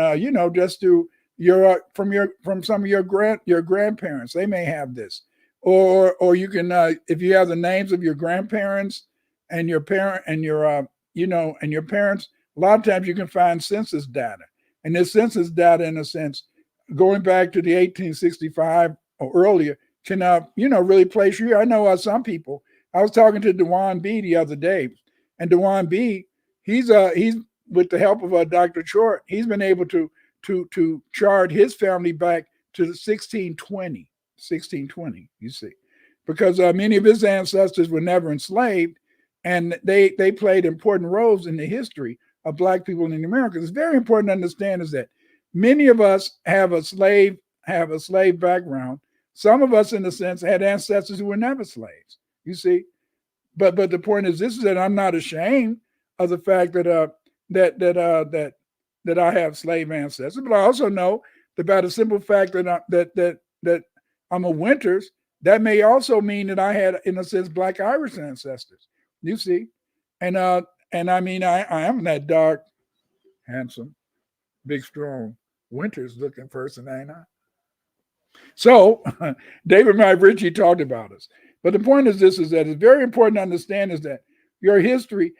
just do from some of your grandparents. They may have this. or you can if you have the names of your grandparents and your parent and your and your parents, a lot of times you can find census data, and this census data, in a sense, going back to the 1865 or earlier, can really place you. I know some people. I was talking to Dewan B the other day, and Dewan B, he's with the help of Dr. Short, he's been able to chart his family back to the 1620, you see, because many of his ancestors were never enslaved, and they played important roles in the history of black people in the Americas. It's very important to understand is that many of us have a slave background. Some of us, in a sense, had ancestors who were never slaves. You see, but the point is this: is that I'm not ashamed of the fact that I have slave ancestors, but I also know that by the simple fact that I'm a Winters, that may also mean that I had, in a sense, Black Irish ancestors. You see, and I mean I am that dark, handsome, big, strong Winters looking person, ain't I? So David Mike Ritchie talked about us. But the point is this: is that it's very important to understand is that your history,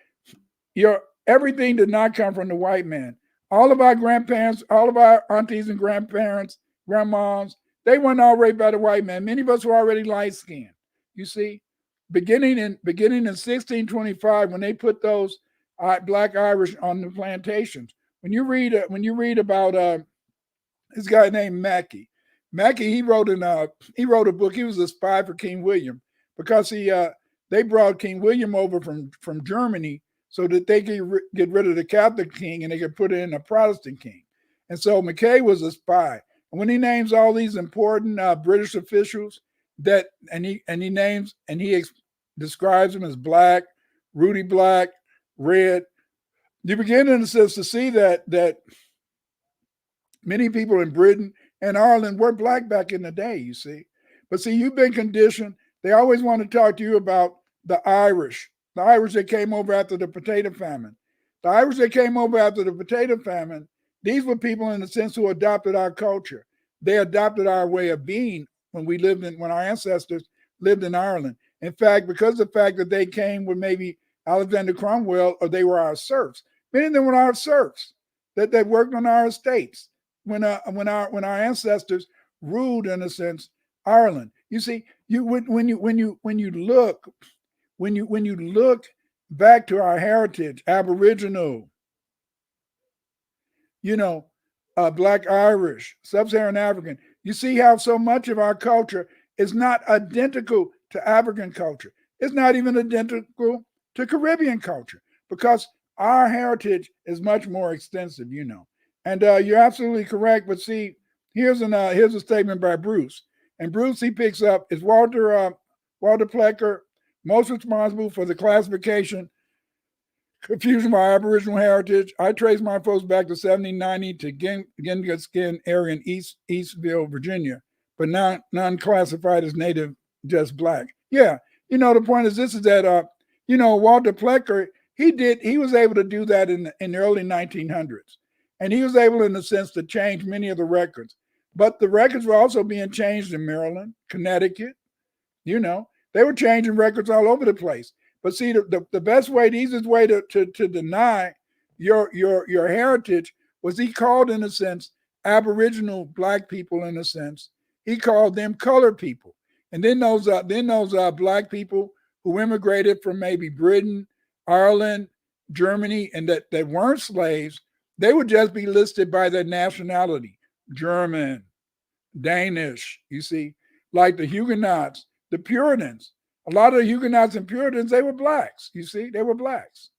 your everything did not come from the white man. All of our grandparents, all of our aunties and grandparents, grandmas, they weren't all raised by the white man. Many of us were already light skinned. You see, beginning in 1625, when they put those Black Irish on the plantations. When you read about this guy named Mackey. Mackey, he wrote a book. He was a spy for King William because they brought King William over from Germany so that they could get rid of the Catholic king and they could put in a Protestant king. And so McKay was a spy. And when he names all these important British officials and he describes them as black, Rudy Black, red, you begin in a sense to see that many people in Britain and Ireland were black back in the day, you see. But see, you've been conditioned. They always want to talk to you about the Irish that came over after the potato famine. The Irish that came over after the potato famine, these were people in a sense who adopted our culture. They adopted our way of being when our ancestors lived in Ireland. In fact, because of the fact that they came with maybe Alexander Cromwell, or they were our serfs. Many of them were our serfs that worked on our estates when our ancestors ruled, in a sense, Ireland. You see, when you look back to our heritage, Aboriginal, Black Irish, Sub-Saharan African, you see how so much of our culture is not identical to African culture. It's not even identical to Caribbean culture because our heritage is much more extensive. And you're absolutely correct. But see, here's a statement by Bruce. And Bruce, he picks up, is Walter Plecker most responsible for the classification, confusion of our Aboriginal heritage? I trace my folks back to 1790 to Gingaskin area in Eastville, Virginia, but none classified as native, just black. Yeah, the point is this: is that Walter Plecker, he was able to do that in the early 1900s, and he was able, in a sense, to change many of the records. But the records were also being changed in Maryland, Connecticut. They were changing records all over the place. But see, the best way, the easiest way to deny your heritage was he called, in a sense, Aboriginal black people, in a sense. He called them colored people. And then those black people who immigrated from maybe Britain, Ireland, Germany, and that weren't slaves, they would just be listed by their nationality: German, Danish, you see, like the Huguenots, the Puritans. A lot of the Huguenots and Puritans, they were blacks. You see, they were blacks.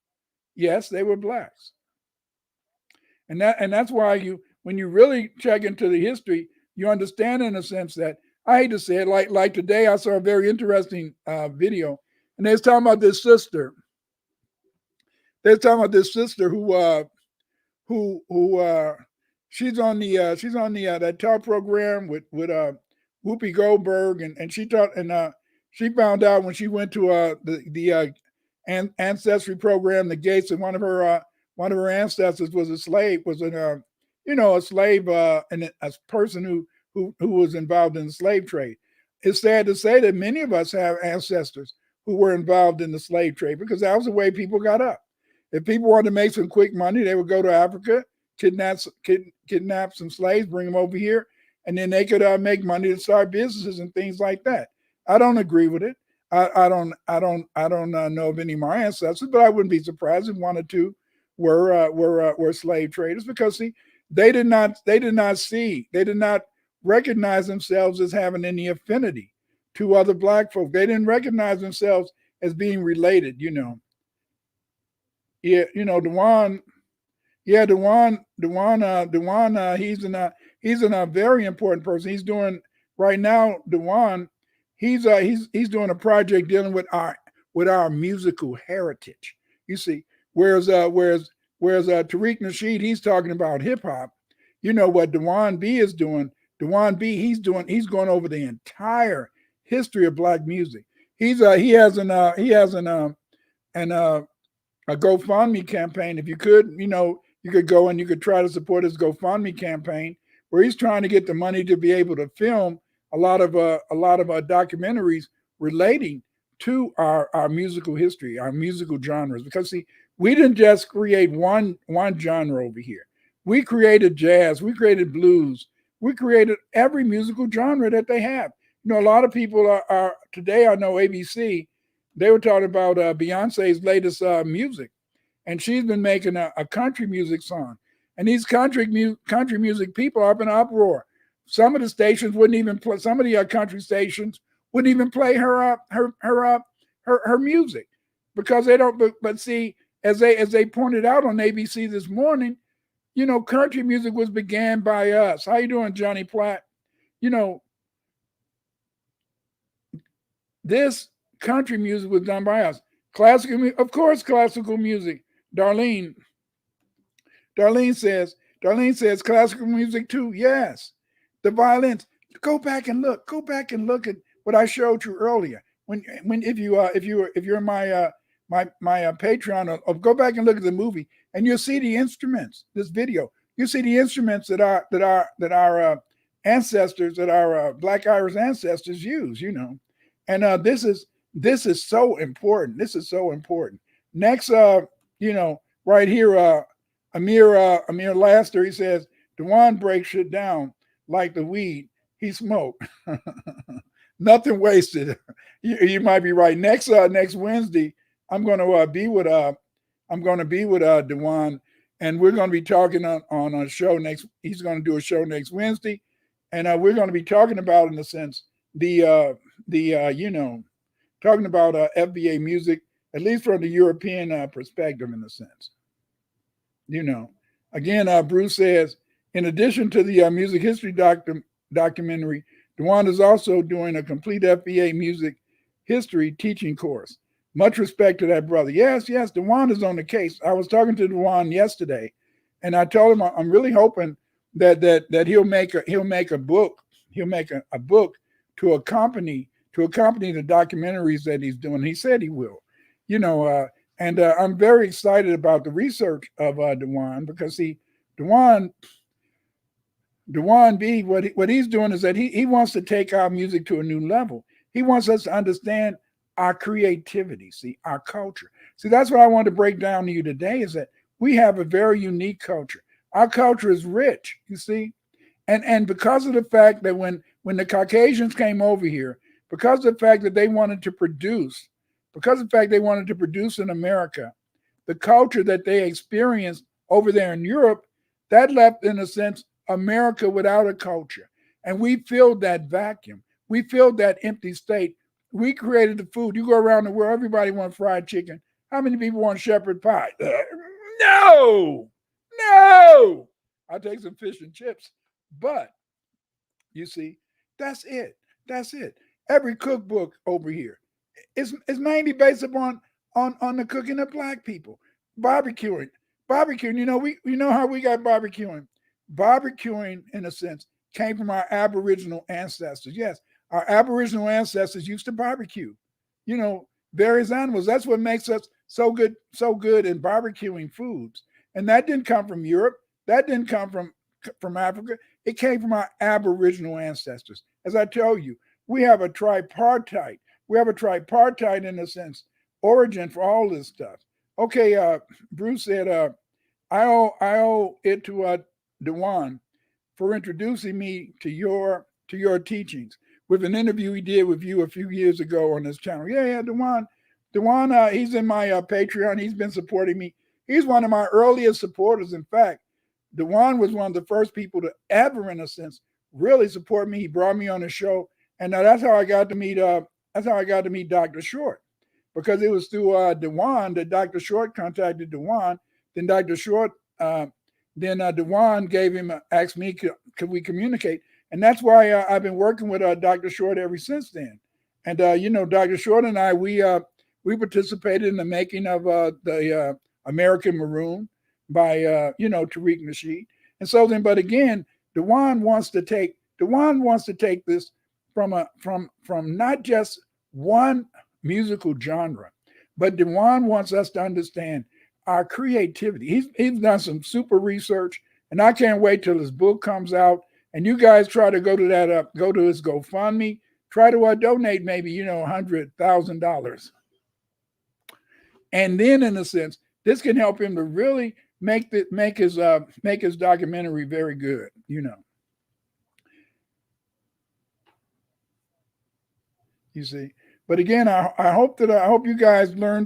Yes, they were blacks. And that's why when you really check into the history, you understand, in a sense, that I hate to say it, like today I saw a very interesting video, and they was talking about this sister. They was talking about this sister who she's on the that talk program with Whoopi Goldberg, and she taught, and she found out when she went to the ancestry program, the Gates, and one of her ancestors was a slave, a slave, and a person who was involved in the slave trade. it's sad to say that many of us have ancestors who were involved in the slave trade because that was the way people got up. If people wanted to make some quick money, they would go to Africa, kidnap some slaves, bring them over here, and then they could make money to start businesses and things like that. I don't agree with it. I don't know of any of my ancestors, but I wouldn't be surprised if one or two were slave traders because see, they did not recognize themselves as having any affinity to other black folk. They didn't recognize themselves as being related. Yeah, Dewan. Yeah, Dewan. He's a very important person. He's doing right now. Dewan, he's doing a project dealing with our musical heritage. You see, whereas Tariq Nasheed, he's talking about hip hop. You know what Dewan B is doing. Dewan B, he's going over the entire history of black music. He has an a GoFundMe campaign. If you could, you could go and you could try to support his GoFundMe campaign, where he's trying to get the money to be able to film a lot of documentaries relating to our musical history, our musical genres. Because see, we didn't just create one genre over here. We created jazz, we created blues, we created every musical genre that they have. A lot of people are today. I know ABC. They were talking about Beyonce's latest music, and she's been making a country music song. And these country music people are up in an uproar. Some of the stations wouldn't even play. Some of the country stations wouldn't even play her music because they don't. But see, as they pointed out on ABC this morning, country music was began by us. How you doing, Johnny Platt? This country music was done by us. Of course, classical music. Darlene says classical music too. Yes, the violins. Go back and look. Go back and look at what I showed you earlier. If you're my Patreon, or go back and look at the movie, and you'll see the instruments. This video, you see the instruments that our ancestors, that our Black Irish ancestors use. And this is so important. This is so important. Next, right here, Amir Laster, he says, Dewan breaks shit down like the weed he smoked. Nothing wasted. You might be right. Next Wednesday, I'm going to be with Dewan, and we're going to be talking on a show next. He's going to do a show next Wednesday, and we're going to be talking about, in a sense, talking about FBA music, at least from the European perspective, in a sense. Again, Bruce says, in addition to the music history documentary, Dewan is also doing a complete FBA music history teaching course. Much respect to that brother. Yes, Dewan is on the case. I was talking to Dewan yesterday, and I told him I'm really hoping that he'll make a book. He'll make a book to accompany the documentaries that he's doing. He said he will. And I'm very excited about the research of Dewan, because Dewan B, what he's doing is that he wants to take our music to a new level. He wants us to understand our creativity, our culture. That's what I want to break down to you today, is that we have a very unique culture. Our culture is rich, you see. And because of the fact that when the Caucasians came over here, because of the fact that they wanted to produce in America, the culture that they experienced over there in Europe, that left, in a sense, America without a culture. And we filled that vacuum. We filled that empty state. We created the food. You go around the world, everybody wants fried chicken. How many people want shepherd pie? No. I'll take some fish and chips. But you see, that's it. Every cookbook over here is mainly based upon on the cooking of black people. Barbecuing. You know how we got barbecuing. Barbecuing, in a sense, came from our Aboriginal ancestors. Yes, our Aboriginal ancestors used to barbecue, various animals. That's what makes us so good in barbecuing foods. And that didn't come from Europe. That didn't come from Africa. It came from our Aboriginal ancestors. As I tell you, We have a tripartite. We have a tripartite in a sense origin for all this stuff. Okay, Bruce said, I owe it to Dewan for introducing me to your teachings with an interview he did with you a few years ago on his channel. Yeah, Dewan. Dewan, he's in my Patreon. He's been supporting me. He's one of my earliest supporters. In fact, Dewan was one of the first people to ever, in a sense, really support me. He brought me on the show, and that's how I got to meet. That's how I got to meet Dr. Short, because it was through Dewan that Dr. Short contacted Dewan. Then Dr. Short, Dewan gave him, asked me, could we communicate? And that's why I've been working with Dr. Short ever since then. And Dr. Short and I, we participated in the making of the American Maroon by Tariq Nasheed. And so then, but again, Dewan wants to take this from not just one musical genre, but Dewan wants us to understand our creativity. He's done some super research, and I can't wait till his book comes out. And you guys try to go to his GoFundMe, try to donate maybe $100,000, and then in a sense, this can help him to really make his documentary very good. You see. But again, I hope you guys learn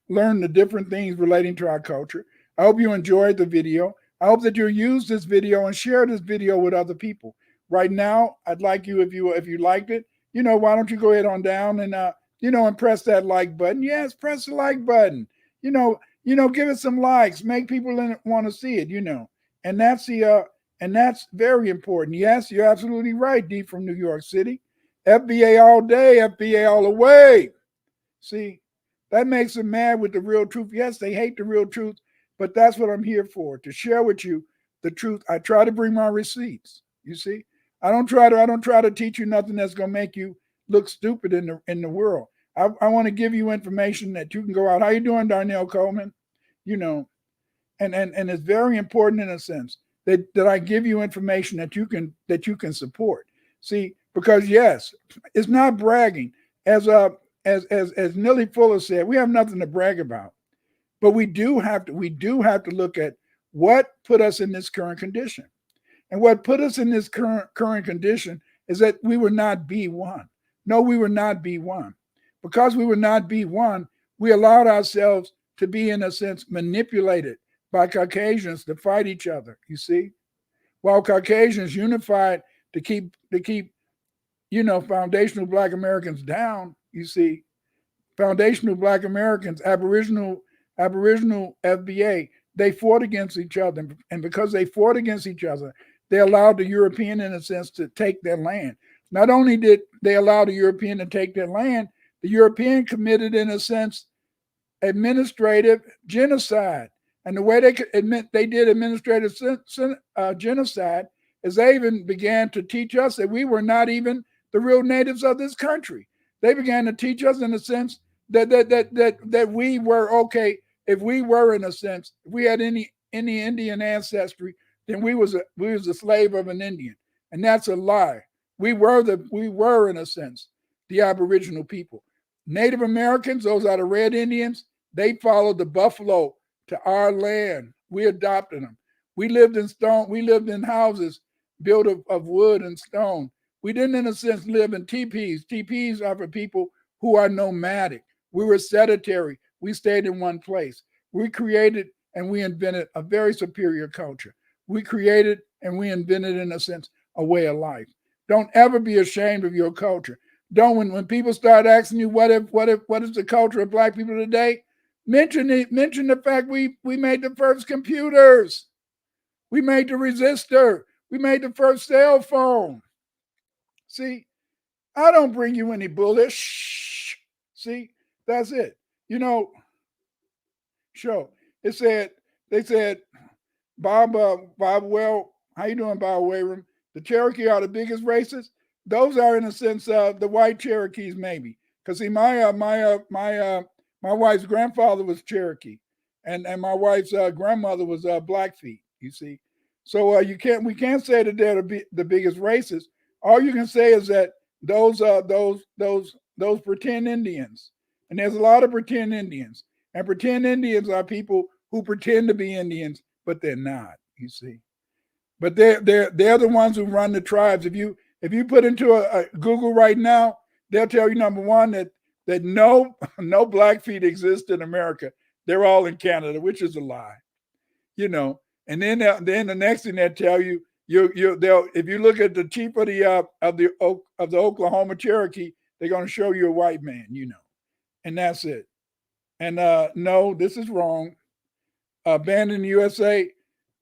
the different things relating to our culture. I hope you enjoyed the video. I hope that you'll use this video and share this video with other people. Right now, I'd like you, if you liked it, why don't you go ahead on down and and press that like button. Yes, press the like button. Give it some likes, make people want to see it. And that's very important. Yes, you're absolutely right, D from New York City. FBA all day, FBA all the way. See, that makes them mad with the real truth. Yes, they hate the real truth, but that's what I'm here for, to share with you the truth. I try to bring my receipts. You see, I don't try to teach you nothing that's gonna make you look stupid in the world. I want to give you information that you can go out. How you doing, Darnell Coleman? And it's very important in a sense that I give you information that you can support. See, because yes, it's not bragging. As Nilly Fuller said, we have nothing to brag about, but we do have to look at what put us in this current condition. And what put us in this current condition is that we were not B1. No, we were not B1. Because we were not B1, we allowed ourselves to be, in a sense, manipulated by Caucasians to fight each other. You see, while Caucasians unified to keep foundational Black Americans down. You see, foundational Black Americans, Aboriginal FBA, they fought against each other. And because they fought against each other, they allowed the European, in a sense, to take their land. Not only did they allow the European to take their land, the European committed, in a sense, administrative genocide. And the way they did administrative genocide is they even began to teach us that we were not even the real natives of this country. They began to teach us, in a sense, that we were okay. If we were, in a sense, if we had any Indian ancestry, then we was a slave of an Indian, and that's a lie. We were, in a sense, the Aboriginal people. Native Americans, those are the Red Indians. They followed the buffalo to our land. We adopted them. We lived in stone. We lived in houses built of wood and stone. We didn't, in a sense, live in teepees. Teepees are for people who are nomadic. We were sedentary. We stayed in one place. We created and we invented a very superior culture. We created and we invented, in a sense, a way of life. Don't ever be ashamed of your culture. Don't, when people start asking you what is the culture of Black people today, mention the fact we made the first computers. We made the resistor. We made the first cell phone. See, I don't bring you any bullshit. Shh. See, that's it. Sure. They said, Bob, well, how you doing, Bob Wayram? The Cherokee are the biggest races. Those are, in a sense, the white Cherokees, maybe. Because see, my wife's grandfather was Cherokee, and my wife's grandmother was Blackfeet. You see, so we can't say that they're the biggest races. All you can say is that those pretend Indians. And there's a lot of pretend Indians. And pretend Indians are people who pretend to be Indians, but they're not, you see. But they're the ones who run the tribes. If you put into a Google right now, they'll tell you, number one, that no Blackfeet exist in America. They're all in Canada, which is a lie, you know. And then the next thing they'll tell you, they'll, if you look at the chief of the Oklahoma Cherokee, they're going to show you a white man, you know, and that's it. And no, this is wrong. Abandon the USA.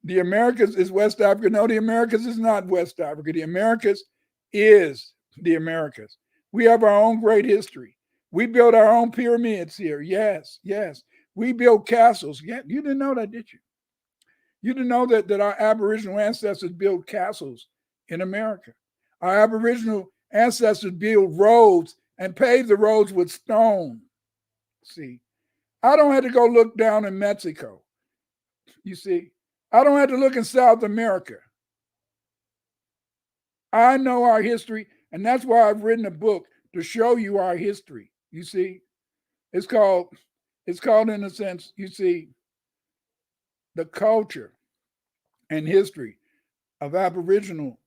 The Americas is West Africa. No, the Americas is not West Africa. The Americas is the Americas. We have our own great history. We built our own pyramids here. Yes, yes. We built castles. Yeah, you didn't know that, did you? You didn't know that our Aboriginal ancestors built castles in America. Our Aboriginal ancestors built roads and paved the roads with stone. See, I don't have to go look down in Mexico. You see, I don't have to look in South America. I know our history, and that's why I've written a book to show you our history. You see, it's called in a sense, you see, the culture and history of Aboriginal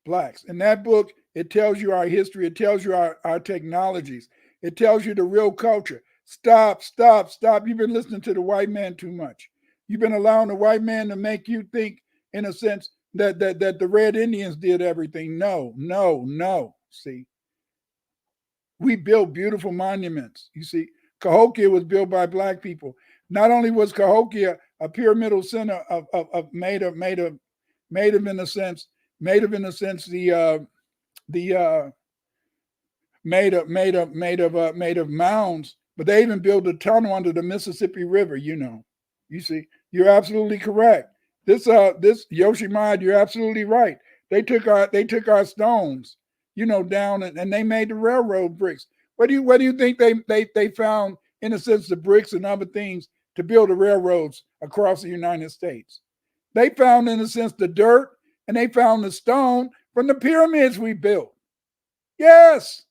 Blacks. In that book, it tells you our history. It tells you our technologies. It tells you the real culture. Stop. You've been listening to the white man too much. You've been allowing the white man to make you think, in a sense, that the Red Indians did everything. No. See, we built beautiful monuments. You see, Cahokia was built by Black people. Not only was Cahokia a pyramidal center of made of in a sense the made of mounds, but they even built a tunnel under the Mississippi River. You know, you see, you're absolutely correct. This Yoshimad, you're absolutely right. They took our stones, you know, down and they made the railroad bricks. What do you think they found, in a sense, the bricks and other things to build the railroads across the United States? They found, in a sense, the dirt, and they found the stone from the pyramids we built. Yes.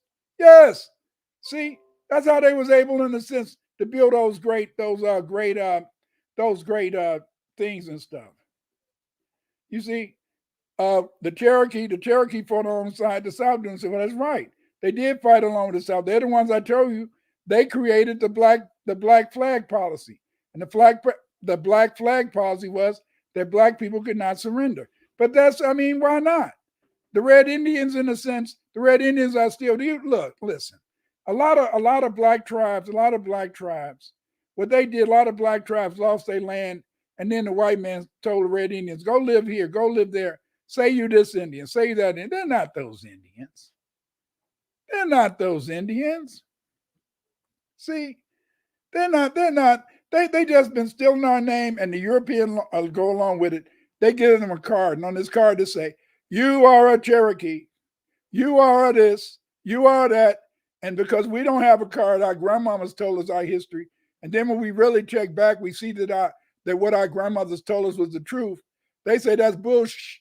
See, that's how they was able, in a sense, to build those great things and stuff. You see, the Cherokee fought alongside the South and said, well, that's right. They did fight along with the South. They're the ones I told you. They created the black flag policy. And the black flag policy was that Black people could not surrender. But why not? The Red Indians, in a sense, the Red Indians are still, listen, a lot of black tribes, what they did, a lot of black tribes lost their land, and then the white man told the Red Indians, go live here, go live there. Say you this Indian, say you that Indian. They're not those Indians. They're not those Indians. See, they're not. They just been stealing our name, and the European go along with it. They give them a card, and on this card they say, you are a Cherokee, you are this, you are that. And because we don't have a card, our grandmamas told us our history. And then when we really check back, we see that what our grandmothers told us was the truth. They say that's bullshit.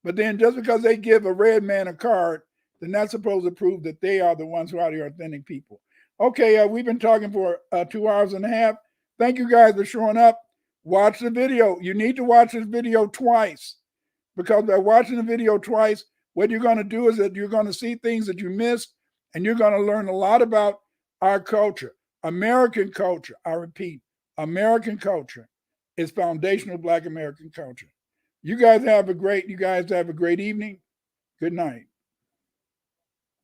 But then just because they give a red man a card, then that's supposed to prove that they are the ones who are the authentic people. Okay, we've been talking for 2 hours and a half. Thank you guys for showing up. Watch the video. You need to watch this video twice, because by watching the video twice, what you're going to do is that you're going to see things that you missed, and you're going to learn a lot about our culture. American culture, I repeat, American culture is foundational Black American culture. You guys have a great evening. Good night.